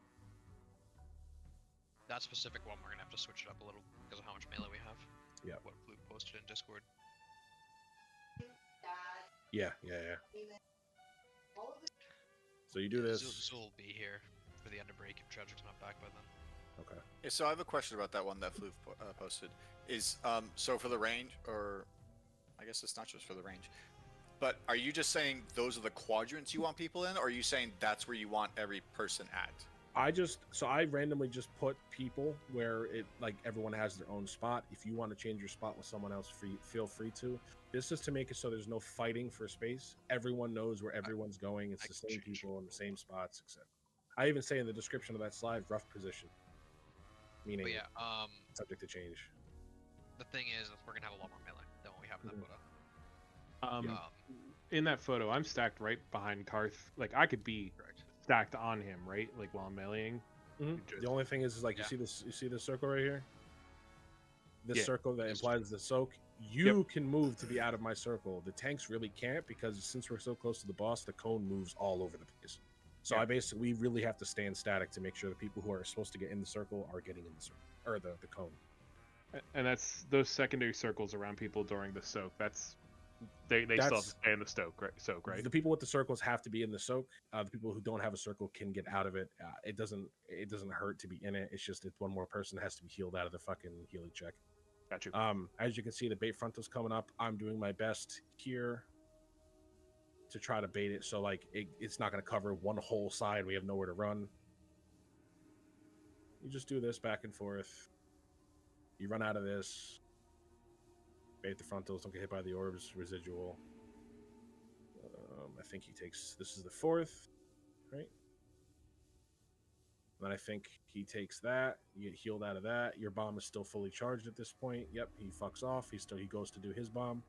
S3: That specific one, we're gonna have to switch it up a little because of how much melee we have.
S1: Yeah.
S3: What Floof posted in Discord.
S1: Yeah. So you do this.
S3: Zul will be here for the end of break if Tragic's not back by then.
S1: Okay.
S6: Yeah, so I have a question about that one that Floof posted. Is so for the range, or I guess it's not just for the range, but are you just saying those are the quadrants you want people in, or are you saying that's where you want every person at?
S1: I randomly just put people where it like everyone has their own spot. If you want to change your spot with someone else, feel free to. This is to make it so there's no fighting for space. Everyone knows where everyone's going. It's the same people in the same spots, etc. I even say in the description of that slide, rough position. Meaning,
S3: But yeah,
S1: subject to change.
S3: the thing is, we're gonna have a lot more melee than what we have in that photo.
S16: In that photo, I'm stacked right behind Karth. Like I could be stacked on him, right? Like while I'm meleeing.
S1: The only thing is like you see this circle right here. this
S16: Yeah.
S1: circle that implies the soak, you can move to be out of my circle. The tanks really can't, because since we're so close to the boss, the cone moves all over the place. So we really have to stand static to make sure the people who are supposed to get in the circle are getting in the circle, or the cone.
S16: And that's those secondary circles around people during the soak. They still have to stay in the soak, right?
S1: The people with the circles have to be in the soak. The people who don't have a circle can get out of it. It doesn't hurt to be in it. It's just one more person has to be healed out of the fucking healing check.
S16: Got you.
S1: As you can see, the bait frontal's coming up. I'm doing my best here to try to bait it, so like it's not going to cover one whole side. We have nowhere to run. You just do this back and forth. You run out of this. Bait the frontals. Don't get hit by the orbs. Residual. I think he takes. This is the 4th, right? And then I think he takes that. You get healed out of that. Your bomb is still fully charged at this point. Yep, he fucks off. He goes to do his bomb.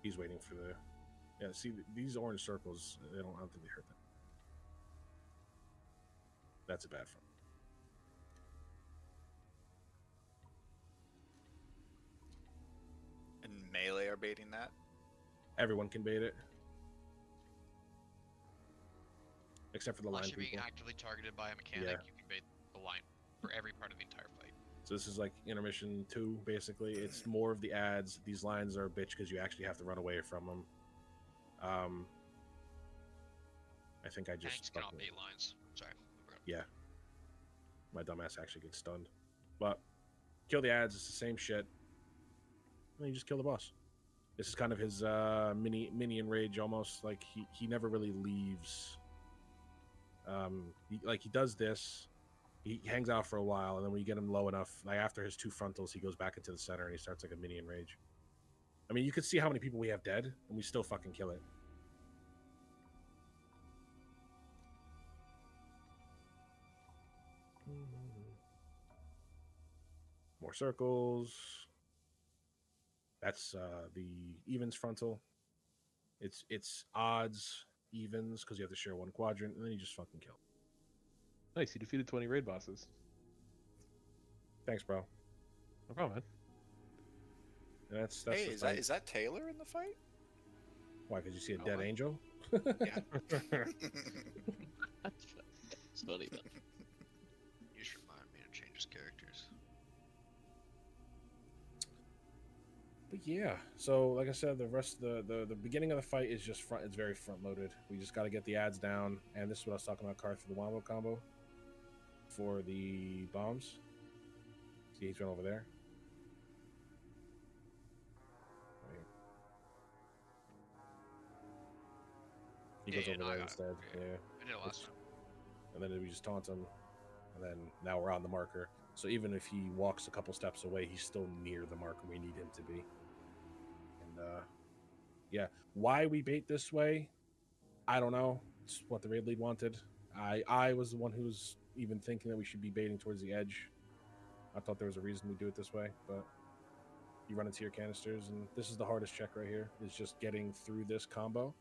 S1: He's waiting for the. Yeah, see these orange circles. I don't think they hurt that. That's a bad front.
S6: And melee are baiting that?
S1: Everyone can bait it. Except for the line
S3: Unless you're being
S1: people.
S3: actively targeted by a mechanic, you can bait the line for every part of the entire fight.
S1: So this is like intermission 2, basically. It's more of the ads. These lines are a bitch because you actually have to run away from them. I think I just...
S3: Tanks cannot bait lines. Sorry.
S1: Yeah. My dumbass actually gets stunned. But kill the ads, it's the same shit. And you just kill the boss. This is kind of his minion rage almost. Like he never really leaves. He does this. He hangs out for a while, and then when you get him low enough, like after his 2 frontals, he goes back into the center and he starts like a minion rage. I mean, you could see how many people we have dead, and we still fucking kill it. More circles. That's the evens frontal. It's odds, evens, because you have to share one quadrant, and then you just fucking kill.
S16: Nice, you defeated 20 raid bosses.
S1: Thanks, bro.
S16: No problem, man.
S1: And that's
S6: hey, is that Taylor in the fight?
S1: Why? Because you see a dead angel?
S6: Yeah.
S4: It's funny though.
S3: You should remind me to change his characters.
S1: But yeah, so like I said, the rest of the beginning of the fight is just front. It's very front loaded. We just got to get the ads down, and this is what I was talking about, Car through the wombo combo for the bombs. See, he's right over there. Right. He goes over there instead. Yeah.
S3: I did it last time.
S1: And then we just taunt him, and then now we're on the marker. So even if he walks a couple steps away, he's still near the marker we need him to be. And yeah, why we bait this way, I don't know. It's what the raid lead wanted. I was the one who was even thinking that we should be baiting towards the edge. I thought there was a reason we do it this way, but you run into your canisters, and this is the hardest check right here, is just getting through this combo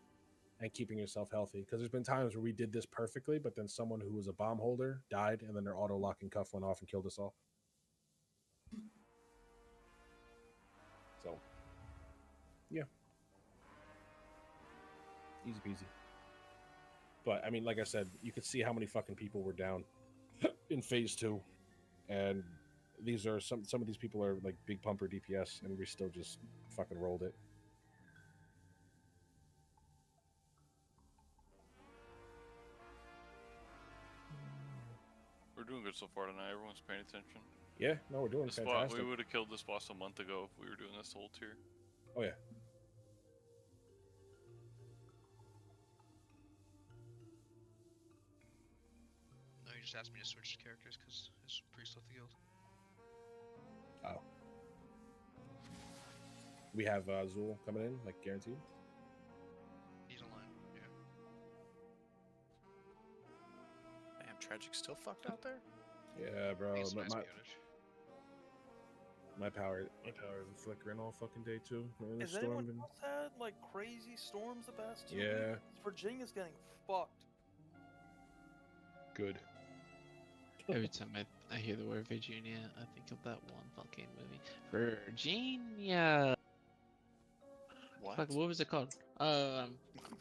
S1: and keeping yourself healthy. Because there's been times where we did this perfectly, but then someone who was a bomb holder died, and then their auto locking cuff went off and killed us all. So, yeah. Easy peasy. But, I mean, like I said, you could see how many fucking people were down in phase 2. And these are some of these people are like big pumper DPS, and we still just fucking rolled it.
S2: We're doing good so far tonight. Everyone's paying attention.
S1: Yeah, no, we're doing
S2: this
S1: fantastic.
S2: We would have killed this boss a month ago if we were doing this whole tier.
S1: Oh yeah.
S3: No, he just asked me to switch characters because his priest left the guild.
S1: Oh. We have Zool coming in, like guaranteed.
S3: He's online, yeah.
S6: Damn, Tragic's still fucked out there?
S1: Yeah, bro. My power isn't flickering all fucking day too. Man, this
S13: Has anyone
S1: storm been...
S13: else had like crazy storms the past 2
S1: Yeah.
S13: weeks? Virginia's getting fucked.
S16: Good.
S4: Every time I hear the word Virginia, I think of that one fucking movie. Virginia.
S6: What?
S4: Fuck, what was it called?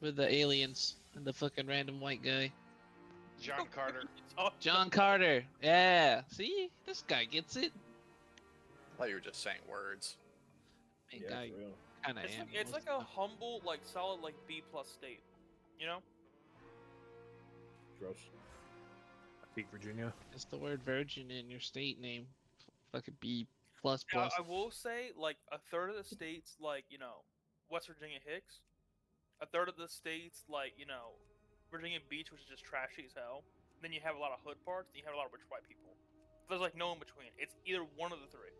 S4: With the aliens and the fucking random white guy.
S12: John Carter.
S4: John Carter. Yeah. See, this guy gets it.
S6: I thought you were just saying words.
S4: Hey,
S1: Yeah,
S4: guy,
S1: for real.
S4: kind of
S13: It's
S4: am.
S13: like, it's
S4: most
S13: like
S4: of
S13: a
S4: the time.
S13: humble, like solid, like B+ state. You know?
S1: Gross.
S16: Peak Virginia.
S4: It's the word virgin in your state name. Fucking B plus
S13: Now,
S4: plus.
S13: I will say, like a third of the states, like West Virginia Hicks. A third of the states, like Virginia Beach, which is just trashy as hell. Then you have a lot of hood parts, and you have a lot of rich white people. There's like no in between. It's either one of the three.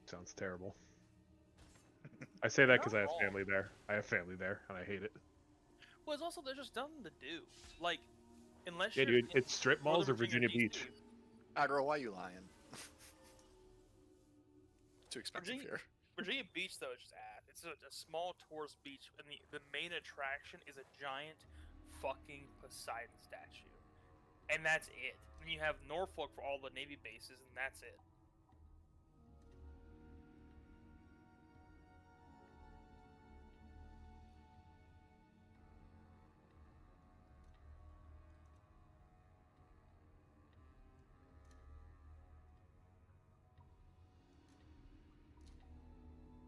S16: Sounds terrible. I say that because I
S13: Not
S16: have
S13: wrong.
S16: family there. I have family there, and I hate it.
S13: Well, it's also there's just nothing to do. Like, unless
S16: Yeah,
S13: you're
S16: dude, it's strip malls or Virginia Beach.
S6: Aggro, why you lying? Too expensive here.
S13: Virginia Beach, though, is just ass. It's a small tourist beach, and the main attraction is a giant fucking Poseidon statue. And that's it. And you have Norfolk for all the Navy bases, and that's it.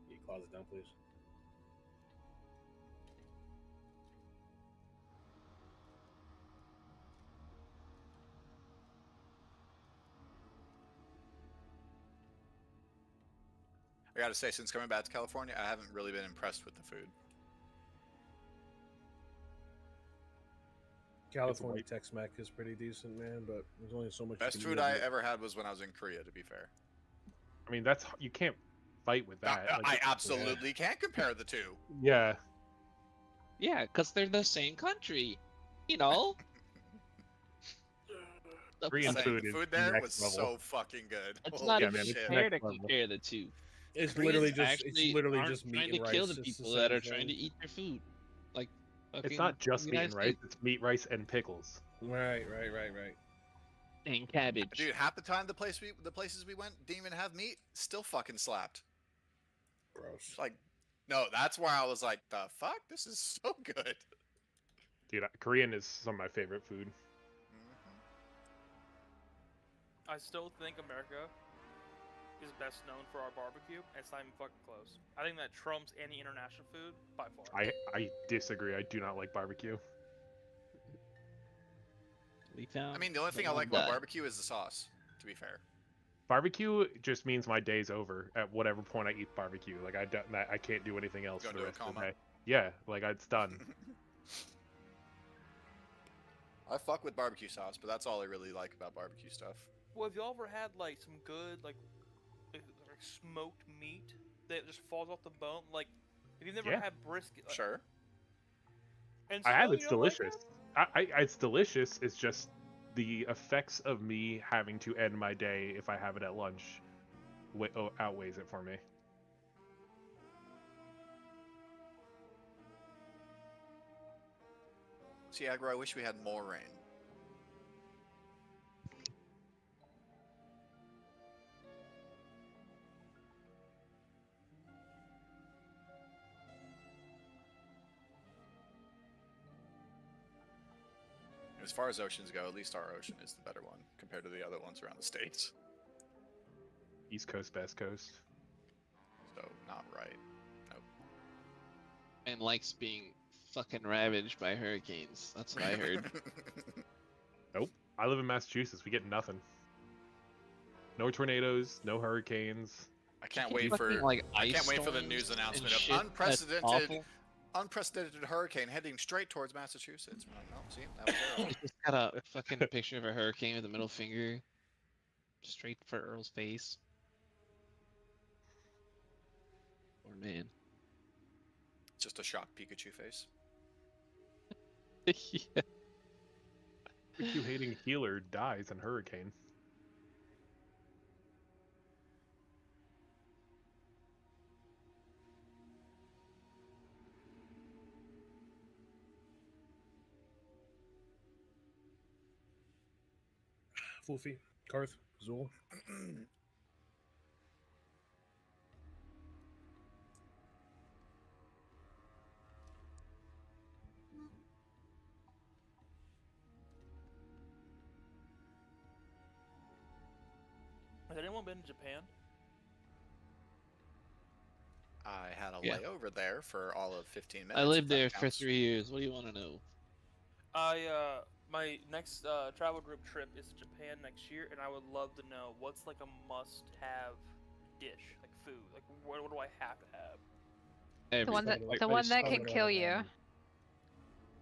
S1: Can you closet down, please?
S6: I gotta say, since coming back to California, I haven't really been impressed with the food.
S1: California Tex-Mex is pretty decent, man, but there's only so much.
S6: Best
S1: you can
S6: food
S1: do
S6: I
S1: with it.
S6: ever had was when I was in Korea, to be fair.
S16: I mean, that's you can't fight with that.
S6: I absolutely can't compare the two.
S16: Yeah.
S4: Yeah, because they're the same country. You know?
S16: Korean
S6: Saying
S16: food
S6: the
S16: is
S6: food there
S16: next
S6: was
S16: level.
S6: so fucking good.
S4: It's
S6: Holy
S4: not even
S6: shit.
S4: fair to
S16: next level.
S4: compare the two.
S1: It's
S4: Koreans
S1: literally just
S4: actually aren't
S1: just meat
S4: trying
S1: and
S4: to kill
S1: rice.
S4: the
S1: It's the
S4: people that
S1: same
S4: are trying to
S1: thing.
S4: eat their food. Like,
S16: It's not just meat
S4: United
S16: and rice;
S4: States.
S16: it's meat, rice, and pickles.
S1: Right.
S4: And cabbage.
S6: Dude, half the time the places we went didn't even have meat. Still fucking slapped.
S1: Gross.
S6: Like, no, that's where I was like, the fuck? This is so good.
S16: Dude, Korean is some of my favorite food.
S13: I still think America is best known for our barbecue, and it's not even fucking close. I think that trumps any international food by far.
S16: I disagree. I do not like barbecue.
S4: We found
S6: I mean, the only thing I like about barbecue is the sauce, to be fair.
S16: Barbecue just means my day's over at whatever point I eat barbecue. Like I can't do anything else
S6: Go
S16: for the
S6: into a
S16: rest of the
S6: coma?
S16: day. Yeah, like it's done.
S6: I fuck with barbecue sauce, but that's all I really like about barbecue stuff.
S13: Well, have y'all ever had like some good like smoked meat that just falls off the bone? Like, if you've never
S16: Yeah.
S13: had brisket, like,
S6: Sure.
S13: and
S16: I have.
S13: still
S16: It's
S13: you don't like
S16: delicious. It's delicious. It's just the effects of me having to end my day if I have it at lunch outweighs it for me.
S6: See, Aggro, I wish we had more rain. As far as oceans go, at least our ocean is the better one compared to the other ones around the states.
S16: East Coast, West Coast.
S6: So, not right. Nope.
S4: And likes being fucking ravaged by hurricanes. That's what I heard.
S16: Nope. I live in Massachusetts. We get nothing. No tornadoes, no hurricanes.
S6: I can't
S4: Fucking,
S6: wait for
S4: like,
S6: I
S4: ice
S6: can't wait for the
S4: storms
S6: news
S4: and
S6: announcement
S4: shit
S6: of
S4: that's
S6: unprecedented hurricane heading straight towards Massachusetts. Oh, see, that was
S4: I
S6: Earl.
S4: just got a fucking picture of a hurricane with a middle finger straight for Earl's face. Poor man.
S6: Just a shocked Pikachu face.
S4: Yeah.
S16: Pikachu hating healer dies in hurricane.
S1: Floofy, Karth, Zool.
S13: Has anyone been to Japan?
S6: I had a
S4: Yeah.
S6: layover there for all of 15 minutes.
S4: I
S6: if
S4: lived
S6: that
S4: there for
S6: counts.
S4: 3 years. What do you want to know?
S13: My next travel group trip is to Japan next year, and I would love to know what's like a must-have dish, like food. Like what do I have to have?
S7: The one that
S1: Everything.
S7: the one that
S1: Like
S7: can kill you.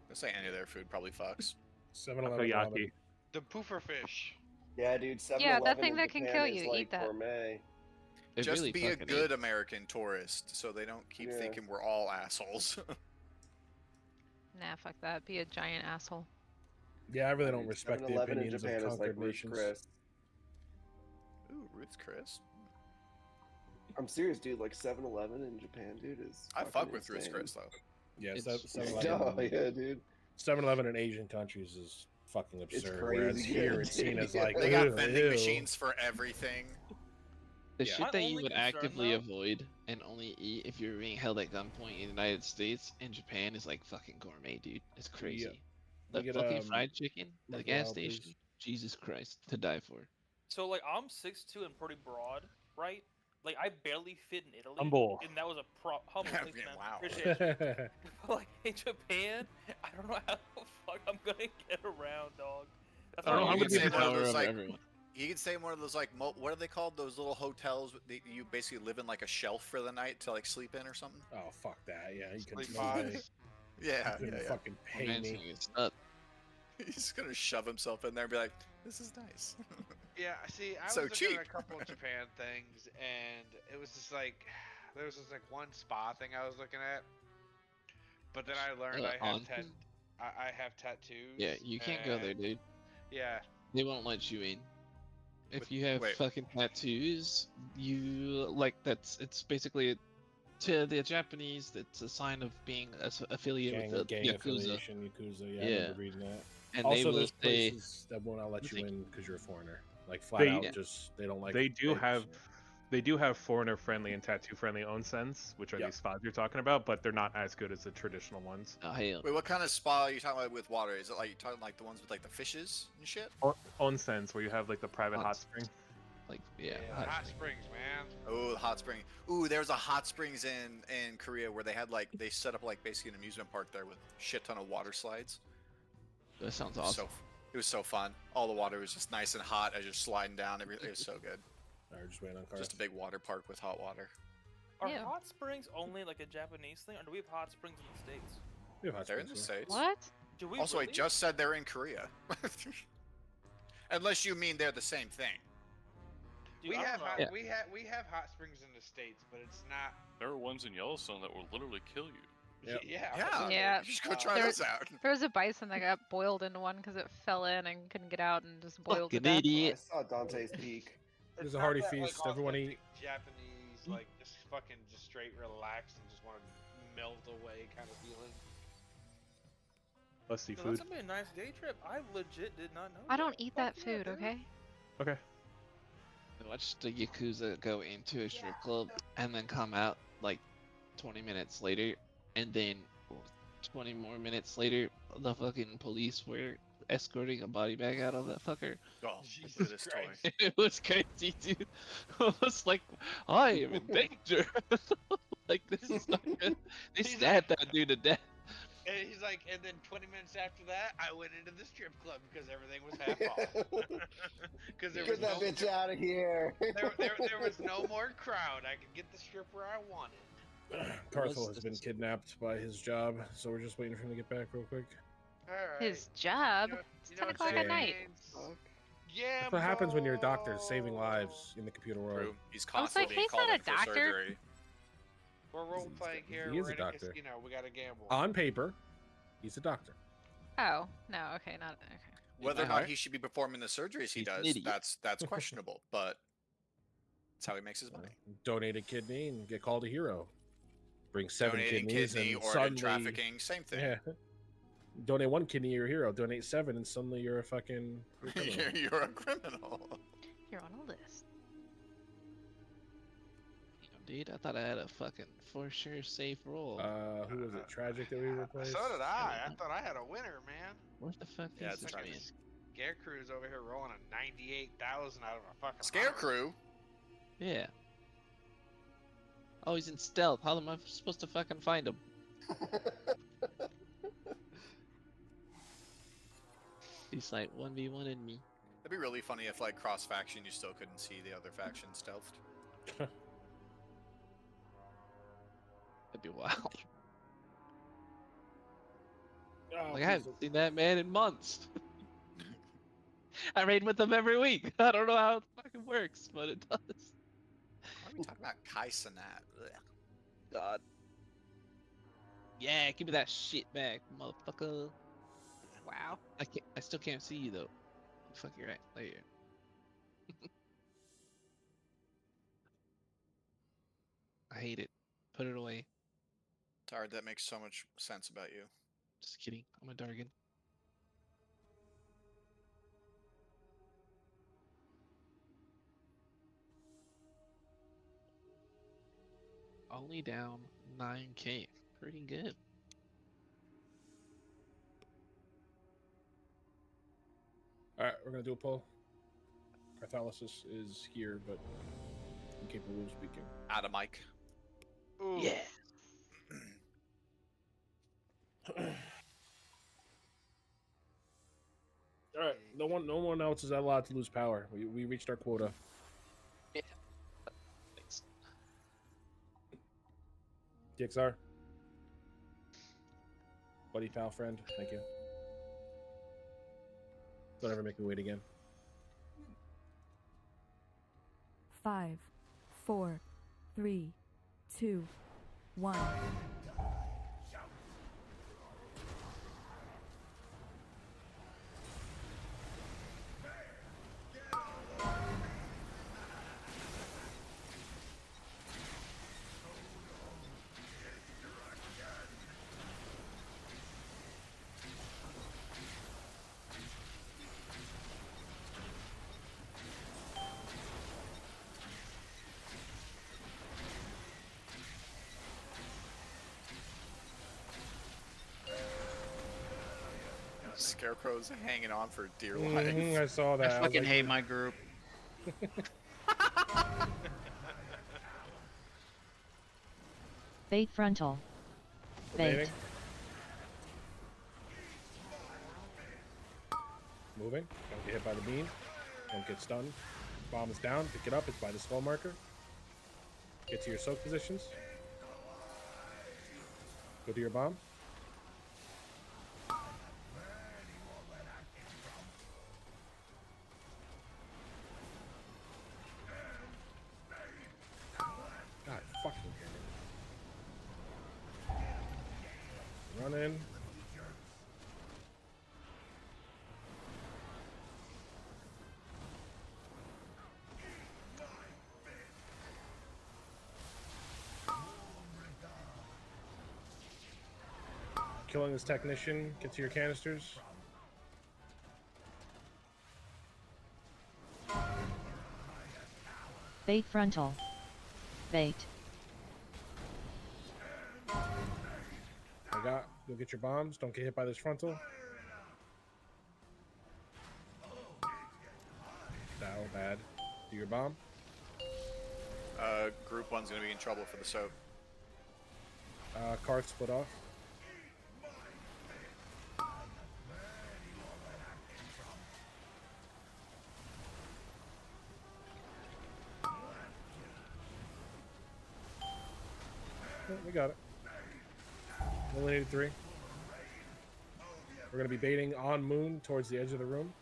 S6: Let's say any of their food probably fucks.
S1: 7-Eleven
S16: Takoyaki.
S1: ramen.
S12: The poofer fish.
S17: Yeah, dude. 7-Eleven
S7: Yeah, that thing
S17: in
S7: that can
S17: Japan
S7: kill
S17: is
S7: you,
S17: like
S7: eat that.
S17: gourmet.
S4: It
S6: Just
S4: really
S6: be a
S4: fucking
S6: good
S4: is.
S6: American tourist, so they don't keep
S17: Yeah.
S6: thinking we're all assholes.
S7: Nah, fuck that. Be a giant asshole.
S1: Yeah, I really don't
S17: Dude,
S1: respect the
S17: 7-Eleven in
S1: opinions
S17: Japan
S1: of
S17: is like
S1: conquered
S17: Ruth's
S1: nations.
S17: Chris.
S6: Ooh, Ruth's Chris.
S17: I'm serious, dude. Like 7-Eleven in Japan, dude, is.
S6: I
S17: fucking
S6: fuck with Ruth's
S17: insane.
S6: Chris though.
S1: Yeah,
S4: It's-
S1: 7-Eleven.
S17: Oh yeah, dude.
S1: 7-Eleven in Asian countries is fucking
S17: It's
S1: absurd.
S17: crazy
S1: Whereas here
S17: good,
S1: it's seen
S17: dude.
S1: as like
S6: They got
S1: "Ew,
S6: vending
S1: ew."
S6: machines for everything.
S4: The
S1: Yeah.
S4: shit
S13: My
S4: that you
S13: only
S4: would
S13: concern,
S4: actively
S13: though-
S4: avoid and only eat if you're being held at gunpoint in the United States and Japan is like fucking gourmet, dude. It's crazy. The
S1: We get,
S4: fucking fried chicken at the
S1: Buffalo
S4: gas
S1: Wild, please.
S4: station, Jesus Christ, to die for.
S13: So like I'm 6'2" and pretty broad, right? Like I barely fit in Italy,
S16: Humble.
S13: and that was a humble. Thanks, man.
S6: Wow.
S13: Appreciate it. Like in Japan, I don't know how the fuck I'm gonna get around, dog. That's
S16: I don't know
S13: why
S16: how
S6: You
S16: would
S6: could
S16: be
S6: stay
S16: the
S6: in one of
S4: power
S6: those
S4: of
S6: like
S4: everyone.
S6: you could stay in one of those like what are they called? Those little hotels that you basically live in like a shelf for the night to like sleep in or something.
S1: Oh fuck that! Yeah, you can
S12: Sleep
S1: no way.
S12: pods.
S6: Yeah,
S1: You couldn't
S6: yeah.
S1: fucking pay
S4: Mansion
S1: me.
S4: is up.
S6: He's gonna shove himself in there and be like, "This is nice."
S12: Yeah, see, I
S6: So
S12: was looking
S6: cheap.
S12: at a couple of Japan things, and it was just like there was just like one spa thing I was looking at, but then I learned I have
S4: onsen?
S12: I have tattoos.
S4: Yeah, you can't go there,
S12: and-
S4: dude.
S12: Yeah,
S4: They won't let you in. If
S6: Wait,
S4: you have
S6: wait.
S4: fucking tattoos, you like it's basically to the Japanese. It's a sign of being affiliated with the
S1: gang
S4: Yakuza,
S1: affiliation, Yakuza. Yeah, I
S4: Yeah.
S1: remember reading that.
S4: and
S1: Also,
S4: they will
S1: there's
S4: say
S1: places that will not let you
S4: Thank
S1: in because you're a foreigner. Like flat
S16: They-
S1: out,
S4: Yeah.
S1: just they don't like.
S16: They do
S1: papers.
S16: have foreigner-friendly and tattoo-friendly onsens, which are
S1: Yep.
S16: these spas you're talking about, but they're not as good as the traditional ones.
S4: oh hell,
S6: Wait, what kind of spa are you talking about with water? Is it like you talking like the ones with like the fishes and shit?
S16: Onsens, where you have like the private hot
S4: Hot
S16: spring.
S4: like yeah,
S12: hot springs, man.
S6: Oh, the hot spring. Ooh, there was a hot springs in Korea where they had like they set up like basically an amusement park there with shit ton of water slides.
S4: that sounds
S6: It was
S4: awesome.
S6: it was so fun. All the water was just nice and hot as you're sliding down. It was so good.
S1: All right, just waiting on cars.
S6: Just a big water park with hot water.
S13: Are
S7: Ew.
S13: hot springs only like a Japanese thing, or do we have hot springs in the States?
S1: We have hot
S6: They're in the
S1: springs
S6: States.
S7: What?
S13: Do we
S6: Also,
S13: really?
S6: I just said they're in Korea. Unless you mean they're the same thing.
S13: Dude,
S12: we
S13: I don't
S12: have
S13: know.
S12: hot,
S4: Yeah.
S12: we have hot springs in the states, but it's not.
S2: There are ones in Yellowstone that will literally kill you.
S1: Yep.
S12: Yeah.
S6: Yeah.
S7: Yeah.
S6: You should go try
S7: There-
S6: those out.
S7: There was a bison that got boiled into one because it fell in and couldn't get out and just boiled to
S4: Fucking
S7: death.
S17: I
S4: idiot.
S17: saw Dante's Peak.
S1: There's
S12: It's
S1: a
S12: not
S1: hearty
S12: that,
S1: feast,
S12: Like,
S1: everyone
S12: authentic
S1: eat.
S12: Japanese, like just fucking just straight relaxed and just want to melt away kind of feeling.
S16: Plus
S13: Yo,
S16: seafood.
S13: that's gonna be a nice day trip. I legit did not know.
S7: I don't eat
S13: Fuck
S7: that
S13: yeah,
S7: food,
S13: dude.
S7: okay?
S16: Okay.
S4: I watched the Yakuza go into a strip club and then come out like 20 minutes later, and then 20 more minutes later, the fucking police were escorting a body bag out of that fucker.
S6: Oh,
S12: Jesus
S6: look at this toy.
S12: Christ.
S4: It was crazy, dude. I was like, I am in danger. Like, this is not good. They
S12: He's
S4: stabbed that dude to death.
S12: And he's like, and then 20 minutes after that, I went into the strip club because everything was half off. Because there was
S17: Get that
S12: no,
S17: bitch out of here.
S12: there was no more crowd. I could get the stripper I wanted.
S1: Carthel has been kidnapped by his job, so we're just waiting for him to get back real quick.
S12: All right.
S7: His job? It's 10 o'clock at night.
S12: Yeah.
S1: That's what happens when you're a doctor, saving lives in the computer world.
S6: True. He's
S7: I was
S6: constantly
S7: like,
S6: being
S7: he's
S6: called
S7: not
S6: in
S7: a
S6: for
S7: doctor.
S6: surgery.
S12: We're role playing here.
S1: He is
S12: We're
S1: a
S12: in a
S1: doctor.
S12: casino. We gotta gamble.
S1: On paper, he's a doctor.
S7: Oh, no, okay, not okay.
S6: Whether or
S4: my
S6: not
S4: heart,
S6: he should be performing the surgeries he
S4: he's an
S6: does,
S4: idiot.
S6: that's questionable. But that's how he makes his money.
S1: Donate a kidney and get called a hero. Bring 7
S6: Donating
S1: kidneys
S6: kidney,
S1: and
S6: organ
S1: suddenly...
S6: trafficking, same thing.
S1: Yeah. Donate 1 kidney, you're a hero. Donate 7, and suddenly you're a fucking.
S6: You're a criminal.
S7: You're on a list.
S4: Dude, I thought I had a fucking for sure safe roll.
S1: Who was it? Tragic that we replaced?
S12: So did I. I thought I had a winner, man.
S4: What the fuck
S6: Yeah,
S4: is
S6: it's
S4: this
S6: Tragic.
S4: man?
S12: Scarecrow's over here rolling a 98,000 out of a fucking
S6: Scarecrow?
S4: Yeah. Oh, he's in stealth. How am I supposed to fucking find him? He's like 1v1 in me.
S6: It'd be really funny if, like, cross faction, you still couldn't see the other faction stealthed.
S4: That'd be wild.
S1: Oh,
S4: Like, I haven't seen that man in months. I raid with him every week. I don't know how it fucking works, but it does.
S6: Why are we talking about Kai Cenat?
S4: God. Yeah, give me that shit back, motherfucker. Wow. I still can't see you though. Fuck, you're right. There. I hate it. Put it away.
S6: Tard, that makes so much sense about you.
S4: Just kidding. I'm a Dargan. Only down 9k. Pretty good.
S1: Alright, we're gonna do a poll. Carthalysis is here, but incapable of speaking.
S6: Add a mic.
S12: Ooh.
S4: Yeah.
S1: Alright, no one else is allowed to lose power. We reached our quota.
S4: Yeah. Thanks.
S1: DXR. Buddy, pal, friend, thank you. Don't ever make me wait again.
S10: 5, 4, 3, 2, 1.
S6: Scarecrow's hanging on for dear life.
S1: I saw that.
S18: I fucking hate my group.
S11: Bait frontal. Bait.
S1: Debating. Moving. Don't get hit by the beam. Don't get stunned. Bomb is down. Pick it up. It's by the skull marker. Get to your soak positions. Go to your bomb. God fucking damn it. Run in. Killing this technician. Get to your canisters.
S11: Bait frontal. Bait.
S1: Go get your bombs. Don't get hit by this frontal. That'll bad. Do your bomb.
S6: Group 1's gonna be in trouble for the soap.
S1: Cart split off. Yeah, we got it. 183. We're going to be baiting on moon towards the edge of the room.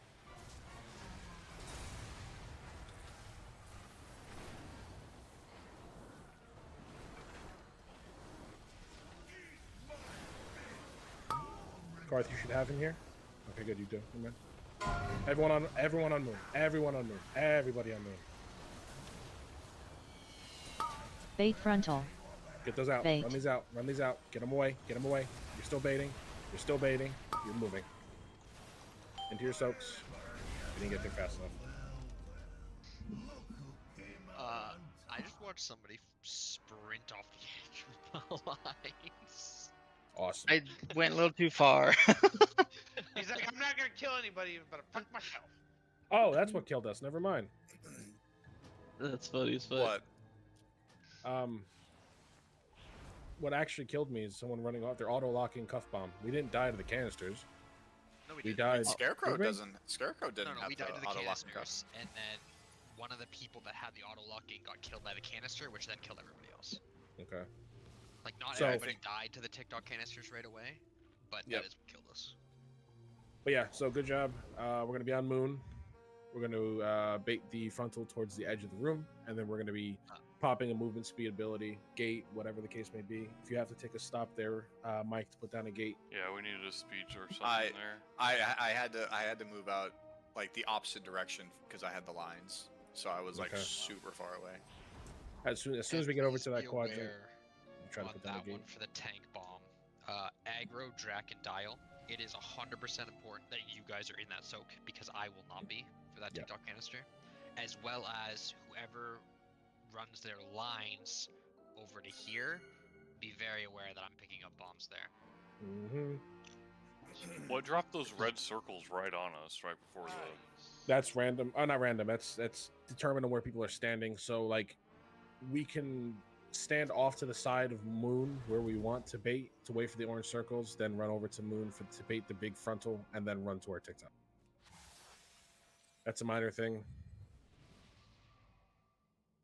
S1: Garth, you should have him here. Okay, good, you do. Never mind. Everyone on moon. Everyone on moon. Everybody on moon.
S11: Bait frontal.
S1: Get those out.
S11: Bait.
S1: Run these out. Run these out. Get them away. Get them away. You're still baiting. You're still baiting. You're moving. Into your soaks. You didn't get there fast enough.
S3: I just watched somebody sprint off the edge of the lines.
S1: Awesome.
S19: I went a little too far.
S12: He's like, I'm not gonna kill anybody, but I fuck myself.
S1: Oh, that's what killed us. Never mind.
S4: That's funny as fuck.
S6: What?
S1: What actually killed me is someone running off. They're auto-locking cuff bomb. We didn't die to the canisters.
S3: No,
S1: We died.
S6: Scarecrow
S1: Did we?
S6: doesn't. Scarecrow didn't
S3: No,
S6: have
S3: we died to the
S6: auto lock
S3: canisters, and then one of the people that had the auto locking got killed by the canister, which then killed everybody else.
S1: Okay.
S3: Like not
S1: So-
S3: everybody died to the TikTok canisters right away, but
S1: Yep.
S3: that is what killed us.
S1: But yeah, so good job. We're gonna be on Moon. We're gonna bait the frontal towards the edge of the room, and then we're gonna be popping a movement speed ability, gate, whatever the case may be. If you have to take a stop there, Mike, to put down a gate.
S2: Yeah, we needed a speech or something there.
S6: I had to move out like the opposite direction because I had the lines, so I was like
S1: Okay.
S6: super far away.
S1: As soon as we get over to that
S3: Be
S1: quadrant,
S3: aware
S1: I'm trying to
S3: on
S1: put down a
S3: that
S1: gate.
S3: one for the tank bomb. Aggro, Drac, and Dial. It is 100% important that you guys are in that soak because I will not be for that
S1: Yep.
S3: TikTok canister, as well as whoever runs their lines over to here. Be very aware that I'm picking up bombs there.
S1: Mm-hmm.
S2: What dropped those red circles right on us right before the?
S1: That's random. Oh, not random. That's determining where people are standing. So like, we can stand off to the side of Moon where we want to bait to wait for the orange circles, then run over to Moon to bait the big frontal, and then run to our TikTok. That's a minor thing.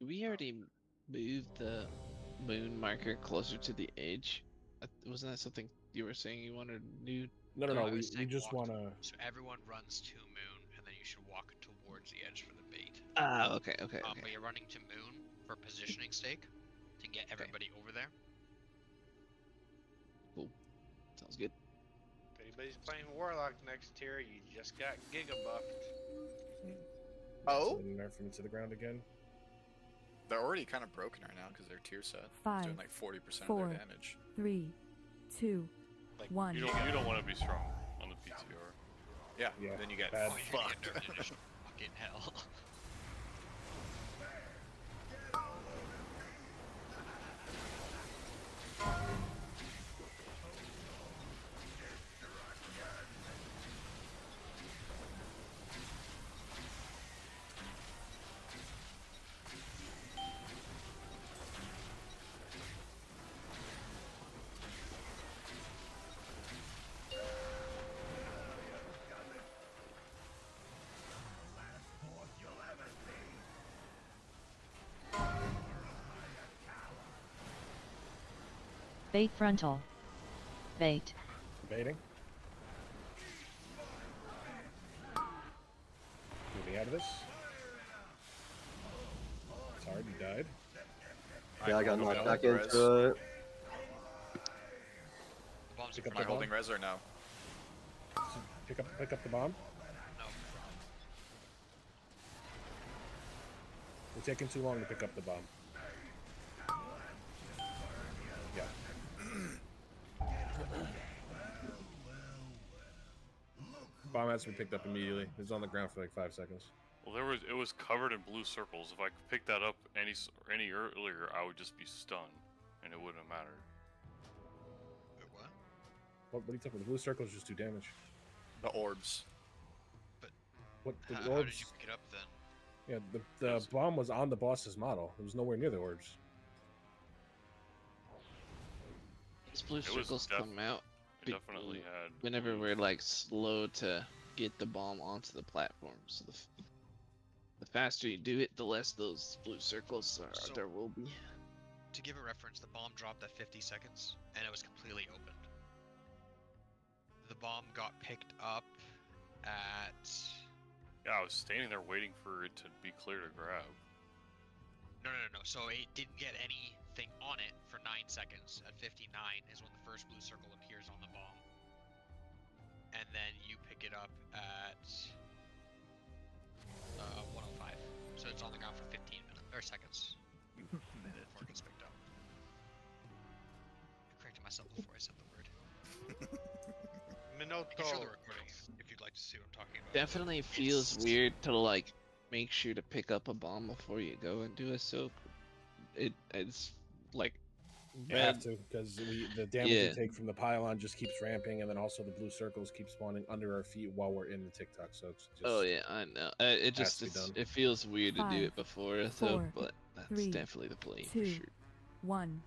S4: We already moved the moon marker closer to the edge. Wasn't that something you were saying you wanted to do?
S1: No.
S3: I
S1: We
S3: was saying
S1: just
S3: walk
S1: want to.
S3: So everyone runs to Moon, and then you should walk towards the edge for the bait.
S4: Ah, okay.
S3: But you're running to Moon for positioning stake to get everybody over there.
S4: Cool. Sounds good.
S12: If anybody's playing Warlock next tier, you just got Giga buffed.
S6: Oh?
S1: Nerf him to the ground again.
S6: They're already kind of broken right now because they're tier set. It's
S10: 5,
S6: doing like 40% of
S10: 4,
S6: their damage.
S10: 3, 2, 1.
S2: You don't want to be strong on the PTR.
S6: Yeah. Then you get
S1: bad.
S3: Oh, you're gonna
S6: fucked.
S3: get nerfed into fucking hell.
S11: Bait frontal. Bait.
S1: Baiting. Moving out of this. Sorry, you died.
S14: Yeah, I got
S6: Hold
S14: knocked
S6: on,
S14: back
S6: res.
S14: into it.
S3: The bomb's in
S1: Pick up
S6: Am I
S3: front of
S6: holding
S3: you.
S6: res or no?
S1: Pick up the bomb.
S3: No.
S1: We're taking too long to pick up the bomb. Yeah. Bomb has to be picked up immediately. It was on the ground for like 5 seconds.
S2: Well, it was covered in blue circles. If I could pick that up any earlier, I would just be stunned, and it wouldn't have mattered.
S3: Wait, what?
S1: What are you talking about? The blue circles just do damage.
S6: The orbs.
S1: What? The
S3: How did
S1: orbs?
S3: you pick it up then?
S1: Yeah, the bomb was on the boss's model. It was nowhere near the orbs.
S4: These blue
S2: It was
S4: circles come out
S2: It definitely had.
S4: whenever we're like slow to get the bomb onto the platform. So the faster you do it, the less those blue circles
S3: So-
S4: there will be.
S3: To give a reference, the bomb dropped at 50 seconds, and it was completely opened. The bomb got picked up at...
S2: Yeah, I was standing there waiting for it to be clear to grab.
S3: No. So it didn't get anything on it for 9 seconds. At 59 is when the first blue circle appears on the bomb. And then you pick it up at 105. So it's on the ground for 15 minutes or seconds before it gets picked up. I corrected myself before I said the word. You can show the recording if you'd like to see what I'm talking about.
S4: Definitely feels weird to like make sure to pick up a bomb before you go and do a soak. It's like
S1: You have to, because the damage
S4: Yeah.
S1: we take from the pylon just keeps ramping, and then also the blue circles keep spawning under our feet while we're in the TikTok soaks.
S4: Oh yeah, I know. It
S1: has
S4: just
S1: to be done.
S4: it feels weird to do
S10: 5,
S4: it before a soak,
S10: 4,
S4: but that's
S10: 3,
S4: definitely the play for
S10: 2,
S4: sure.
S10: 1.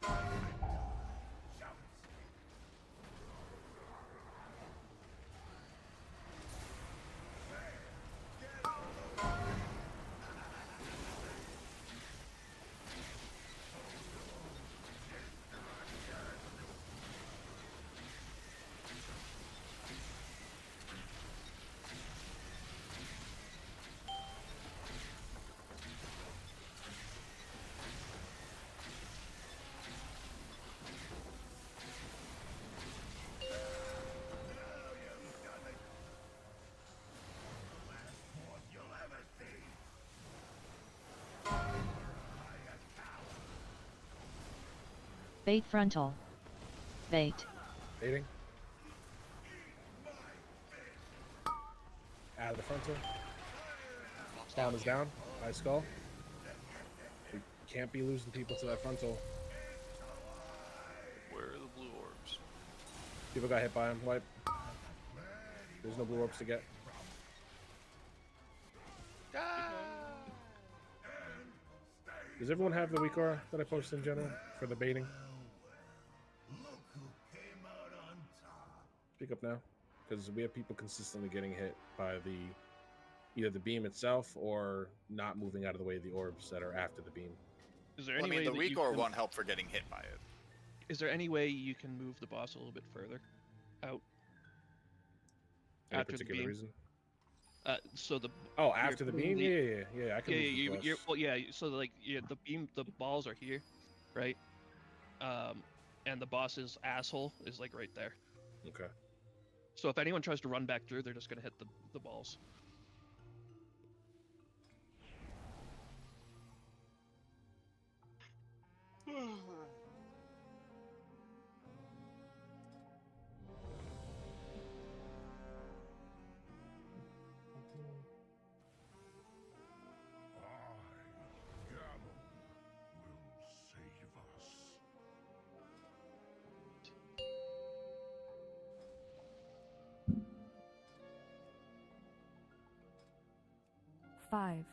S11: Bait frontal. Bait.
S1: Baiting. Out of the frontal. Bomb is down. High skull. We can't be losing people to that frontal.
S2: Where are the blue orbs?
S1: People got hit by him. Wipe. There's no blue orbs to get. Does everyone have the weak aura that I posted in general for the baiting? Speak up now, because we have people consistently getting hit by either the beam itself or not moving out of the way of the orbs that are after the beam.
S9: Is there
S6: Well, I
S9: any
S6: mean,
S9: way
S6: the
S9: that
S6: weak
S9: you
S6: aura
S9: can-
S6: won't help for getting hit by it.
S9: Is there any way you can move the boss a little bit further out?
S1: Any
S9: After the
S1: particular
S9: beam?
S1: reason?
S9: So the
S1: Oh,
S9: you're
S1: after the beam?
S9: clearly-
S1: Yeah. I can
S9: yeah,
S1: move the
S9: you,
S1: boss.
S9: you're, well, yeah. So like, yeah, the beam, the balls are here, right? And the boss's asshole is like right there.
S1: Okay.
S9: So if anyone tries to run back through, they're just gonna hit the balls.
S10: Five,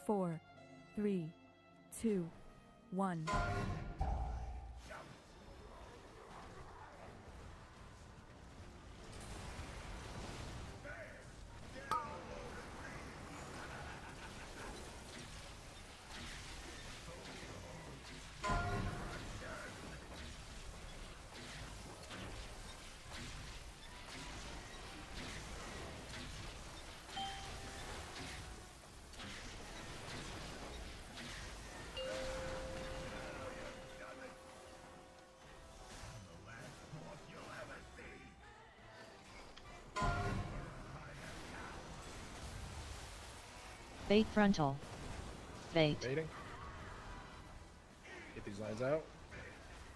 S10: 4, 3, 2, 1.
S11: Bait frontal. Bait.
S1: Baiting. Get these lines out.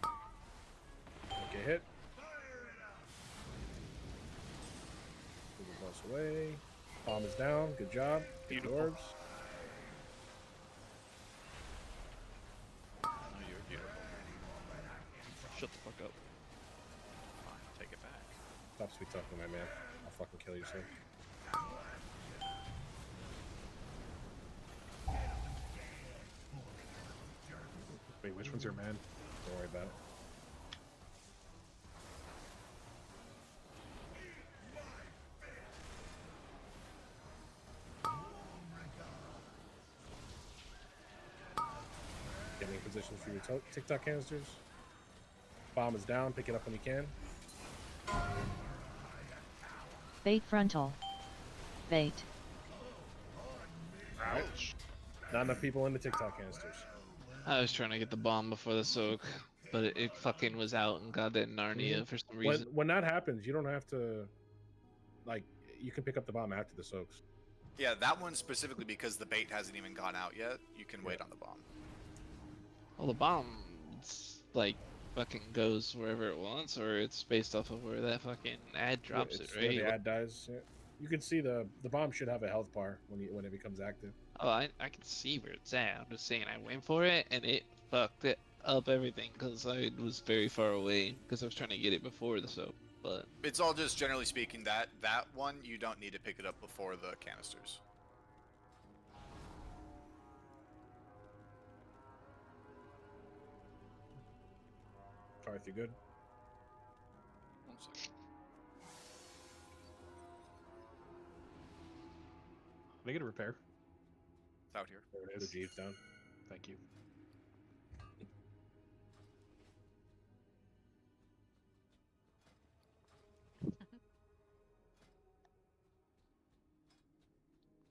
S1: Don't get hit. Move the boss away. Bomb is down. Good job. Get the
S9: Beautiful.
S1: orbs.
S6: Oh, you're beautiful.
S9: Shut the fuck up.
S6: Fine, take it back.
S1: Stop sweet talking, my man. I'll fucking kill you soon.
S16: Wait, which one's your man?
S1: Don't worry about it. Getting in position for your TikTok canisters. Bomb is down. Pick it up when you can.
S11: Bait frontal. Bait.
S1: Ouch. Not enough people in the TikTok canisters.
S4: I was trying to get the bomb before the soak, but it fucking was out and goddamn Narnia for some reason.
S1: When that happens, you don't have to, like, you can pick up the bomb after the soaks.
S6: Yeah, that one specifically because the bait hasn't even gone out yet. You can wait on the bomb.
S4: Well, the bomb's like fucking goes wherever it wants, or it's based off of where that fucking ad drops it,
S1: It's where
S4: right?
S1: the ad dies. Yeah. You can see the bomb should have a health bar when it becomes active.
S4: Oh, I can see where it's at. I'm just saying I went for it and it fucked it up everything because I was very far away because I was trying to get it before the soap. But
S6: It's all just generally speaking that one you don't need to pick it up before the canisters.
S1: Karth, you good?
S2: One second.
S16: Can I get a repair?
S6: It's out here.
S16: There it is.
S1: The Jeep's down.
S16: Thank you.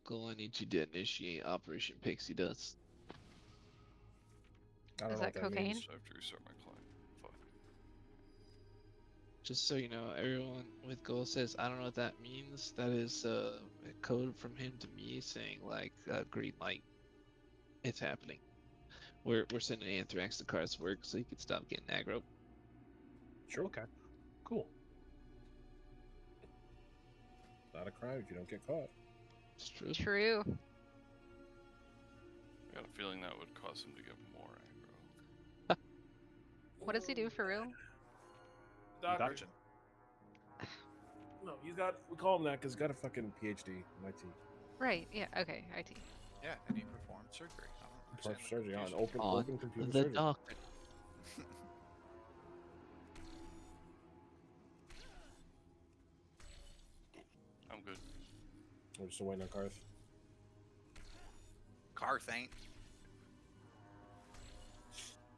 S4: Cole, I need you to initiate Operation Pixie Dust.
S1: I don't
S7: Is
S1: know
S7: that
S1: what that
S7: cocaine?
S1: means.
S2: I have to restart my client. Fuck.
S4: Just so you know, everyone with Goal says, I don't know what that means. That is a code from him to me saying, like, green light. It's happening. We're sending Anthrax to Karth's work so he can stop getting aggro.
S1: Sure.
S16: Okay. Cool.
S1: Not a crime if you don't get caught.
S4: It's true.
S7: True.
S2: I got a feeling that would cause him to get more aggro.
S7: What does he do for real?
S1: Doctor. No, he's got. We call him that because he's got a fucking PhD in IT.
S7: Right. Yeah. Okay. IT.
S6: Yeah, and he performed surgery. I don't understand the
S1: Surgery on
S6: confusion.
S1: open computer
S4: the
S1: surgery.
S4: doctor.
S2: I'm good.
S1: We're just waiting on Karth.
S6: Karth ain't.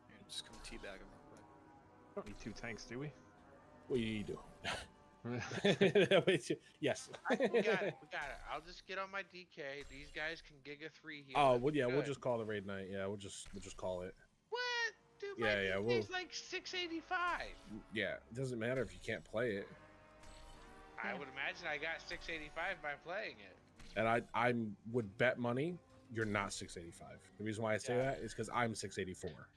S6: Here, just come teabag him real quick.
S16: Don't need 2 tanks, do we?
S1: What do you do? Yes.
S12: We got it. I'll just get on my DK. These guys can Giga 3 here.
S1: Oh, well, yeah, we'll
S12: Good.
S1: just call the raid night. Yeah, we'll just call it.
S12: What? Dude,
S1: Yeah,
S12: my
S1: yeah,
S12: DK's
S1: we'll-
S12: like 685.
S1: Yeah, it doesn't matter if you can't play it.
S12: I would imagine I got 685 by playing it.
S1: And I would bet money you're not 685. The reason why I say that is because I'm 684.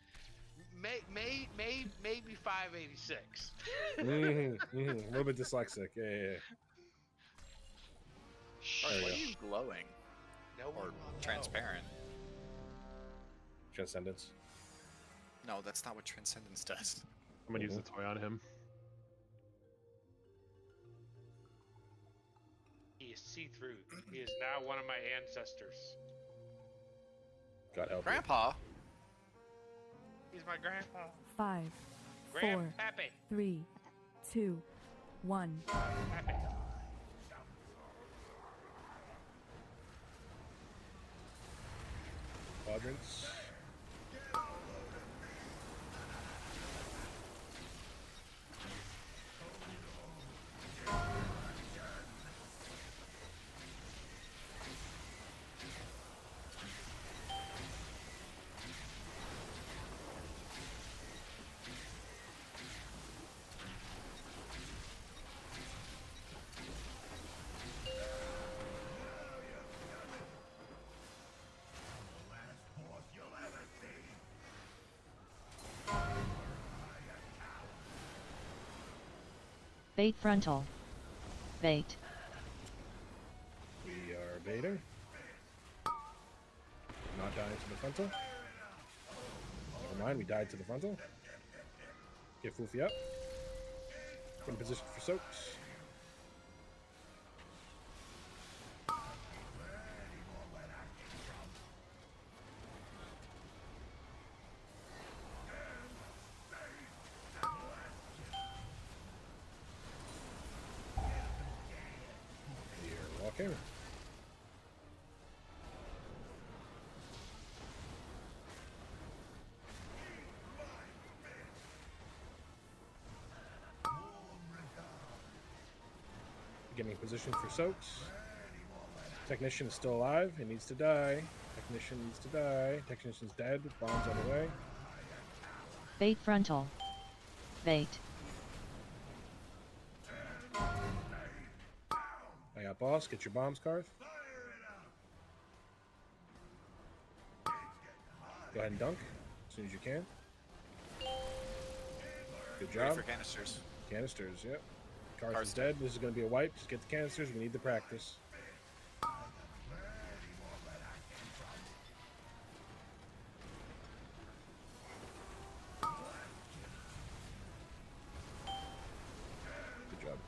S12: Maybe 586.
S1: A little bit dyslexic. Yeah.
S6: Karth,
S1: There
S6: why
S1: we
S6: are you glowing?
S12: No
S6: Or
S12: one will know.
S6: transparent?
S1: Transcendence.
S6: No, that's not what Transcendence does.
S16: I'm gonna use the toy on him.
S12: He is see-through. He is now one of my ancestors.
S1: God help
S6: Grandpa?
S12: He's my grandpa.
S10: 5, 4,
S12: Grandpappy.
S10: 3, 2, 1.
S12: Pappy.
S1: Quadrants.
S11: Bait frontal. Bait.
S1: We are Vader. Not dying to the frontal. Never mind, we died to the frontal. Get Foofy up. Get in position for soaks. You're walking. Getting in position for soaks. Technician is still alive. He needs to die. Technician needs to die. Technician's dead. Bombs on the way.
S11: Bait frontal. Bait.
S1: I got boss. Get your bombs, Karth. Go ahead and dunk as soon as you can. Good
S6: Ready
S1: job.
S6: for canisters.
S1: Canisters, yep. Karth
S6: Karth's
S1: is dead. This is going to be a wipe. Just get the canisters. We need the practice. Good job.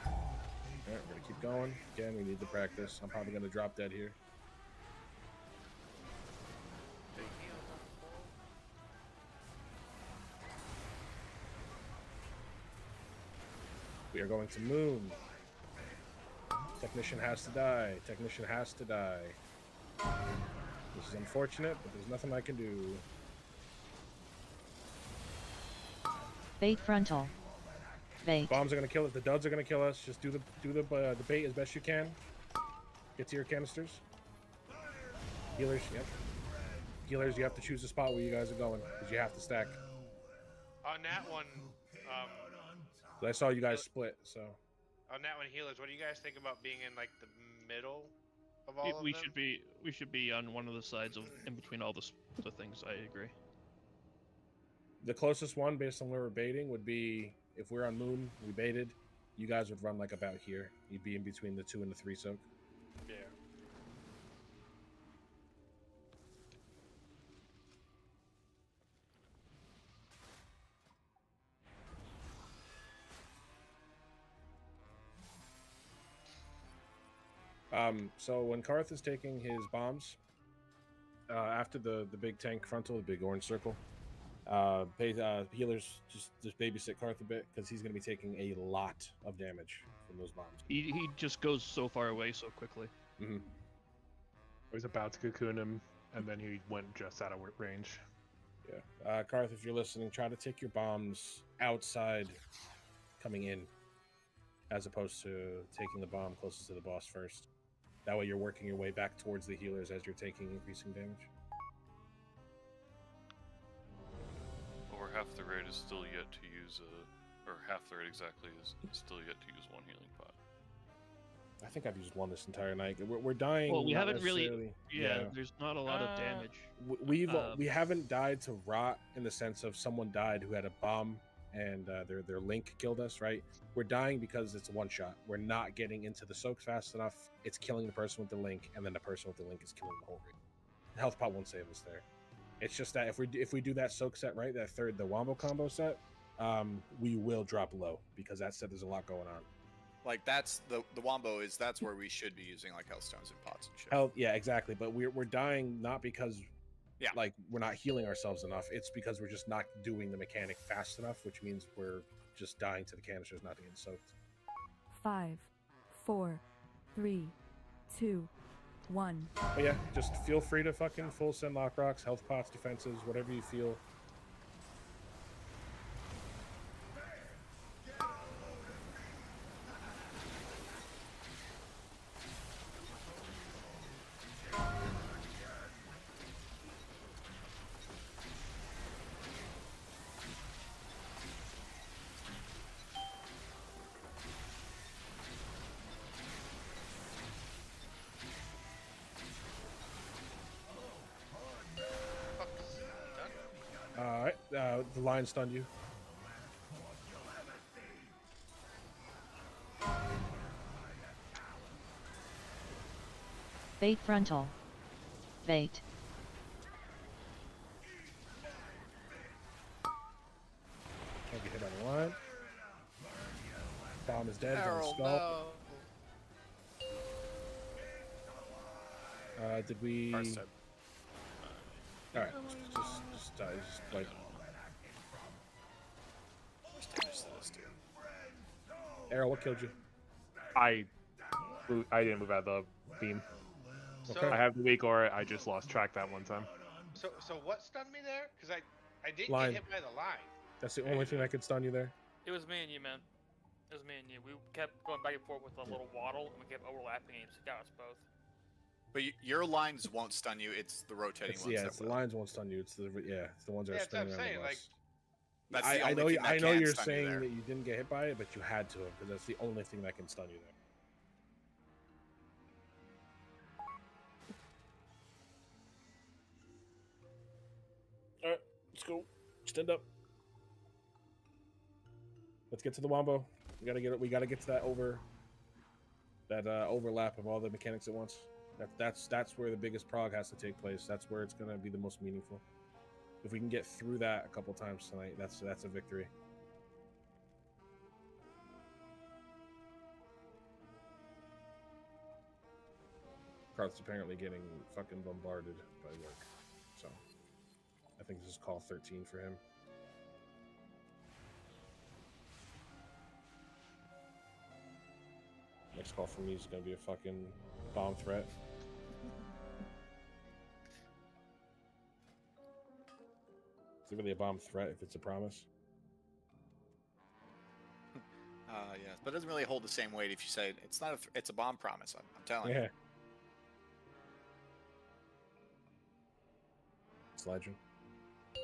S1: Alright, we're going to keep going. Again, we need the practice. I'm probably going to drop dead here. We are going to moon. Technician has to die. Technician has to die. This is unfortunate, but there's nothing I can do.
S11: Bait frontal. Bait.
S1: Bombs are gonna kill us. The duds are gonna kill us. Just do the bait as best you can. Get to your canisters. Healers, yep. Healers, you have to choose a spot where you guys are going because you have to stack.
S12: On that one,
S1: I saw you guys split, so.
S12: on that one, healers, what do you guys think about being in like the middle of all of
S9: We
S12: them?
S9: should be on one of the sides of in between all the things. I agree.
S1: The closest one, based on where we're baiting, would be if we're on moon, we baited. You guys would run like about here. You'd be in between the 2 and the 3 soak.
S12: Yeah.
S1: So when Karth is taking his bombs, after the big tank frontal, the big orange circle, healers just babysit Karth a bit because he's going to be taking a lot of damage from those bombs.
S9: He just goes so far away so quickly.
S1: Mm-hmm.
S16: I was about to cocoon him, and then he went just out of range.
S1: Yeah. Karth, if you're listening, try to take your bombs outside coming in, as opposed to taking the bomb closest to the boss first. That way you're working your way back towards the healers as you're taking increasing damage.
S2: Over half the raid is still yet to use or half the raid exactly is still yet to use one healing pot.
S1: I think I've used one this entire night. We're dying.
S9: Well, we
S1: not
S9: haven't really.
S1: necessarily-
S9: Yeah, there's not a lot of damage.
S1: We haven't died to rot in the sense of someone died who had a bomb and their link killed us, right? We're dying because it's a one shot. We're not getting into the soaks fast enough. It's killing the person with the link, and then the person with the link is killing the whole raid. The health pot won't save us there. It's just that if we do that soak set right, the wombo combo set, we will drop low because that set there's a lot going on.
S6: Like that's the wombo is that's where we should be using like health stones and pots and shit.
S1: Hell, yeah, exactly. But we're dying not because like we're not healing ourselves enough. It's because we're just not doing the mechanic fast enough, which means we're just dying to the canisters, not to get soaked.
S10: 5, 4, 3, 2, 1.
S1: But yeah, just feel free to fucking full send lock rocks, health pots, defenses, whatever you feel. Alright, the lion stunned you.
S11: Bait frontal. Bait.
S1: Can't get hit on the line. Bomb is dead.
S6: Harold,
S1: Don't skull. Did we? All right, just die. Just like. Errol, what killed you?
S16: I didn't move out of the beam.
S12: Okay.
S16: I have the weak aura. I just lost track that one time.
S12: So what stunned me there? Because I didn't
S1: Line.
S12: get hit by the line.
S1: That's the only thing that could stun you there.
S13: It was me and you, man. It was me and you. We kept going back and forth with a little waddle, and we kept overlapping, and it got us both.
S6: But your lines won't stun you. It's the rotating ones.
S1: Yeah,
S6: that
S1: it's the
S6: will.
S1: lines won't stun you. It's the ones that are
S12: Yeah, that's what I'm
S1: spinning around
S12: saying.
S1: the
S12: Like,
S1: bus.
S6: That's
S1: I
S6: the only
S1: know.
S6: thing that
S1: I know
S6: can
S1: you're
S6: stun you
S1: saying
S6: there.
S1: that you didn't get hit by it, but you had to, because that's the only thing that can stun you there. All right, let's go. Stand up. Let's get to the wombo. We gotta get it. We gotta get to that overlap of all the mechanics at once. That's where the biggest prog has to take place. That's where it's gonna be the most meaningful. If we can get through that a couple times tonight, that's a victory. Karth's apparently getting fucking bombarded by work, so I think this is call 13 for him. Next call for me is gonna be a fucking bomb threat. Is it really a bomb threat if it's a promise?
S6: Yeah, but it doesn't really hold the same weight if you say it's not it's a bomb promise. I'm telling you.
S1: Yeah. It's legend. All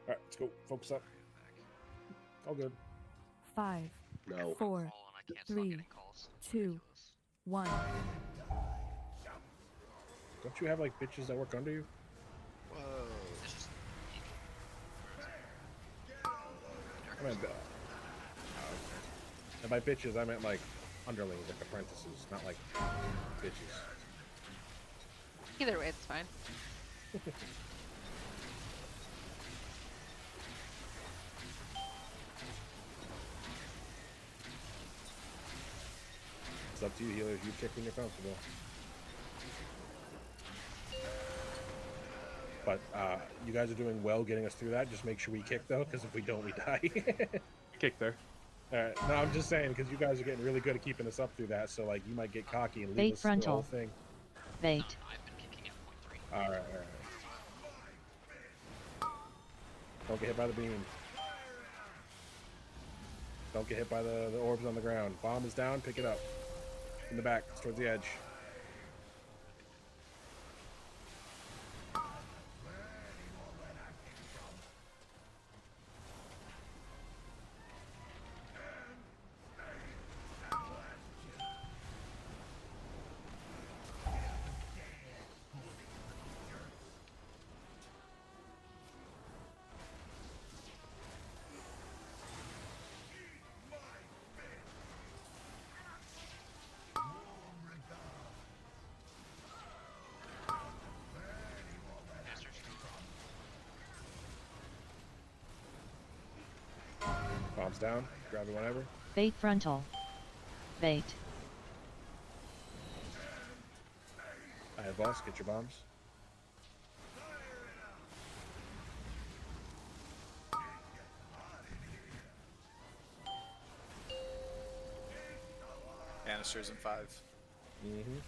S1: right, let's go. Focus up. All good.
S10: 5,
S14: No.
S10: 4, 3, 2, 1.
S1: Don't you have like bitches that work under you?
S6: Whoa.
S1: I meant, and by bitches, I meant like underlings, like apprentices, not like bitches.
S7: Either way, it's fine.
S1: It's up to you, healers. You kick when you're comfortable. But you guys are doing well getting us through that. Just make sure we kick, though, because if we don't, we die.
S16: Kick there.
S1: All right. No, I'm just saying, because you guys are getting really good at keeping us up through that. So, like, you might get cocky and leave
S11: Bait
S1: us through the
S11: frontal.
S1: whole thing.
S11: Bait.
S1: All right, all right. Don't get hit by the beam. Don't get hit by the orbs on the ground. Bomb is down. Pick it up. In the back. It's towards the edge. Bombs down. Grab it whenever.
S11: Bait frontal. Bait.
S1: I have boss. Get your bombs.
S6: Banisters in 5.
S1: Mm-hmm.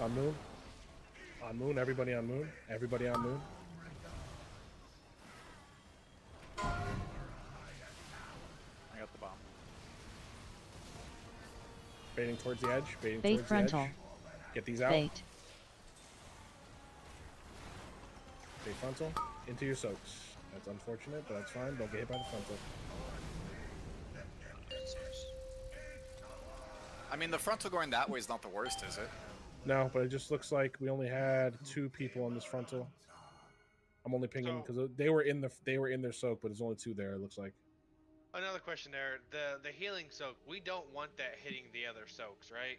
S1: On moon. On moon. Everybody on moon. Everybody on moon.
S6: I got the bomb.
S1: Baiting towards the edge. Baiting
S11: Bait
S1: towards
S11: frontal.
S1: the edge. Get these out.
S11: Bait.
S1: Bait frontal. Into your soaks. That's unfortunate, but that's fine. Don't get hit by the frontal.
S6: I mean, the frontal going that way is not the worst, is it?
S1: No, but it just looks like we only had 2 people on this frontal. I'm only pinging because they were in their soak, but there's only 2 there. It looks like.
S12: Another question there. The healing soak, we don't want that hitting the other soaks, right?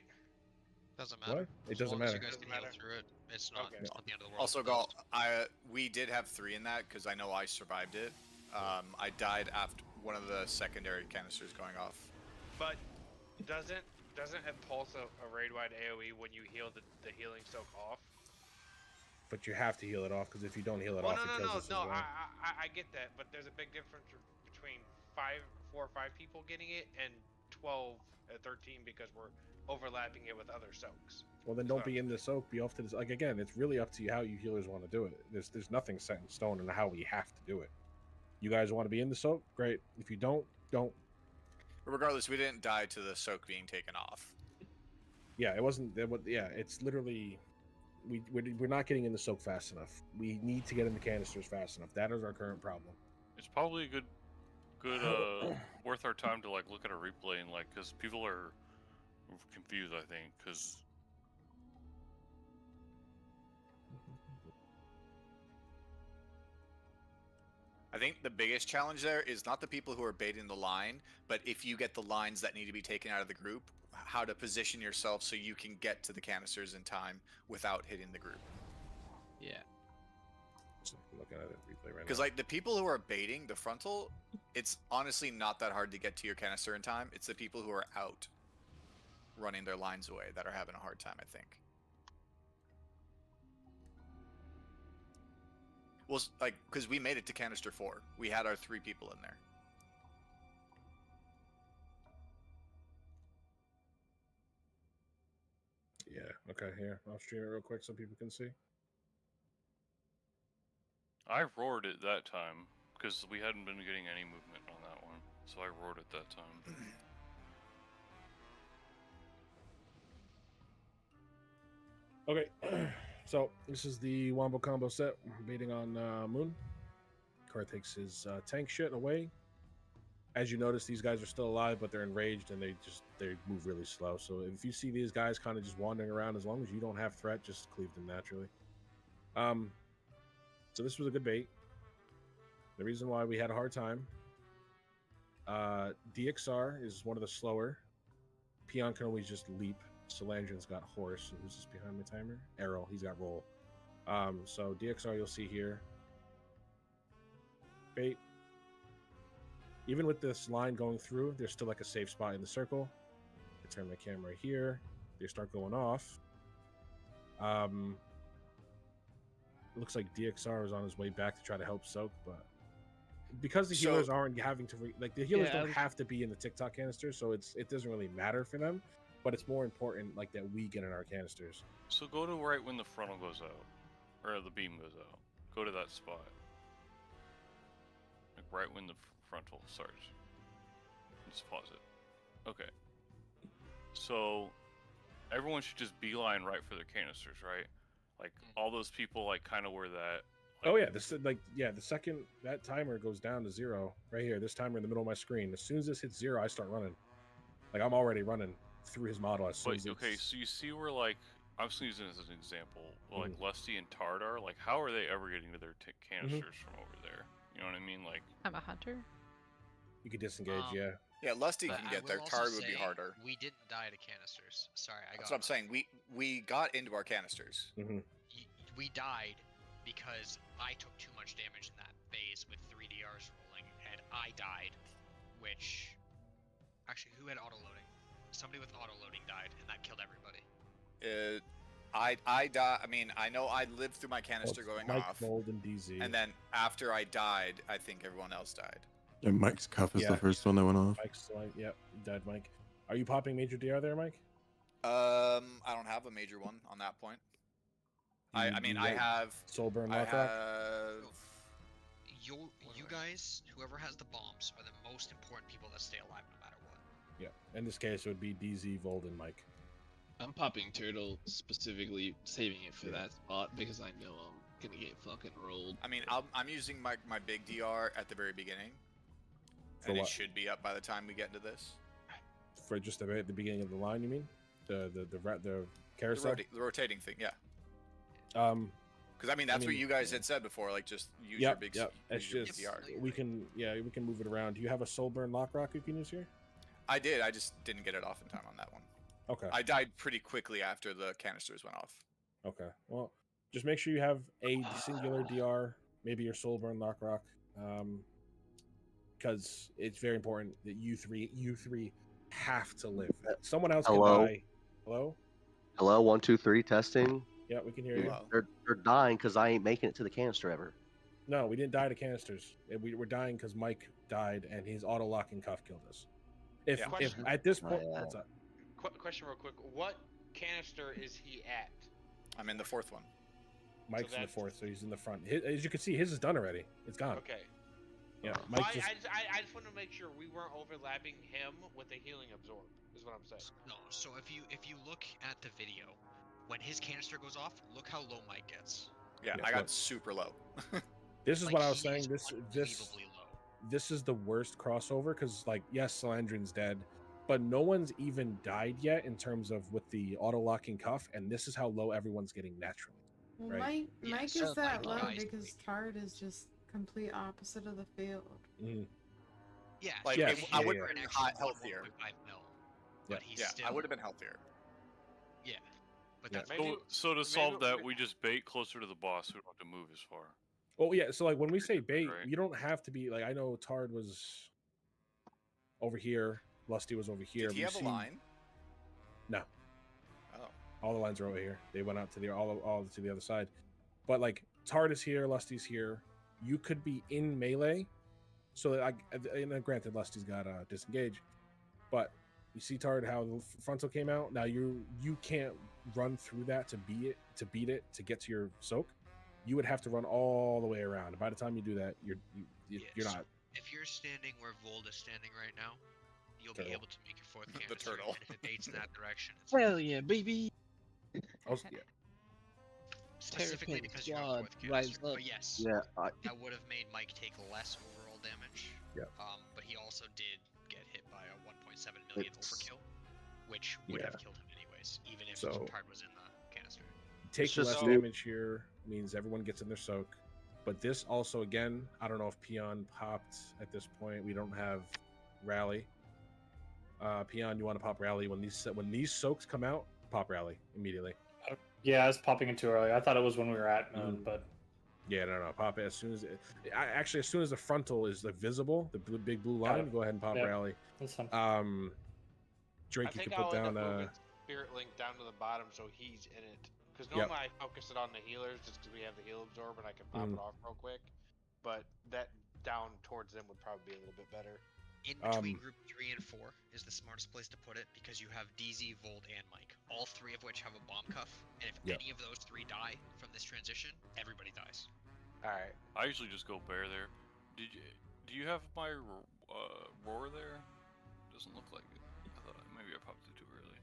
S3: Doesn't matter.
S1: What? It
S3: As
S1: doesn't
S3: long as
S1: matter.
S3: you guys can heal through it, it's not, it's not the end of the world.
S6: Also, we did have 3 in that because I know I survived it. I died after one of the secondary canisters going off.
S12: But doesn't it pulse a raid-wide AoE when you heal the healing soak off?
S1: But you have to heal it off because if you don't heal it off, it kills us as well.
S12: I get that, but there's a big difference between 4 or 5 people getting it and 12 or 13 because we're overlapping it with other soaks.
S1: Well, then don't be in the soak. Be off to this. Like again, it's really up to you how you healers want to do it. There's nothing set in stone on how we have to do it. You guys want to be in the soak? Great. If you don't.
S6: Regardless, we didn't die to the soak being taken off.
S1: Yeah, it wasn't. Yeah, it's literally. We're not getting in the soak fast enough. We need to get in the canisters fast enough. That is our current problem.
S2: It's probably a good worth our time to like look at a replay and like because people are confused. I think because.
S6: I think the biggest challenge there is not the people who are baiting the line, but if you get the lines that need to be taken out of the group, how to position yourself so you can get to the canisters in time without hitting the group.
S4: Yeah.
S1: Just looking at it replay right
S6: Because
S1: now.
S6: like the people who are baiting the frontal, it's honestly not that hard to get to your canister in time. It's the people who are out running their lines away that are having a hard time, I think. Well, like, because we made it to canister 4. We had our 3 people in there.
S1: Yeah. Okay. Here, I'll stream it real quick so people can see.
S2: I roared it that time because we hadn't been getting any movement on that one, so I roared it that time.
S1: Okay. So this is the Wombo combo set. Baiting on Moon. Car takes his tank shit away. As you notice, these guys are still alive, but they're enraged and they move really slow. So if you see these guys kind of just wandering around, as long as you don't have threat, just cleave them naturally. So this was a good bait. The reason why we had a hard time. DXR is one of the slower. Peon can always just leap. Solandrian's got horse. And who's this behind my timer? Errol. He's got roll. So DXR you'll see here. Bait. Even with this line going through, there's still like a safe spot in the circle. I turn my camera here. They start going off. It looks like DXR is on his way back to try to help Soak, but because the healers aren't having to the healers don't have to be in the TikTok canister, so it doesn't really matter for them. But it's more important like that we get in our canisters.
S2: So go to right when the frontal goes out, or the beam goes out. Go to that spot. Like right when the frontal starts. Just pause it. Okay. So everyone should just beeline right for their canisters, right? Like all those people, like kind of where that.
S1: Oh yeah, the second that timer goes down to 0, right here, this timer in the middle of my screen. As soon as this hits 0, I start running. Like I'm already running through his model as soon as it's...
S2: Okay, so you see where like I'm just using this as an example, like Lusty and Tardar, like how are they ever getting to their canisters from over there? You know what I mean? Like
S7: I'm a hunter.
S1: You could disengage, yeah.
S6: Yeah, Lusty can get there. Tard would be harder.
S3: We didn't die to canisters. Sorry,
S6: That's what I'm saying. We got into our canisters.
S3: We died because I took too much damage in that phase with 3DRs rolling, and I died. Which, actually, who had auto loading? Somebody with auto loading died, and that killed everybody.
S6: I died. I mean, I know I lived through my canister going
S1: Mike,
S6: off.
S1: Mold, and DZ.
S6: And then after I died, I think everyone else died.
S19: Yeah, Mike's cuff is the first one that went off.
S1: Mike's like, yep, died Mike. Are you popping major DR there, Mike?
S6: I don't have a major one on that point. I mean, I have
S1: Soulburn
S6: I
S1: Lockrock.
S6: have.
S3: You guys, whoever has the bombs, are the most important people that stay alive no matter what.
S1: Yeah, in this case, it would be DZ, Vold, and Mike.
S4: I'm popping Turtle, specifically saving it for that spot because I know I'm gonna get fucking rolled.
S6: I mean, I'm using my big DR at the very beginning,
S1: For
S6: and
S1: what?
S6: it should be up by the time we get into this.
S1: For just at the beginning of the line, you mean? The carousel?
S6: The rotating thing, yeah. Because I mean, that's what
S1: mean,
S6: you guys had said before. Like, just use your big.
S1: It's
S6: use your
S1: just
S6: DR.
S1: we can move it around. Do you have a Soulburn Lockrock you can use here?
S6: I did. I just didn't get it off in time on that one.
S1: Okay.
S6: I died pretty quickly after the canisters went off.
S1: Okay. Well, just make sure you have a singular DR, maybe your Soulburn Lockrock, because it's very important that you three have to live. Someone else can die. Hello.
S14: Hello. 1, 2, 3. Testing.
S1: Yeah, we can hear you.
S14: They're dying because I ain't making it to the canister ever.
S1: No, we didn't die to canisters. We were dying because Mike died and his auto locking cuff killed us. If at this point, what's up?
S12: Question real quick. What canister is he at?
S6: I'm in the 4th one.
S1: Mike's in the 4th, so he's in the front. As you can see, his is done already. It's gone.
S12: Okay.
S1: Yeah,
S12: Well,
S1: Mike just
S12: I just want to make sure we weren't overlapping him with a healing absorb. Is what I'm saying.
S3: No, so if you look at the video, when his canister goes off, look how low Mike gets.
S6: Yeah,
S1: Yes,
S6: I got
S1: look.
S6: super low.
S1: This is
S3: Like,
S1: what I was
S3: he
S1: saying.
S3: is
S1: This
S3: unbelievably low.
S1: this is the worst crossover because, like, yes, Salandrin's dead, but no one's even died yet in terms of with the auto locking cuff, and this is how low everyone's getting naturally.
S15: Well,
S1: Right.
S15: Mike
S3: Yes,
S15: is that
S3: Mike
S15: low
S3: dies
S15: because Tard is just complete opposite of the field.
S3: Yeah,
S6: Like,
S1: Yeah,
S6: I
S1: yeah,
S6: would
S1: yeah.
S6: have been
S3: actually won
S6: healthier.
S3: 1.5 mil, but he's
S6: Yeah,
S3: still.
S6: I would have been healthier.
S3: Yeah, but
S1: Yeah.
S3: that's
S2: So to solve that, we just bait closer to the boss. We don't have to move as far.
S1: Oh yeah, so like when we say bait,
S2: Right.
S1: you don't have to be like, I know Tard was over here, Lusty was over here.
S6: Did he
S1: We've
S6: have a
S1: seen-
S6: line?
S1: No,
S6: Oh.
S1: all the lines are over here. They went out to the all to the other side. But like Tard is here, Lusty's here. You could be in melee. So and granted, Lusty's got disengage, but you see Tard how the frontal came out. Now you can't run through that to beat it to get to your soak. You would have to run all the way around. And by the time you do that, you're
S3: so
S1: not.
S3: if you're standing where Vold is standing right now, you'll
S1: Turtle.
S3: be able to make your fourth
S6: The
S3: canister.
S6: turtle.
S3: And if it baits in that direction, it's
S4: Hell yeah, baby!
S1: Yeah.
S3: specifically
S4: Terrapin
S3: because you have
S4: squad,
S3: fourth
S4: rise
S3: canister.
S4: up.
S3: But yes,
S14: Yeah,
S3: that would have made Mike take less overall damage.
S1: Yeah.
S3: But he also did get hit by a 1.7 million
S14: It's-
S3: overkill, which would
S1: Yeah.
S3: have killed him anyways, even if
S1: So-
S3: Tard was in the canister.
S1: Take
S14: just
S1: less
S14: new.
S1: damage here means everyone gets in their soak. But this also, again, I don't know if Peon popped at this point. We don't have Rally. Peon, you want to pop Rally when these soaks come out? Pop Rally immediately.
S8: Yeah, I was popping it too early. I thought it was when we were at Moon, but
S1: Yeah, no, pop it as soon as actually as soon as the frontal is like visible, the big blue line.
S8: it.
S1: Go ahead and pop
S8: Yep.
S1: Rally.
S8: that's fine.
S1: Drake,
S12: I
S1: you
S12: think
S1: can put
S12: I'll end
S1: down.
S12: up moving Spirit Link down to the bottom so he's in it. Because
S1: Yep.
S12: normally I focus it on the healers just because we have the heal absorb and I can pop
S1: Mm.
S12: it off real quick. But that down towards them would probably be a little bit better.
S3: In between group 3 and 4 is the smartest place to put it because you have DZ, Vold, and Mike, all three of which have a bomb cuff. And if
S1: Yep.
S3: any of those three die from this transition, everybody dies.
S12: All right.
S2: I usually just go bear there. Do you have my roar there? Doesn't look like it. I thought maybe I popped it too early.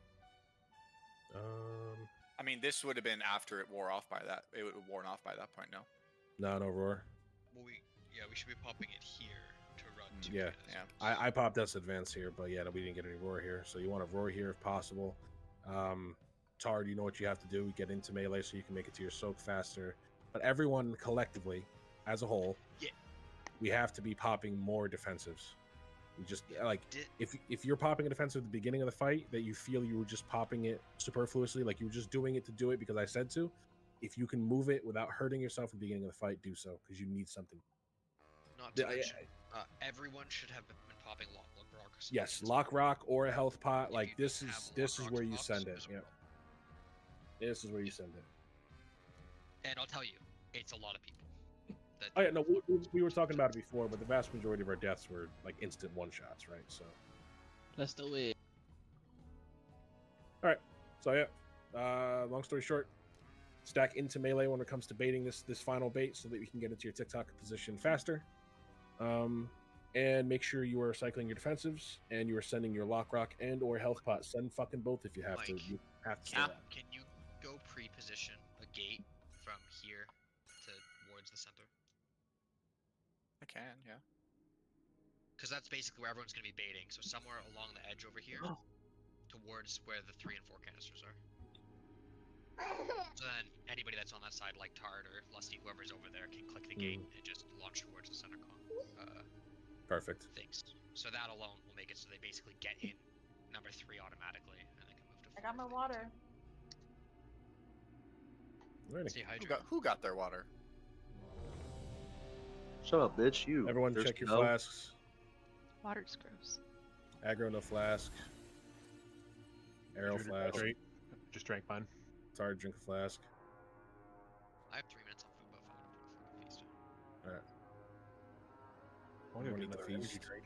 S6: I mean, this would have been after it wore off by that. It would have worn off by that point, no?
S1: No roar.
S3: Well, we should be popping it here to run two
S1: Yeah.
S3: canisters.
S1: I popped S advance here, but yeah, we didn't get any roar here. So you want to roar here if possible. Tard, you know what you have to do. Get into melee so you can make it to your soak faster. But everyone collectively, as a whole, we have to be popping more defensives. We just like if you're popping a defensive at the beginning of the fight that you feel you were just popping it superfluously, like you were just doing it to do it because I said to. If you can move it without hurting yourself at the beginning of the fight, do so because you need something.
S3: Not to mention, everyone should have been popping Lock Rock.
S1: Yes, Lock Rock or a health pot. Like this is where you send it. Yeah. This is where you send it.
S3: And I'll tell you, it's a lot of people.
S1: Oh yeah, no, we were talking about it before, but the vast majority of our deaths were like instant one shots, right? So.
S4: That's the way.
S1: All right. So yeah. Long story short, stack into melee when it comes to baiting this final bait, so that you can get into your TikTok position faster. And make sure you are cycling your defensives and you are sending your Lock Rock and or health pot. Send fucking both if you have to. You have to.
S3: Can you go pre-position a gate from here towards the center?
S6: I can, yeah.
S3: Because that's basically where everyone's going to be baiting. So somewhere along the edge over here, towards where the 3 and 4 canisters are. So then anybody that's on that side, like Tard or Lusty, whoever's over there, can click the gate and just launch towards the center
S1: Perfect.
S3: things. So that alone will make it so they basically get in number 3 automatically, and they can move to 4.
S20: I got my water.
S3: Stay
S6: Who got their water?
S14: Shut up, bitch. You.
S1: Everyone
S14: There's
S1: check your
S14: no-
S1: flasks.
S7: Water's gross.
S1: Aggro, no flask. Arrow flask.
S16: Just drank mine.
S1: Tard, drink a flask.
S3: I have 3 minutes on food, but if I'm gonna put a fucking feast in.
S1: Alright.
S16: I want to
S1: Everyone
S16: get
S1: eat the
S16: another energy
S1: feast.
S16: drink.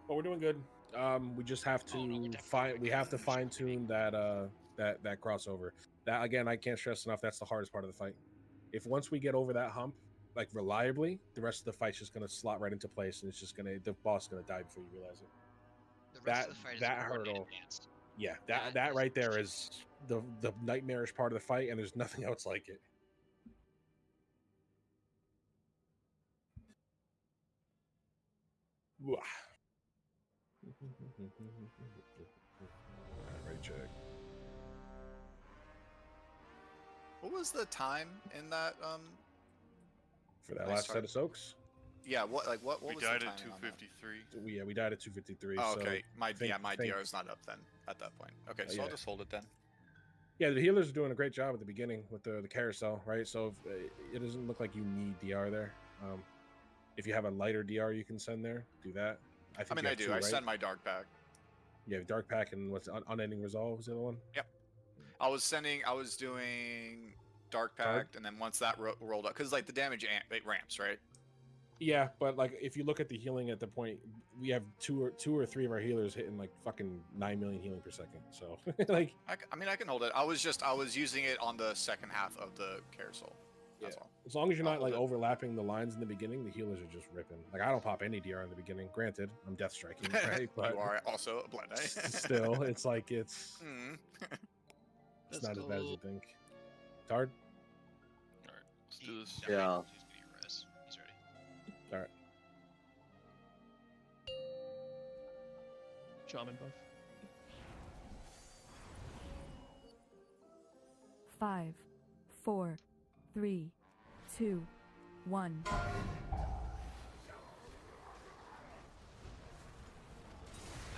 S1: Well, we're doing good. We just have to fine tune that that crossover. That again, I can't stress enough. That's the hardest part of the fight. If once we get over that hump, like reliably, the rest of the fight's just gonna slot right into place, and it's just gonna the boss is gonna die before you realize it.
S3: The rest of the fight is a
S1: that
S3: coordinated
S1: hurdle,
S3: dance.
S1: yeah, that right there is the nightmarish part of the fight, and there's nothing else like it. Wah. Right, check.
S6: What was the time in that?
S1: For that last set of soaks?
S6: Yeah. What was the
S2: We died
S6: timing
S2: at
S6: on that?
S2: 253.
S1: Yeah, we died at 253.
S6: Oh,
S1: so
S6: okay. My
S1: think-
S6: DR is not up then at that point. Okay, so I'll
S1: yeah.
S6: just hold it then.
S1: Yeah, the healers are doing a great job at the beginning with the carousel, right? So if, it doesn't look like you need DR there. If you have a lighter DR you can send there, do that.
S6: I
S1: think
S6: mean,
S1: you
S6: I
S1: have
S6: do.
S1: two,
S6: I
S1: right?
S6: send my dark pack.
S1: Yeah, dark pack and what's unending resolve was the other one.
S6: Yep. I was doing dark pack, and then once that rolled up, because like the damage it ramps, right?
S1: Yeah, but like if you look at the healing at the point, we have two or three of our healers hitting like fucking 9 million healing per second. So like,
S6: I mean, I can hold it. I was using it on the second half of the carousel. That's all.
S1: as long as you're not
S6: hold
S1: like
S6: it.
S1: overlapping the lines in the beginning, the healers are just ripping. Like I don't pop any DR in the beginning. Granted, I'm death striking, right? But
S6: you are also a blood knight.
S1: still, it's like it's
S6: Let's
S1: not as bad as
S6: go.
S1: you think. Tard?
S2: Alright, let's do this.
S14: Yeah.
S3: He's ready.
S1: All right.
S9: Shaman buff.
S10: 5, 4, 3, 2, 1.
S3: I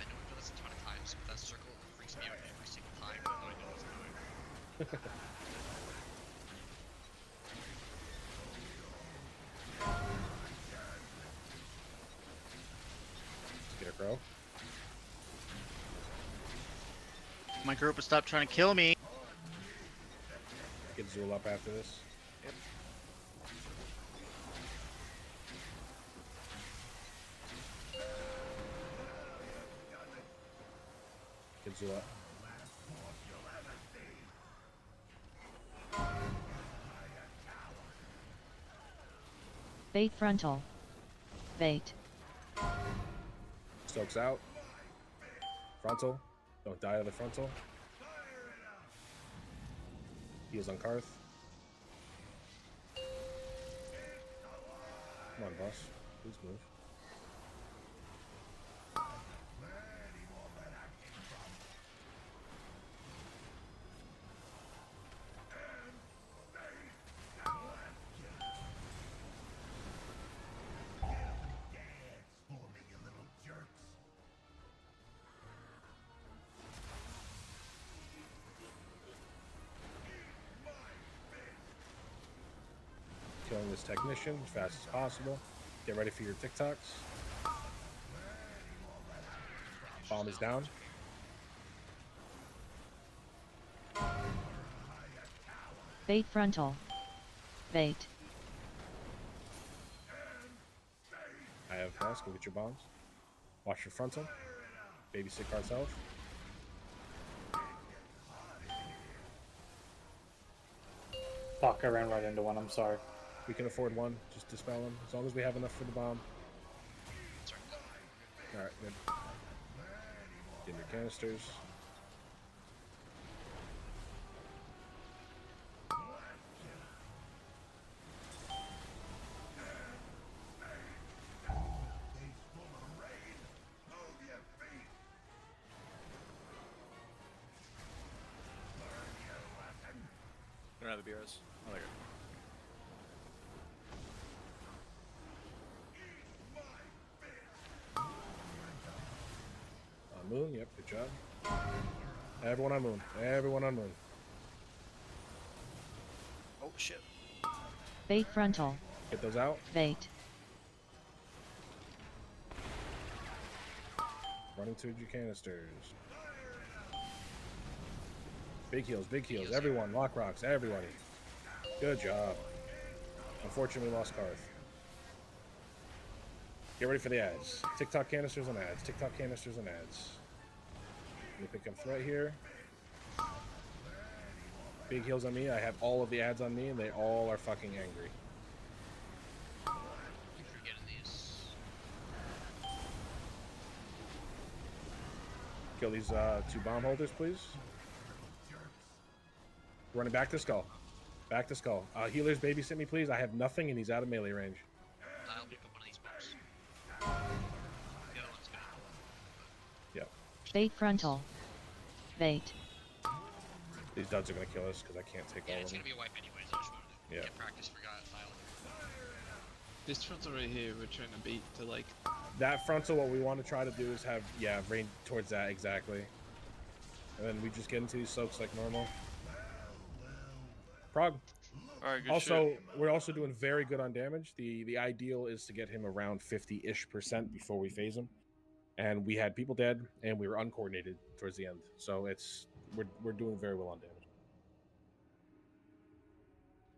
S3: know we've done this a ton of times, but that circle freaks me out every single time, even though I know what's going.
S1: Get a crow.
S20: My group will stop trying to kill me.
S1: Get Zool up after this.
S6: Yep.
S1: Get Zool up.
S11: Bait frontal. Bait.
S1: Stokes out. Frontal. Don't die to the frontal. Heals on Karth. Come on, boss. Please move. Killing this technician as fast as possible. Get ready for your TikToks. Bomb is down.
S11: Bait frontal. Bait.
S1: I have House. Go get your bombs. Watch your frontal. Babysit Karth's health.
S8: Fuck, I ran right into one. I'm sorry.
S1: We can afford one. Just dispel them. As long as we have enough for the bomb. Alright, good. Get your canisters.
S6: Don't have the BRs. Oh, there you
S1: On Moon, yep, good job. Everyone on Moon. Everyone on Moon.
S6: go. Oh shit.
S11: Bait frontal.
S1: Get those out.
S11: Bait.
S1: Running to your canisters. Big heals, big heals. Everyone, lock rocks, everybody. Good job. Unfortunately, we lost Karth. Get ready for the ads. TikTok canisters and ads. TikTok canisters and ads. Let me pick up threat here. Big heals on me. I have all of the ads on me, and they all are fucking angry.
S3: Keep forgetting these.
S1: Kill these 2 bomb holders, please. Running back to skull. Back to skull. Healers, babysit me, please. I have nothing, and he's out of melee range.
S3: I'll pick up one of these bombs. The other one's gonna kill him.
S1: Yep.
S11: Bait frontal. Bait.
S1: These duds are gonna kill us because I can't take all
S3: It's
S1: of them.
S3: gonna be a wipe anyways. I just wanted to
S1: Yeah.
S3: get practice for file.
S4: This frontal right here, we're trying to bait to like.
S1: That frontal, what we want to try to do is have, range towards that, exactly. And then we just get into these soaks like normal. Prog.
S2: Alright, good
S1: Also,
S2: shit.
S1: we're also doing very good on damage. The ideal is to get him around 50-ish% before we phase him. And we had people dead, and we were uncoordinated towards the end. So we're doing very well on damage.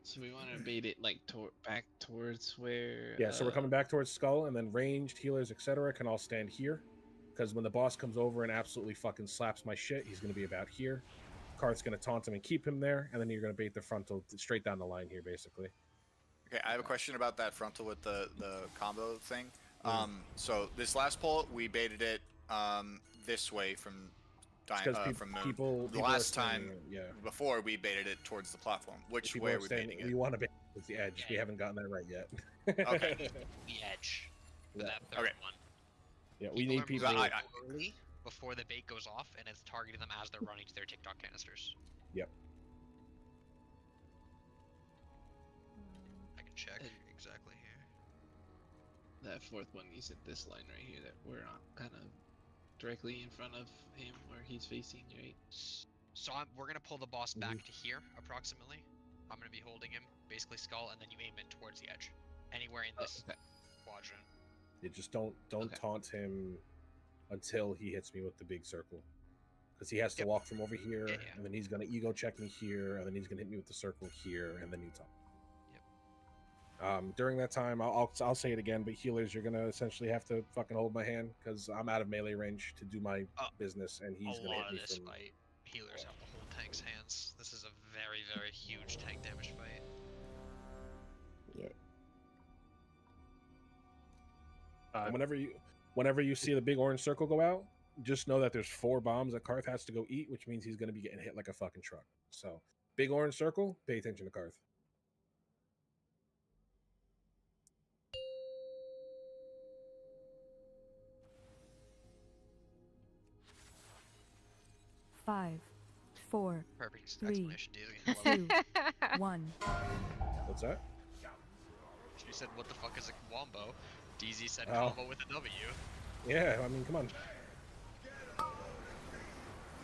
S4: So we want to bait it like back towards where.
S1: Yeah, so we're coming back towards skull, and then ranged healers, etc., can all stand here. Because when the boss comes over and absolutely fucking slaps my shit, he's going to be about here. Karth's going to taunt him and keep him there, and then you're going to bait the frontal straight down the line here, basically.
S6: Okay, I have a question about that frontal with the combo thing.
S1: Yeah.
S6: So this last pull, we baited it this way from from Moon.
S1: people
S6: the
S1: are
S6: last
S1: standing
S6: time,
S1: there,
S6: before we baited it towards the platform. Which
S1: People
S6: way
S1: are
S6: are we
S1: standing-
S6: baiting it?
S1: We want to bait with the edge. We haven't gotten that right yet.
S6: Okay.
S3: The edge. For
S1: Yeah.
S3: that third
S6: Okay.
S3: one.
S1: Yeah, we need people.
S3: Are moving early before the bait goes off, and it's targeting them as they're running to their TikTok canisters.
S1: Yep.
S3: I can check exactly here.
S4: That fourth one, you said this line right here that we're on, kind of directly in front of him where he's facing, right?
S3: So we're gonna pull the boss back to here, approximately. I'm gonna be holding him, basically skull, and then you aim it towards the edge, anywhere in this quadrant.
S1: You just don't taunt him until he hits me with the big circle, because he has to walk from over here, and then he's gonna ego check me here, and then he's gonna hit me with the circle here, and then you taunt. During that time, I'll say it again, but healers, you're gonna essentially have to fucking hold my hand because I'm out of melee range to do my business, and he's gonna hit me
S3: this
S1: from.
S3: fight, healers have to hold tank's hands. This is a very, very huge tank damage fight.
S1: Yeah. And whenever you see the big orange circle go out, just know that there's 4 bombs that Karth has to go eat, which means he's gonna be getting hit like a fucking truck. So, big orange circle, pay attention to Karth.
S10: Five, four,
S3: Perfect
S10: 3,
S3: explanation, Daisy.
S10: 2, 1.
S1: What's that?
S3: She said, "What the fuck is a wombo?" DZ said,
S1: Oh.
S3: "Combo with a W."
S1: Yeah, I mean, come on.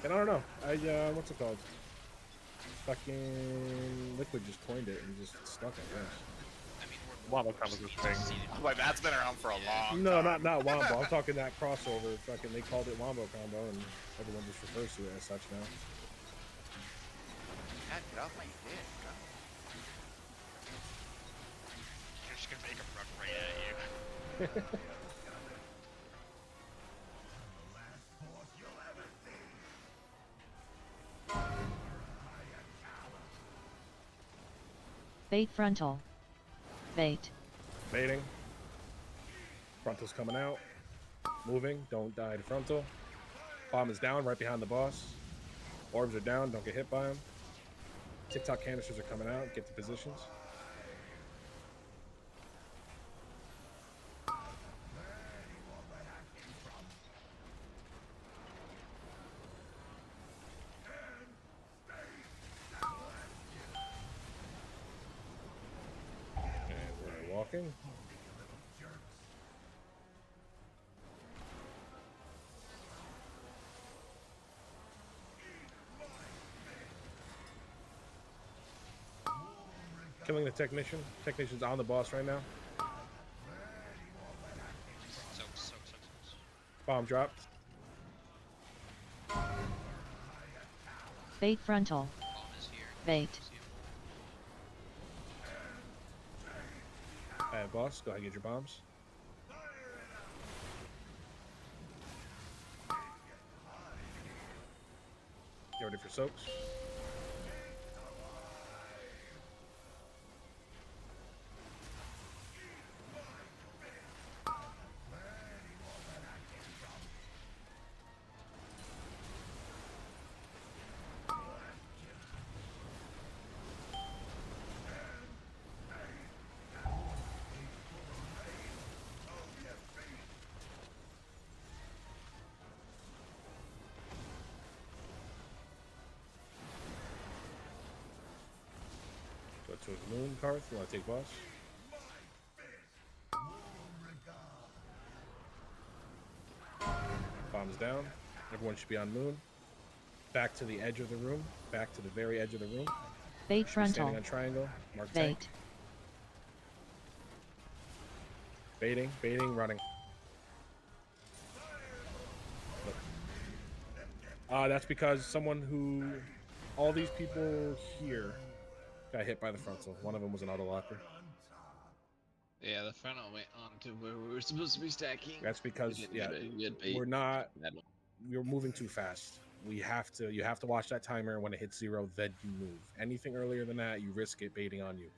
S1: And I don't know. What's it called? Fucking Liquid just coined it and just stuck it. Yes.
S16: Wombo combo's a thing.
S6: Like that's been around for a long
S1: No,
S6: time.
S1: not Wombo. I'm talking that crossover. Fucking, they called it Wombo combo, and everyone just refers to it as such now.
S6: God, get off my dick.
S3: You're just gonna make him run right at you.
S11: Bait frontal. Bait.
S1: Baiting. Frontal's coming out. Moving. Don't die to frontal. Bomb is down right behind the boss. Orbs are down. Don't get hit by them. TikTok canisters are coming out. Get to positions. And we're walking. Killing the technician. Technician's on the boss right now.
S3: So.
S1: Bomb dropped.
S11: Bait frontal. Bait.
S1: Alright, boss. Go ahead and get your bombs. Get ready for soaks. towards the moon. Karth, you want to take boss? Bombs down. Everyone should be on moon. Back to the edge of the room. Back to the very edge of the room.
S11: Bait frontal.
S1: Standing on triangle. Mark
S11: Bait.
S1: tank. Baiting, baiting, running. That's because someone who... All these people here got hit by the frontal. One of them was an auto locker.
S4: Yeah, the frontal went on to where we were supposed to be stacking.
S1: That's because, yeah, we're not... We're moving too fast. You have to watch that timer. When it hits 0, then you move. Anything earlier than that, you risk it baiting on you.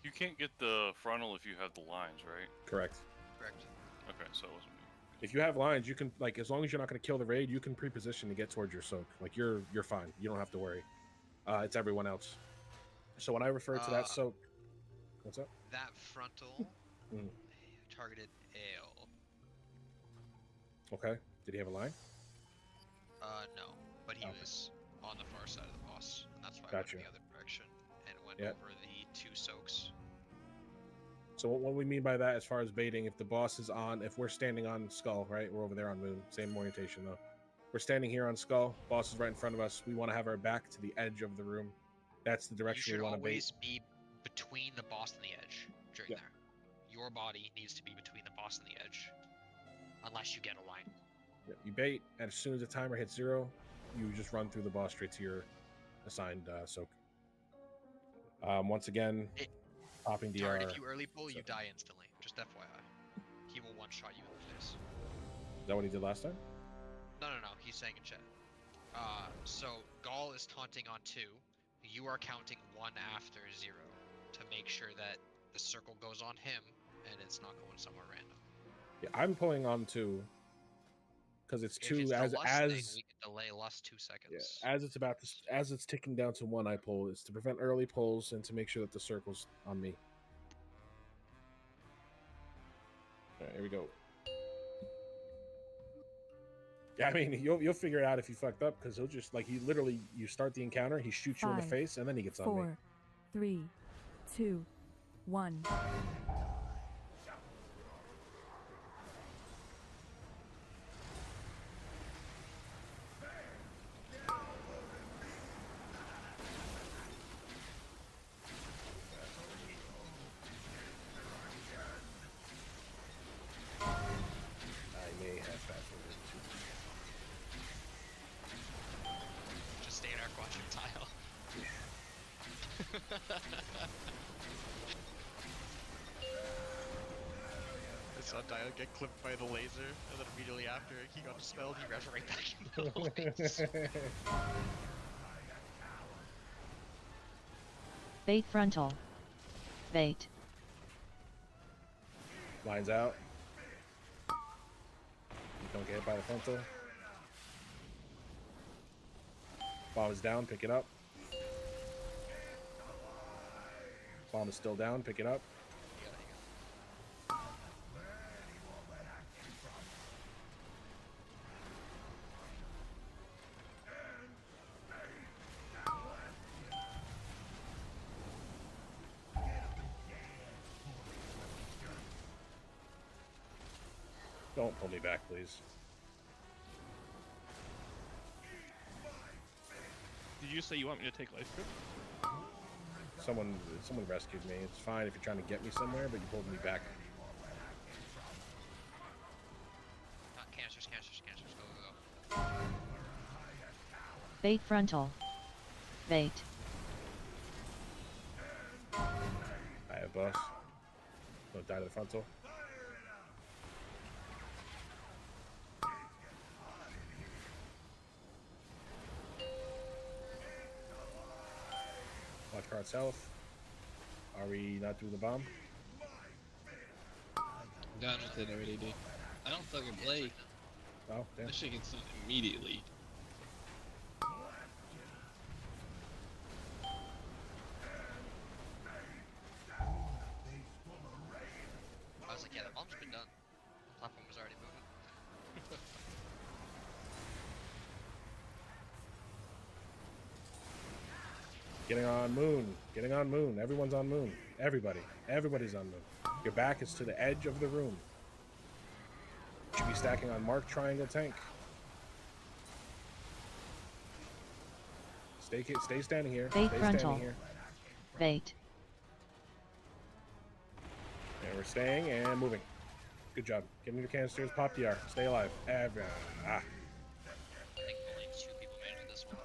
S2: You can't get the frontal if you have the lines, right?
S1: Correct.
S3: Correct.
S2: Okay, so it wasn't me.
S1: If you have lines, you can, like, as long as you're not going to kill the raid, you can pre-position to get towards your soak. Like, you're fine. You don't have to worry. It's everyone else. So when I refer to that soak, what's up?
S3: That frontal targeted Ale.
S1: Okay. Did he have a line?
S3: No, but he was on the far side of the boss, and that's why I
S1: Gotcha.
S3: went the other direction and went over the 2 soaks.
S1: So what we mean by that, as far as baiting, if the boss is on, if we're standing on Skull, right? We're over there on Moon. Same orientation, though. We're standing here on Skull. Boss is right in front of us. We want to have our back to the edge of the room. That's the direction we want to bait.
S3: You should always be between the boss and the edge during there. Your body needs to be between the boss and the edge, unless you get a line.
S1: Yeah, you bait, and as soon as the timer hits 0, you just run through the boss straight to your assigned soak. Once again, popping DR.
S3: If you early pull, you die instantly. Just FYI. He will one-shot you in the face.
S1: Is that what he did last time?
S3: No. He's saying in chat. So Gall is taunting on 2. You are counting 1 after 0 to make sure that the circle goes on him and it's not going somewhere random.
S1: Yeah, I'm pulling on 2 because it's 2
S3: if it's
S1: as
S3: the lust thing, we can delay lust 2 seconds.
S1: Yeah, as it's ticking down to 1, I pull. It's to prevent early pulls and to make sure that the circle's on me. All right, here we go. Yeah, I mean, you'll figure it out if you fucked up, because he'll just, like, you start the encounter, he shoots you in the face, and then he gets on me.
S10: 4, 3, 2, 1.
S3: Just stay in our quadrant tile. I saw Dio get clipped by the laser, and then immediately after he got dispelled, he ran right back into the laser.
S11: Bait frontal. Bait.
S1: Lines out. You don't get hit by the frontal. Bomb is down, pick it up. Bomb is still down, pick it up. Don't pull me back, please.
S9: Did you say you want me to take life grip?
S1: Someone rescued me. It's fine if you're trying to get me somewhere, but you pulled me back.
S3: Cancers, go, go, go.
S11: Bait frontal. Bait.
S1: I have boss. Don't die to the frontal. Watch Karth's health. Are we not doing the bomb?
S4: Done with it already, dude. I don't fucking play.
S1: Oh, damn.
S4: This shit gets done immediately.
S3: I was like, yeah, the bomb's been done. The platform was already moving.
S1: Getting on moon. Getting on moon. Everyone's on moon. Everybody's on moon. Your back is to the edge of the room. You should be stacking on marked triangle tank. Stay standing here.
S11: Bait
S1: Stay
S11: frontal.
S1: standing here.
S11: Bait.
S1: And we're staying and moving. Good job. Get into your canisters. Pop DR. Stay alive.
S3: I think only 2 people made it to this one.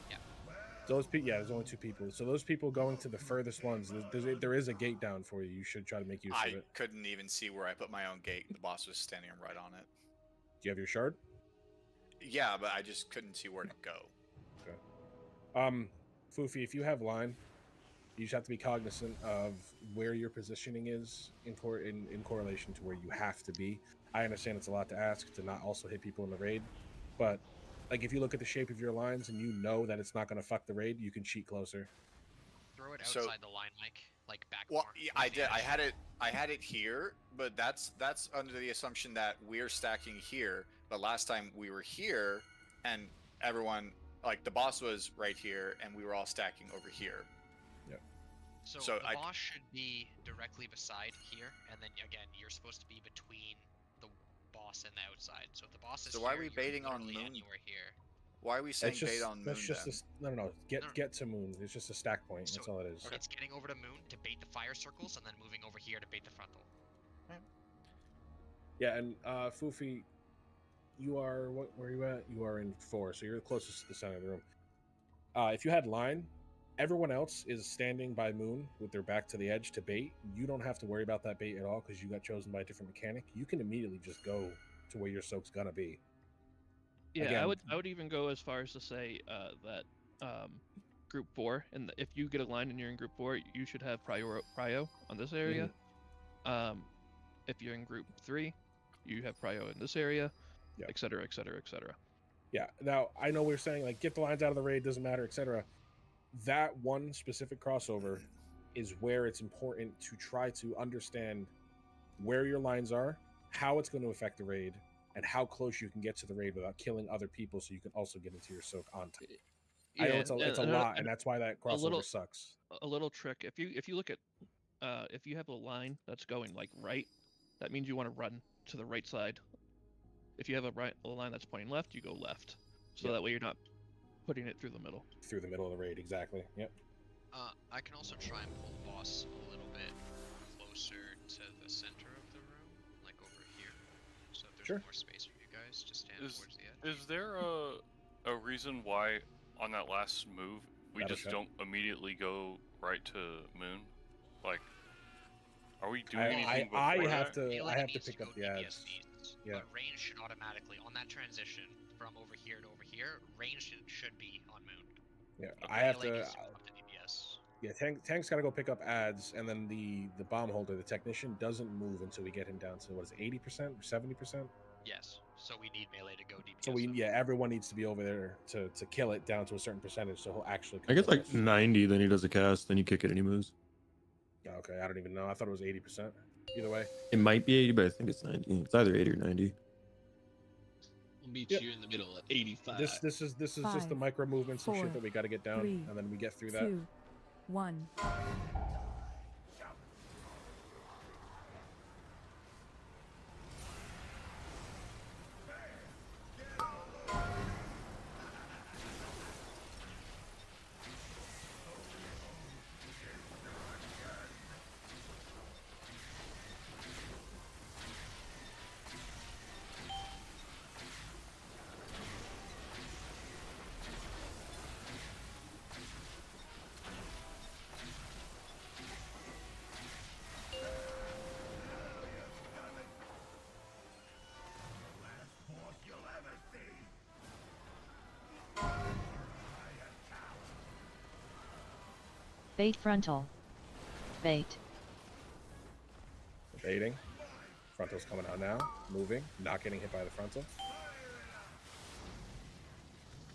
S3: Yeah.
S1: Those people, yeah, there's only 2 people. So those people going to the furthest ones, there is a gate down for you. You should try to make use of
S6: I
S1: it.
S6: couldn't even see where I put my own gate. The boss was standing right on it.
S1: Do you have your shard?
S6: Yeah, but I just couldn't see where to go.
S1: Okay. Foofy, if you have line, you just have to be cognizant of where your positioning is in correlation to where you have to be. I understand it's a lot to ask to not also hit people in the raid, but like if you look at the shape of your lines and you know that it's not going to fuck the raid, you can cheat closer.
S3: Throw it outside the line, Mike, like back.
S6: Well, yeah, I did. I had it here, but that's under the assumption that we're stacking here. But last time we were here, and everyone, like the boss was right here, and we were all stacking over here.
S1: Yep.
S3: So the boss should be directly beside here, and then again, you're supposed to be between the boss and the outside. So if the boss is
S6: So
S3: here,
S6: why are we baiting on moon?
S3: anywhere here.
S6: Why are we saying
S1: That's
S6: bait on moon?
S1: That's just
S6: then?
S1: no. Get to moon. It's just a stack point. That's all it is.
S3: It's getting over to moon to bait the fire circles, and then moving over here to bait the frontal.
S1: Yeah, and Foofy, you are where are you at? You are in 4, so you're the closest to the center of the room. If you had line, everyone else is standing by moon with their back to the edge to bait. You don't have to worry about that bait at all because you got chosen by a different mechanic. You can immediately just go to where your soak's gonna be.
S9: Yeah,
S1: Again,
S9: I would even go as far as to say that group 4, and if you get a line and you're in group 4, you should have prio on this area. If you're in group 3, you have prio in this area, etc., etc., etc.
S1: Yeah. Now I know we're saying like get the lines out of the raid, doesn't matter, etc. That one specific crossover is where it's important to try to understand where your lines are, how it's going to affect the raid, and how close you can get to the raid without killing other people, so you can also get into your soak on time. I know it's a lot, and that's why that crossover sucks.
S9: A little trick: if you look at if you have a line that's going like right, that means you want to run to the right side. If you have a line that's pointing left, you go left, so that way you're not putting it through the middle.
S1: Through the middle of the raid, exactly. Yep.
S3: I can also try and pull the boss a little bit closer to the center of the room, like over here. So if there's more space for you guys, just stand towards the edge.
S2: Is there a reason why on that last move we just don't immediately go right to moon? Like, are we doing anything before
S1: I have
S2: that?
S1: to pick up the ads. Yeah.
S3: But range should automatically, on that transition from over here to over here, range should be on moon.
S1: Yeah,
S3: Okay.
S1: I have to.
S3: Needs go up to DPS.
S1: Yeah, Tank's got to go pick up ads, and then the bomb holder, the technician, doesn't move until we get him down to what is it, 80% or 70%?
S3: Yes. So we need melee to go DPS.
S1: So everyone needs to be over there to kill it down to a certain percentage, so he'll actually.
S19: I guess like 90, then he does a cast, then you kick it and he moves.
S1: Okay, I don't even know. I thought it was 80%. Either way,
S19: it might be 80, but I think it's 90. It's either 80 or 90.
S4: We'll meet you in the middle at 85.
S1: This is just the micro movements and shit that we got to get down, and then we get through that.
S10: 2, 1.
S11: Bait frontal. Bait.
S1: Baiting. Frontal's coming out now. Moving. Not getting hit by the frontal.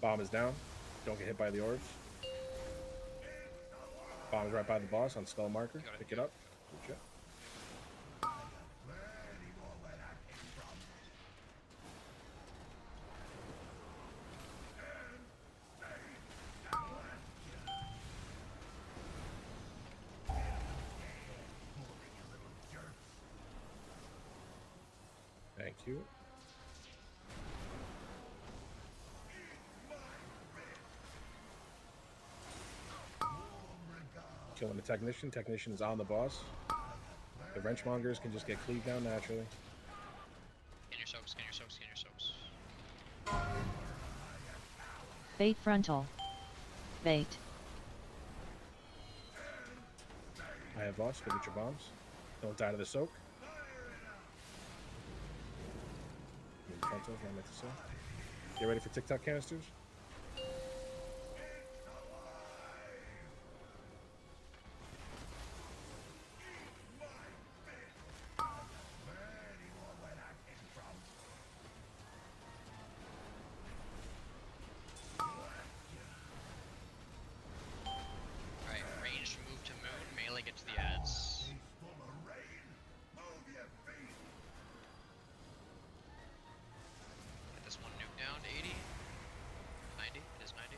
S1: Bomb is down. Don't get hit by the orbs. Bomb is right by the boss on skull marker. Pick it up. Good job. Thank you. Killing the technician. Technician is on the boss. The wrenchmongers can just get cleaved down naturally.
S3: Scan your soaks, scan your soaks, scan your soaks.
S11: Bait frontal. Bait.
S1: I have boss. Go get your bombs. Don't die to the soak. Frontals, I meant to say. Get ready for TikTok canisters.
S3: Alright, range move to moon, melee get to the ads. Get this one nuke down to 80. 90, it is 90.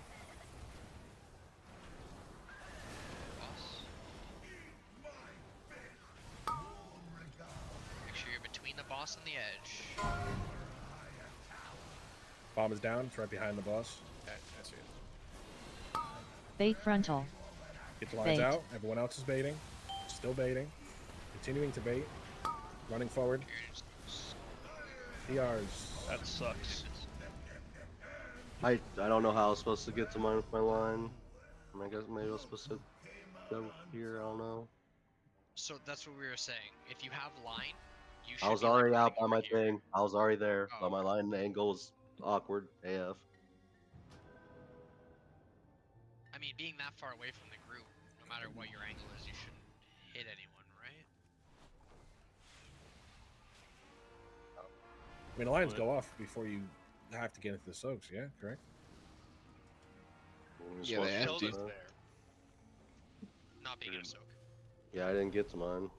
S3: Boss. Make sure you're between the boss and the edge.
S1: Bomb is down. It's right behind the boss.
S6: Okay, I see it.
S11: Bait frontal.
S1: Get the lines
S11: Bait.
S1: out. Everyone else is baiting. Still baiting. Continuing to bait. Running forward. PRs.
S9: That sucks.
S14: I don't know how I was supposed to get to my line. I guess maybe I was supposed to go here. I don't know.
S3: So that's what we were saying. If you have line, you should
S14: I was
S3: be, like,
S14: already
S3: running
S14: out by
S3: over
S14: my
S3: here.
S14: thing. I was already there,
S3: Oh.
S14: but my line angle was awkward AF.
S3: I mean, being that far away from the group, no matter what your angle is, you shouldn't hit anyone, right?
S1: I mean, the lines go off before you have to get into the soaks. Yeah, correct.
S4: Yeah, they have
S12: Killed
S4: to.
S12: us there.
S3: Not being in a soak.
S14: Yeah, I didn't get to mine.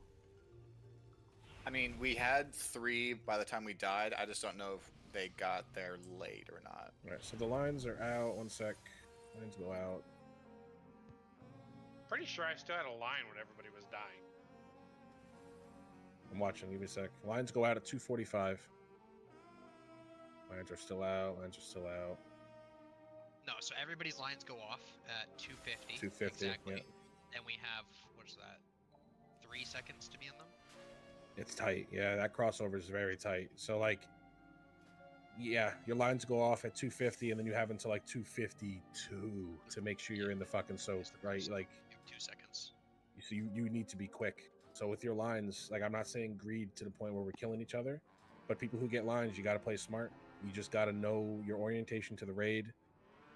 S6: I mean, we had 3 by the time we died. I just don't know if they got there late or not.
S1: All right, so the lines are out. One sec. Lines go out.
S12: Pretty sure I still had a line when everybody was dying.
S1: I'm watching. Give me a sec. Lines go out at 2:45. Lines are still out. Lines are still out.
S3: No, so everybody's lines go off at 250.
S1: 250,
S3: Exactly.
S1: yeah.
S3: And we have, what's that? 3 seconds to be in them?
S1: It's tight. Yeah, that crossover is very tight. So, like, yeah, your lines go off at 250, and then you have until, like, 252 to make sure you're in the fucking soak, right? Like,
S3: You have 2 seconds.
S1: so you need to be quick. So with your lines, like, I'm not saying greed to the point where we're killing each other, but people who get lines, you got to play smart. You just got to know your orientation to the raid,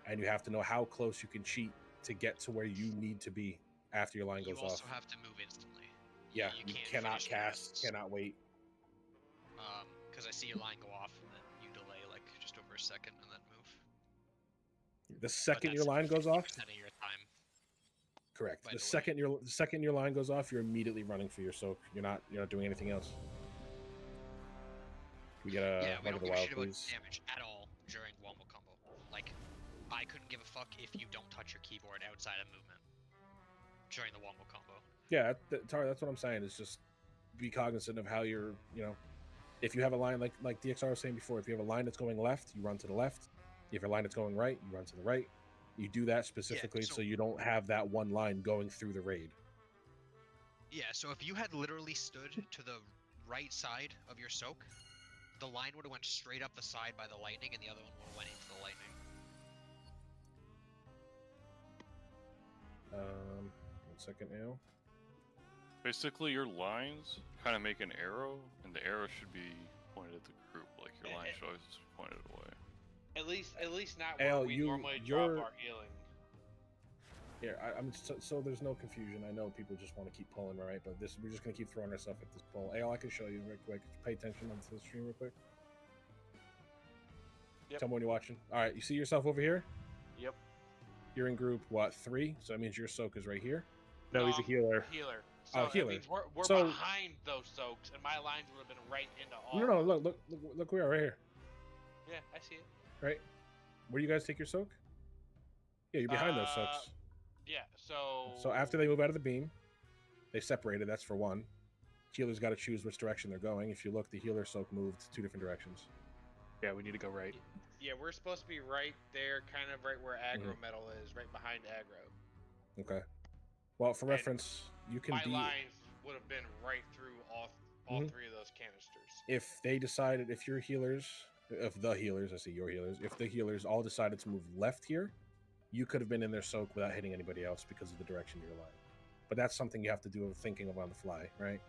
S1: and you have to know how close you can cheat to get to where you need to be after your line
S3: You
S1: goes
S3: also
S1: off.
S3: have to move instantly.
S1: Yeah,
S3: you
S1: you
S3: can't
S1: cannot
S3: finish
S1: cast,
S3: rounds.
S1: cannot wait.
S3: Because I see your line go off, and then you delay, like, just over a second, and then move.
S1: The second your
S3: that's
S1: line goes off,
S3: 50% of your time.
S1: correct.
S3: by
S1: The
S3: delay.
S1: second your line goes off, you're immediately running for your soak. You're not doing anything else. We get a
S3: Yeah, we
S1: one of
S3: don't
S1: the
S3: give a
S1: wild,
S3: shit about
S1: please.
S3: damage at all during wombo combo. Like, I couldn't give a fuck if you don't touch your keyboard outside of movement during the wombo combo.
S1: Yeah, Tara, that's what I'm saying. Is just be cognizant of how you're, if you have a line like DXR was saying before, if you have a line that's going left, you run to the left. If you have a line that's going right, you run to the right. You do that specifically so you don't have that one line going through the raid.
S3: Yeah, so if you had literally stood to the right side of your soak, the line would have went straight up the side by the lightning, and the other one would have went into the lightning.
S1: One second now.
S2: Basically, your lines kind of make an arrow, and the arrow should be pointed at the group. Like your line should always be pointed away.
S12: At least not
S1: Al,
S12: where we normally drop our healing.
S1: Here, I'm so there's no confusion. I know people just want to keep pulling, right? But we're just gonna keep throwing ourselves at this pull. Al, I can show you real quick. Pay attention onto the stream real quick.
S12: Yep.
S1: Tell me when you're watching. All right, you see yourself over here?
S12: Yep.
S1: You're in group 3, so that means your soak is right here.
S16: No, he's a healer.
S12: Healer. So
S1: Oh, healer.
S12: That means we're
S1: So-
S12: behind those soaks, and my lines would have been right into all.
S1: No, look, we are right here,
S12: Yeah, I see it.
S1: right? Where do you guys take your soak? Yeah, you're behind those soaks.
S12: Yeah, so.
S1: So after they move out of the beam, they separated. That's for one. healers got to choose which direction they're going. If you look, the healer soak moved 2 different directions.
S16: Yeah, we need to go right.
S12: Yeah, we're supposed to be right there, kind of right where aggro
S1: Mhm.
S12: metal is, right behind aggro.
S1: Okay. Well, for
S12: And
S1: reference, you can
S12: My
S1: be
S12: lines would have been right through all
S1: Mhm.
S12: 3 of those canisters.
S1: if they decided, if your healers, if the healers, I say your healers, if the healers all decided to move left here, you could have been in their soak without hitting anybody else because of the direction you're lying. But that's something you have to do thinking of on the fly, right?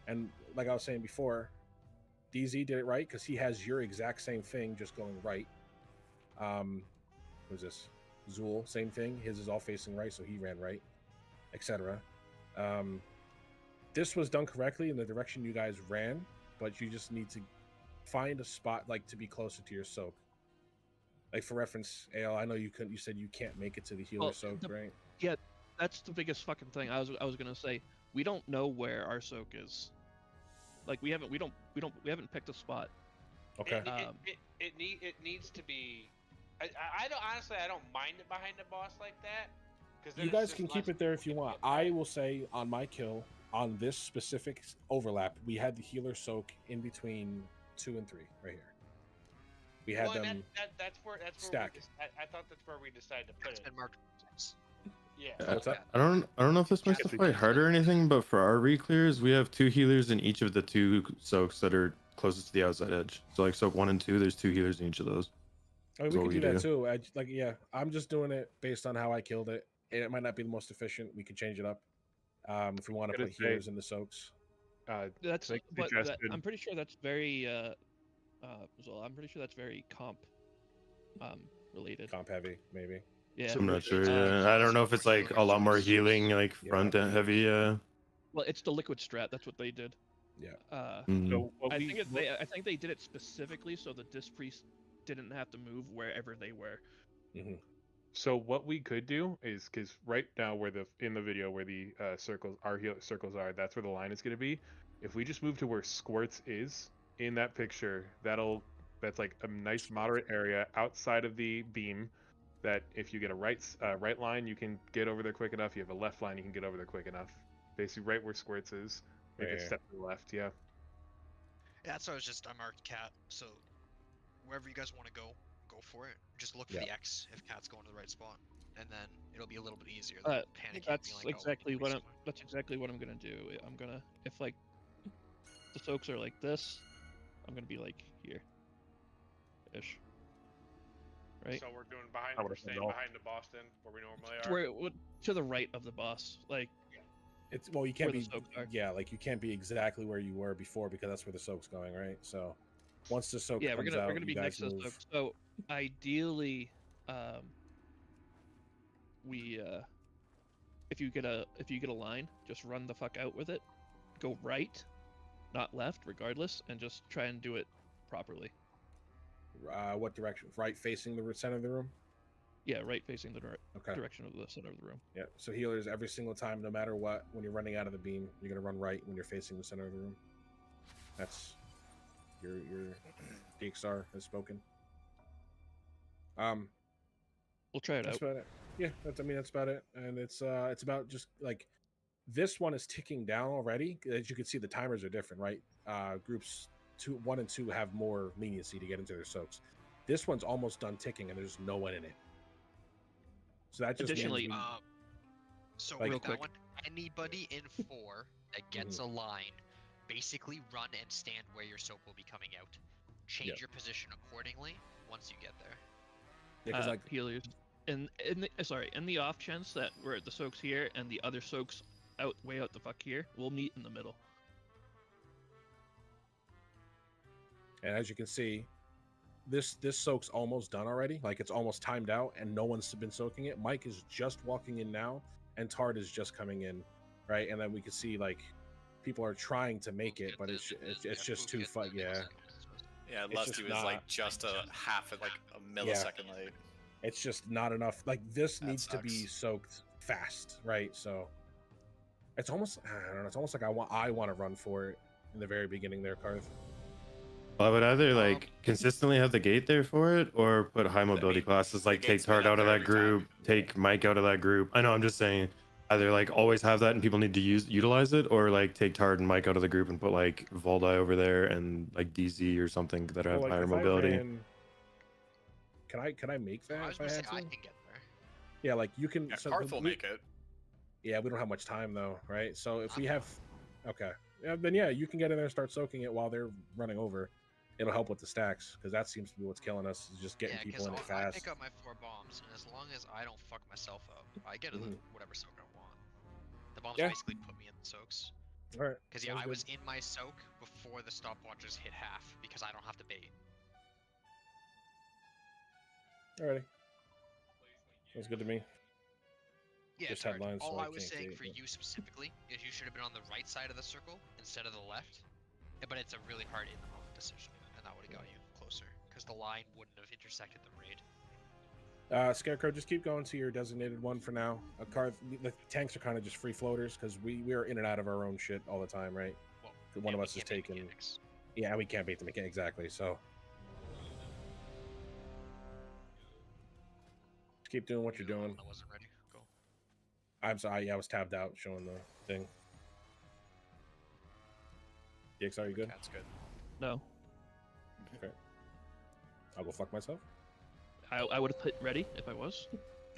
S1: And like I was saying before, DZ did it right because he has your exact same thing just going right. Who's this? Zool, same thing. His is all facing right, so he ran right, etc. This was done correctly in the direction you guys ran, but you just need to find a spot like to be closer to your soak. Like for reference, AL, I know you couldn't. You said you can't make it to the healer soak, right?
S9: Yeah, that's the biggest fucking thing. I was gonna say we don't know where our soak is. Like we haven't picked a spot.
S1: Okay.
S12: It needs to be. I don't honestly. I don't mind it behind the boss like that.
S1: You guys can keep it there if you want. I will say on my kill on this specific overlap, we had the healer soak in between 2 and 3 right here. We had them.
S12: That's where
S1: stack.
S12: I thought that's where we decided to put it. Yeah.
S19: I don't know if this makes the fight hard or anything, but for our re-clears, we have 2 healers in each of the 2 soaks that are closest to the outside edge. So like soak 1 and 2, there's 2 healers in each of those.
S1: I mean, we could do that too. I'm just doing it based on how I killed it. It might not be the most efficient. We can change it up if we want to put healers in the soaks.
S9: That's I'm pretty sure that's very well, I'm pretty sure that's very comp related.
S1: Comp heavy, maybe.
S9: Yeah.
S19: I'm not sure. I don't know if it's like a lot more healing, like front end heavy.
S9: Well, it's the liquid strat. That's what they did.
S1: Yeah.
S16: So
S9: I think they did it specifically so the disc priest didn't have to move wherever they were.
S1: Mm-hmm.
S16: So what we could do is, because right now where in the video where the circles are, that's where the line is going to be. If we just move to where Squirts is in that picture, that's like a nice moderate area outside of the beam. That if you get a right line, you can get over there quick enough. You have a left line, you can get over there quick enough. Basically, right where Squirts is, maybe a step to the left. Yeah.
S3: Yeah, that's why I marked cat. So wherever you guys want to go for it. Just look for the X if cat's going to the right spot, and then it'll be a little bit easier than panicking.
S9: That's exactly what I'm gonna do. I'm gonna, if like the soaks are like this, I'm gonna be like here, ish. Right.
S12: So we're doing behind the Boston where we normally are.
S9: We're to the right of the boss, like.
S1: It's you can't be like you can't be exactly where you were before because that's where the soak's going, right? So once the soak comes out,
S9: we're gonna be next to the soak. So ideally, if you get a line, just run the fuck out with it, go right, not left, regardless, and just try and do it properly.
S1: What direction? Right facing the center of the room?
S9: Yeah, right facing the direction of the center of the room.
S1: Yeah, so healers every single time, no matter what, when you're running out of the beam, you're going to run right when you're facing the center of the room. That's your DXR has spoken.
S9: We'll try it
S1: that's
S9: out.
S1: About it. Yeah, that's about it. And it's about just like this one is ticking down already. As you can see, the timers are different, right? Groups 1 and 2 have more leniency to get into their soaks. This one's almost done ticking, and there's no one in it. So that just
S3: additionally,
S1: means
S3: so
S1: like,
S3: real quick, anybody in 4 that gets a line, basically run and stand where your soak will be coming out. Change your position accordingly once you get there.
S1: Yeah, because like
S9: healers, in the off chance that we're at the soaks here and the other soaks way out the fuck here, we'll meet in the middle.
S1: And as you can see, this soak's almost done already. Like it's almost timed out, and no one's been soaking it. Mike is just walking in now, and Tard is just coming in, right? And then we can see like people are trying to make it, but it's just too fun. Yeah.
S6: Yeah, Lusty was like just a half, like a millisecond late.
S1: It's just not enough. Like this needs to be soaked fast, right? So it's almost I don't know. It's almost like I want to run for it in the very beginning there, Karth.
S19: Well, I would either like consistently have the gate there for it, or put high mobility classes like take Tard out of that group, take Mike out of that group. I know. I'm just saying. either like always have that and people need to utilize it, or like take Tard and Mike out of the group and put like Voldi over there and like DZ or something that have
S1: Well, like,
S19: higher
S1: if I
S19: mobility.
S1: Can I make that
S3: I was
S1: if I
S3: gonna say
S1: had to?
S3: I can get there.
S1: Yeah, like you can.
S6: Yeah,
S1: so
S6: Karth will make it.
S1: Yeah, we don't have much time though, right? So if we have, okay, yeah, then yeah, you can get in there and start soaking it while they're running over. It'll help with the stacks because that seems to be what's killing us. Is just getting people in it
S3: I
S1: fast.
S3: pick up my 4 bombs, and as long as I don't fuck myself up, I get whatever soak I want. The bombs
S1: Yeah.
S3: basically put me in the soaks.
S1: All right.
S3: Because yeah, I was in my soak before the stopwatchers hit half because I don't have to bait.
S1: Alrighty. Sounds good to me.
S3: Yeah,
S1: Just
S3: Tard,
S1: headlines.
S3: all
S1: so
S3: I was
S1: can't
S3: saying
S1: get
S3: for
S1: it.
S3: you specifically is you should have been on the right side of the circle instead of the left. But it's a really hard in the moment decision, and that would have got you closer because the line wouldn't have intersected the raid.
S1: Scarecrow, just keep going to your designated one for now. The tanks are kind of just free floaters because we are in and out of our own shit all the time, right?
S3: Well,
S1: one of us is taking. Yeah, we can't beat the mechanic exactly. So just keep doing what you're doing.
S3: I wasn't ready. Go.
S1: I'm sorry. Yeah, I was tabbed out showing the thing. DX, are you good?
S6: That's good.
S9: No.
S1: Okay. I'll go fuck myself.
S9: I would have put ready if I was.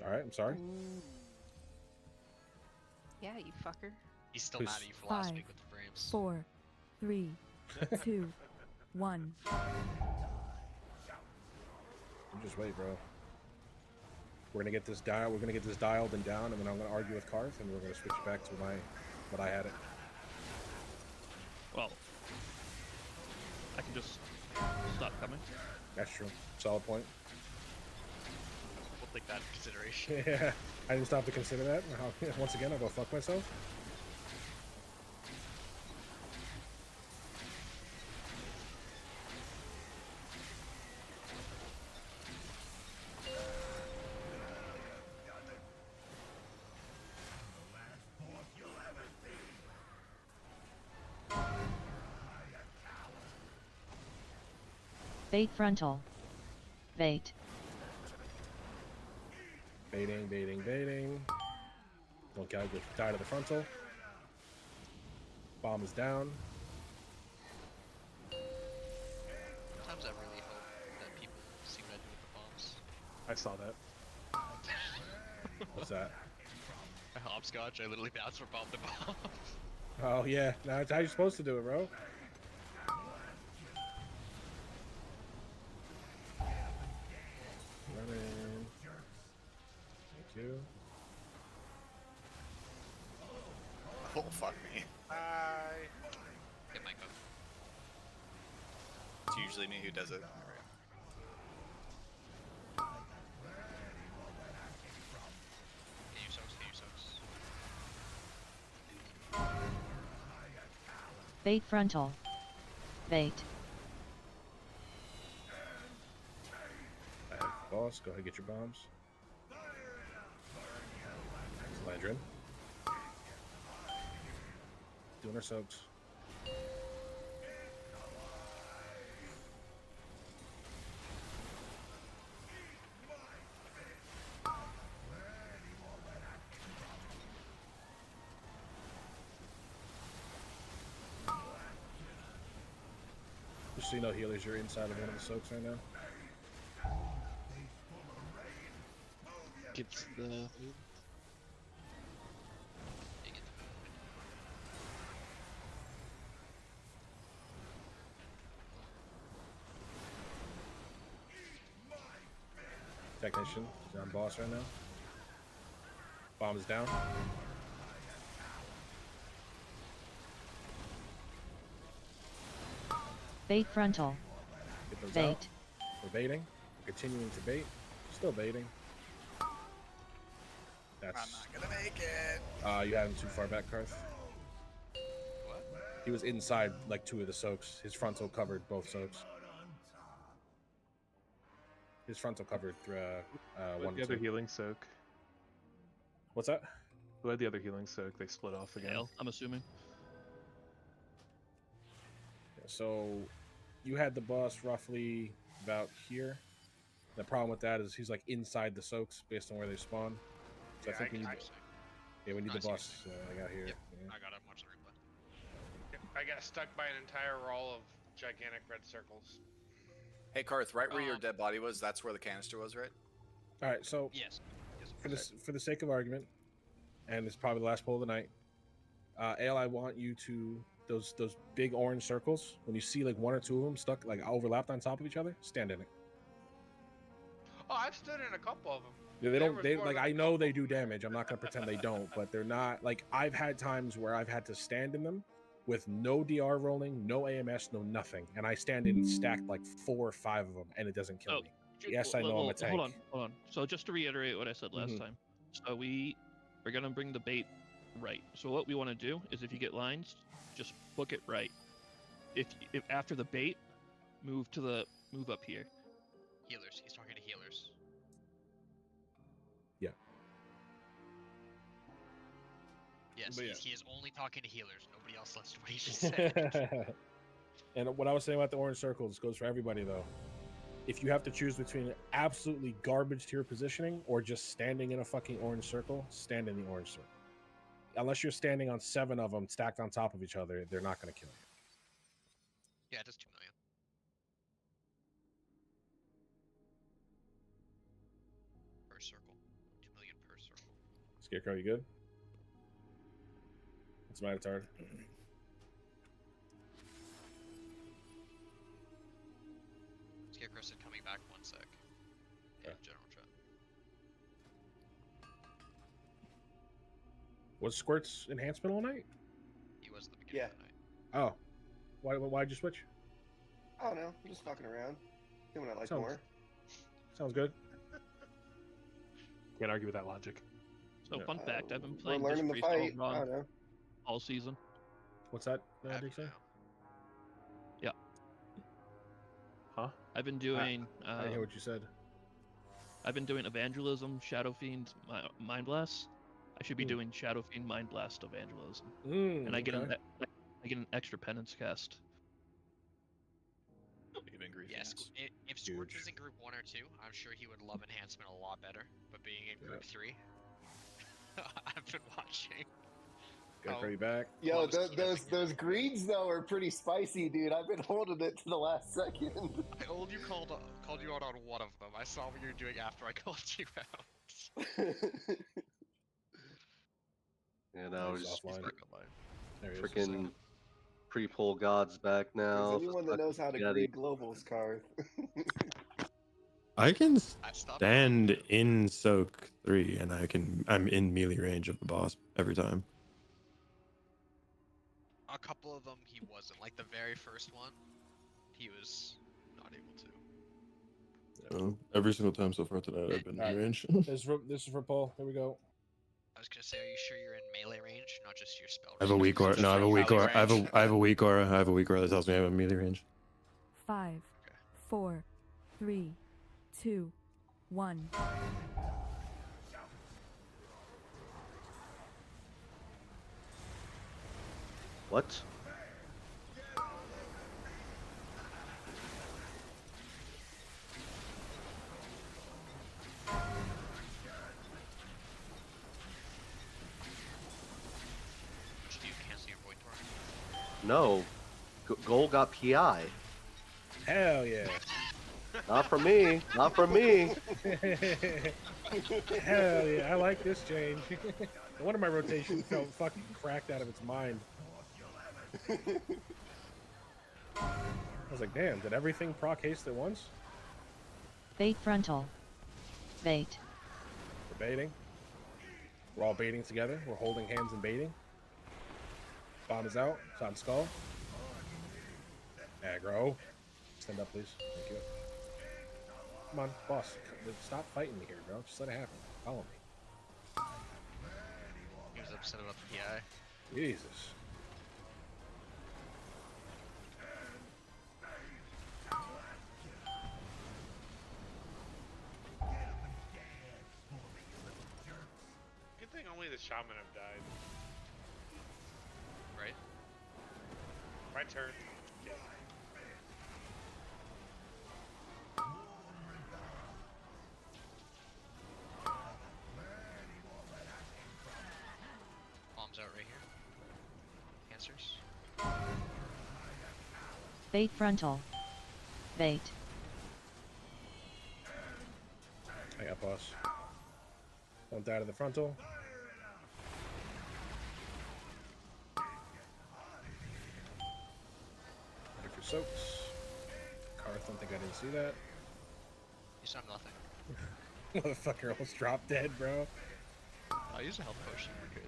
S1: All right. I'm sorry.
S7: Yeah, you fucker.
S3: He's still
S1: Please.
S3: mad at you for last
S10: 5,
S3: week with the frames.
S10: 4, 3, 2, 1.
S1: Just wait, bro. We're gonna get this dialed and down, and then I'm gonna argue with Karth, and we're gonna switch back to what I had it.
S9: Well, I can just stop coming.
S1: That's true. Solid point.
S3: We'll take that into consideration.
S1: Yeah, I didn't stop to consider that. Once again, I'll go fuck myself.
S11: Bait frontal. Bait.
S1: Baiting, baiting, baiting. Don't die to the frontal. Bomb is down.
S3: Sometimes I really hope that people see what I do with the bombs.
S16: I saw that.
S1: What's that?
S3: I hopscotch, I literally bounce from bomb to bomb.
S1: Oh yeah, now that's how you're supposed to do it, bro. Running. Thank you.
S6: Oh, fuck me.
S12: Bye.
S3: Get my go.
S6: It's usually me who does it. There
S3: Get you soaks, get you soaks.
S11: Bait frontal. Bait.
S1: Boss, go ahead and get your bombs. Landrin. Doing our soaks. Just so you know, healers, you're inside of one of the soaks right now.
S4: Gets the.
S1: Technician is on boss right now. Bomb is down.
S11: Bait frontal.
S1: Get those
S11: Bait.
S1: out. We're baiting. Continuing to bait. Still baiting. That's.
S6: I'm not gonna make it.
S1: You had him too far back, Karth.
S3: What?
S1: He was inside like 2 of the soaks. His frontal covered both soaks. His frontal covered one.
S16: The other
S1: 2.
S16: healing soak.
S1: What's that?
S16: Who had the other healing soak? They split off again.
S9: Hell, I'm assuming.
S1: So you had the boss roughly about here. The problem with that is he's like inside the soaks based on where they spawn. So
S12: Yeah,
S1: I think Yeah, we need
S3: I
S1: the
S3: see what
S1: boss. I got here.
S3: Yep,
S1: Yeah.
S3: I got it. I'm watching the replay.
S12: I got stuck by an entire roll of gigantic red circles.
S6: Hey, Karth, right where your dead body was, that's where the canister was, right?
S1: All right, so
S3: Yes.
S1: for the sake of argument, and it's probably the last poll of the night, Ale, I want you to those big orange circles. When you see like one or two of them stuck like overlapped on top of each other, stand in it.
S12: Oh, I've stood in a couple of them.
S1: Yeah,
S12: There
S1: they don't.
S12: was
S1: They
S12: more
S1: like
S12: than
S1: I
S12: a
S1: know they do damage. I'm not gonna pretend they don't, but they're not like I've had times where I've had to stand in them with no DR rolling, no AMS, no nothing, and I stand in and stacked like 4 or 5 of them, and it doesn't kill me. Yes, I know I'm a tank.
S9: Hold on. So just to reiterate what I said last time, so we're gonna bring the bait right. So what we want to do is if you get lines, just book it right. If after the bait, move up here.
S3: Healers. He's talking to healers.
S1: Yeah.
S3: Yes,
S1: But yeah.
S3: he is only talking to healers. Nobody else listens to what he just said.
S1: And what I was saying about the orange circles goes for everybody though. If you have to choose between absolutely garbage tier positioning or just standing in a fucking orange circle, stand in the orange circle. Unless you're standing on 7 of them stacked on top of each other, they're not going to kill you.
S3: Yeah, it does 2 million. Per circle. 2 million per circle.
S1: Scarecrow, you good? It's my retard.
S3: Scarecrow said coming back 1 sec. Yeah, general chat.
S1: Was Squirt's enhancement all night?
S3: He was at the beginning of the night.
S1: Oh. Why'd you switch?
S17: I don't know. I'm just fucking around. Doing what I like more.
S1: Sounds good.
S16: Can't argue with that logic.
S9: So fun fact, I've been
S17: We're
S9: playing
S17: learning
S9: this
S17: the
S9: freestyle
S17: fight. I
S9: wrong
S17: don't know.
S9: all season.
S1: What's that, Dixon?
S9: Yeah.
S16: Huh?
S9: I've been doing.
S1: I didn't hear what you said.
S9: I've been doing evangelism, Shadow Fiend, Mind Blast. I should be doing Shadow Fiend, Mind Blast, evangelism, and I get
S1: okay.
S9: an extra penance cast.
S3: Yes, if Scorch was in group 1 or 2, I'm sure he would love enhancement a lot better. But being in group 3, I've been watching.
S1: Got you back.
S17: Yo, those greens though are pretty spicy, dude. I've been holding it to the last second.
S3: I only called you out on one of them. I saw what you were doing after I called you out.
S14: Yeah, now
S1: He's
S14: he's
S1: offline.
S3: Back online.
S1: There he is.
S14: freaking pre-pull gods back now.
S17: There's anyone that knows how to
S14: Spaghetti.
S17: greed globals, Karth.
S19: I can stand in soak 3 and I'm in melee range of the boss every time.
S3: A couple of them he wasn't. Like the very first one, he was not able to.
S19: Every single time so far tonight I've been in range.
S1: This is for Paul. Here we go.
S3: I was gonna say, are you sure you're in melee range, not just your spell range?
S19: I have a weak aura. No, I have a weak aura. I have a weak aura. I have a weak aura that tells me I have a melee range.
S10: 5, 4, 3, 2, 1.
S14: What?
S3: Do you cancel your void torrent?
S14: No. Goal got PI.
S1: Hell yeah.
S14: Not from me. Not from me.
S1: Hell yeah. I like this change. One of my rotations felt fucking cracked out of its mind. I was like, damn, did everything proc haste at once?
S11: Bait frontal. Bait.
S1: We're baiting. We're all baiting together. We're holding hands and baiting. Bomb is out. It's on skull. Aggro. Stand up, please. Thank you. Come on, boss. Stop fighting me here, bro. Just let it happen. Follow me.
S3: He was upset about the PI.
S1: Jesus.
S12: Good thing only the shaman have died.
S3: Right?
S12: My turn. Yeah.
S3: answers.
S11: Bait frontal. Bait.
S1: I got boss. Don't die to the frontal. Ready for soaks. Karth, don't think I didn't see that.
S3: You saw nothing.
S1: Motherfucker almost dropped dead, bro.
S3: I use a health potion, we're good.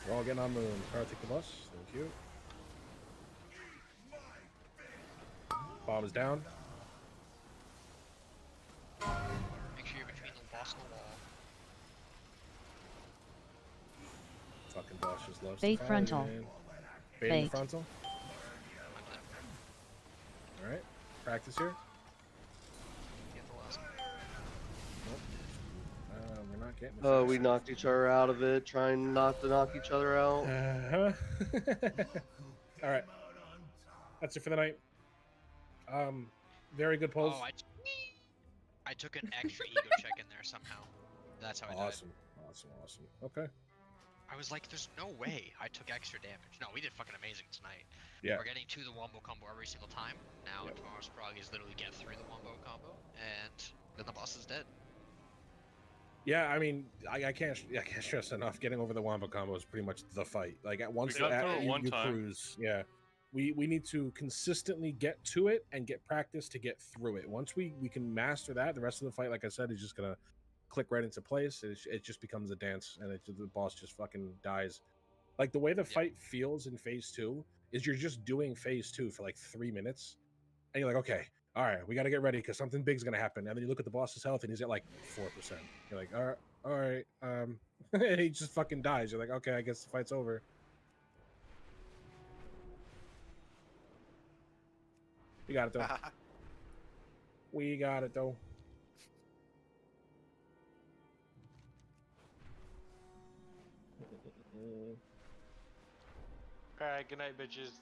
S1: We're all getting on moon. Karth, take the bus. Thank you. Bomb is down.
S3: Make sure you're between the boss and the wall.
S1: Fucking boss just loves
S11: Bait
S1: to follow
S11: frontal.
S1: you, man. Bait in the
S11: Bait.
S1: frontal. Alright. Practice here.
S3: Get the last one.
S1: Nope. We're not getting
S14: Oh, we knocked each other out of it, trying not to knock each other out.
S1: Alright. That's it for the night. Very good pulls.
S3: Oh, I took an extra ego check in there somehow. That's how I died.
S1: Awesome. Okay.
S3: I was like, there's no way I took extra damage. No, we did fucking amazing tonight.
S1: Yeah.
S3: We're getting to the wombo combo every single time. Now tomorrow's prog is literally get through the wombo combo, and then the boss is dead.
S1: Yeah, I mean, I can't stress enough. Getting over the wombo combo is pretty much the fight. Like at once
S2: We got through it
S1: you,
S2: one
S1: you
S2: time.
S1: cruise, yeah. We need to consistently get to it and get practice to get through it. Once we can master that, the rest of the fight, like I said, is just gonna click right into place. It just becomes a dance, and the boss just fucking dies. Like the way the fight feels in phase 2 is you're just doing phase 2 for like 3 minutes, and you're like, okay, all right, we got to get ready because something big's gonna happen. And then you look at the boss's health, and he's at like 4%. You're like, all right, and he just fucking dies. You're like, okay, I guess the fight's over. We got it though. We got it though.
S12: Alright, good night, bitches.